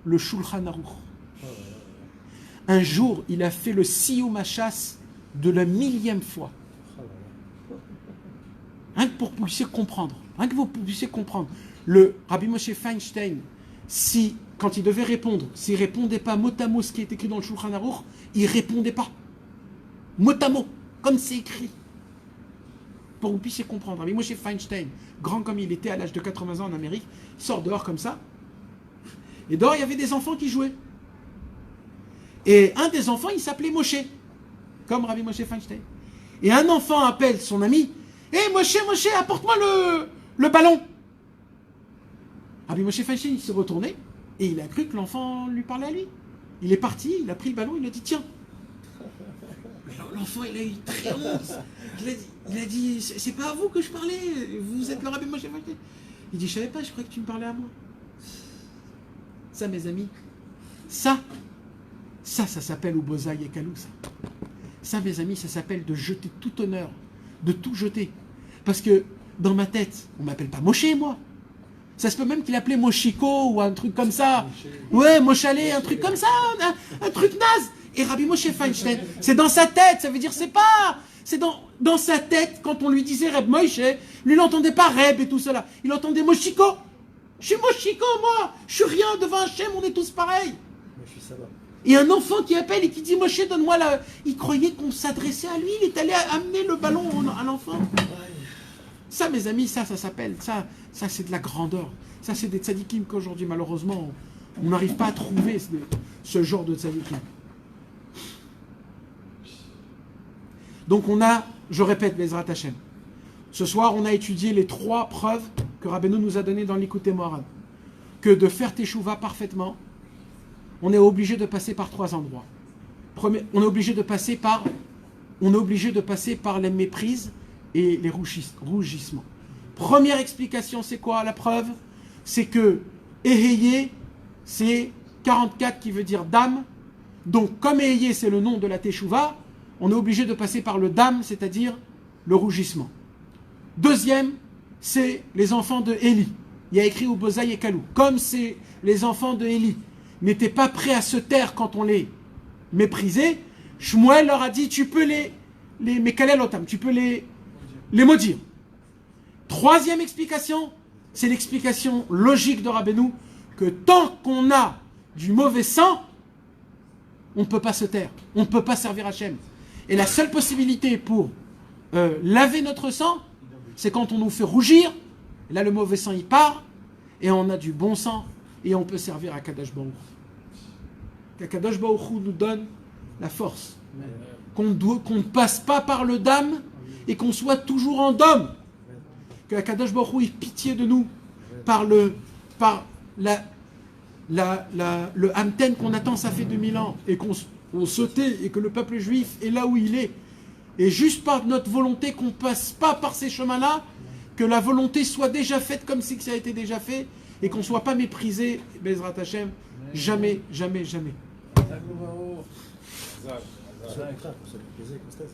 le Shulchan Aruch. Un jour, il a fait le Siyum HaShas de la 1000e fois. Rien que pour que vous puissiez comprendre. Le Rabbi Moshe Feinstein, quand il devait répondre, s'il ne répondait pas mot à mot ce qui est écrit dans le Shulchan Aruch, il ne répondait pas. Mot à mot, comme c'est écrit. Pour que vous puissiez comprendre. Rabbi Moshe Feinstein, grand comme il était à l'âge de 80 ans en Amérique, il sort dehors comme ça. Et dehors, il y avait des enfants qui jouaient. Et un des enfants, il s'appelait Moshe, comme Rabbi Moshe Feinstein. Et un enfant appelle son ami, « Hé Moshe, apporte-moi le ballon. Rabbi Moshe Feinstein, il s'est retourné et il a cru que l'enfant lui parlait à lui. Il est parti, il a pris le ballon, il a dit tiens. Alors, l'enfant, il a eu très honte. Il a dit c'est pas à vous que je parlais, vous êtes le Rabbi Moshe Feinstein. Il dit je savais pas, je croyais que tu me parlais à moi. Ça, mes amis, ça s'appelle Ubozaï et Kalou, ça. Ça, mes amis, ça s'appelle de jeter tout honneur, de tout jeter. Parce que dans ma tête, on m'appelle pas Moshe, moi. Ça se peut même qu'il appelait Moshiko ou un truc comme ça. Ouais, Moshalé, un truc comme ça, un truc naze. Et Rabbi Moshe Feinstein, c'est dans sa tête, ça veut dire c'est pas... C'est dans sa tête, quand on lui disait Reb Moshe, lui, il n'entendait pas Reb et tout cela. Il entendait Moshiko. Je suis Moshiko, moi. Je suis rien devant Hachem, on est tous pareils. Moi, je suis ça va. Et un enfant qui appelle et qui dit Moshe, donne-moi la... Il croyait qu'on s'adressait à lui, il est allé amener le ballon à l'enfant. Ça, mes amis, ça s'appelle, ça c'est de la grandeur. Ça, c'est des tzadikim qu'aujourd'hui, malheureusement, on n'arrive pas à trouver ce genre de tzadikim. Donc on a, je répète, Bezrat Hashem, ce soir, on a étudié les 3 preuves que Rabbeinu nous a données dans l'Ikouté Moharan. Que de faire teshuva parfaitement, on est obligé de passer par 3 endroits. On est obligé de passer par les méprises et les rougissements. Première explication, c'est quoi la preuve? C'est que Eheye, c'est 44 qui veut dire dame. Donc, comme Eheye, c'est le nom de la teshuva, on est obligé de passer par le dame, c'est-à-dire le rougissement. Deuxième, c'est les enfants de Élie. Il y a écrit Ubozaï et Kalou. Comme c'est les enfants de Élie n'étaient pas prêts à se taire quand on les méprisait, Shmuel leur a dit tu peux les mekalel otam, tu peux les maudire. Troisième explication, c'est l'explication logique de Rabbeinu que tant qu'on a du mauvais sang, on ne peut pas se taire, on ne peut pas servir Hachem. Et la seule possibilité pour laver notre sang, c'est quand on nous fait rougir. Et là, le mauvais sang, il part, et on a du bon sang, et on peut servir à Kadosh Baruch. Kadosh Baruch nous donne la force. Qu'on ne passe pas par le dam, et qu'on soit toujours en dom. Que Kadosh Baruch ait pitié de nous, par le Hamten qu'on attend, ça fait 2000 ans, et qu'on se tait, et que le peuple juif est là où il est. Et juste par notre volonté qu'on ne passe pas par ces chemins-là, que la volonté soit déjà faite comme si ça a été déjà fait, et qu'on ne soit pas méprisé, Bezrat Hashem, jamais, jamais, jamais. Pour se plaisir, Constance.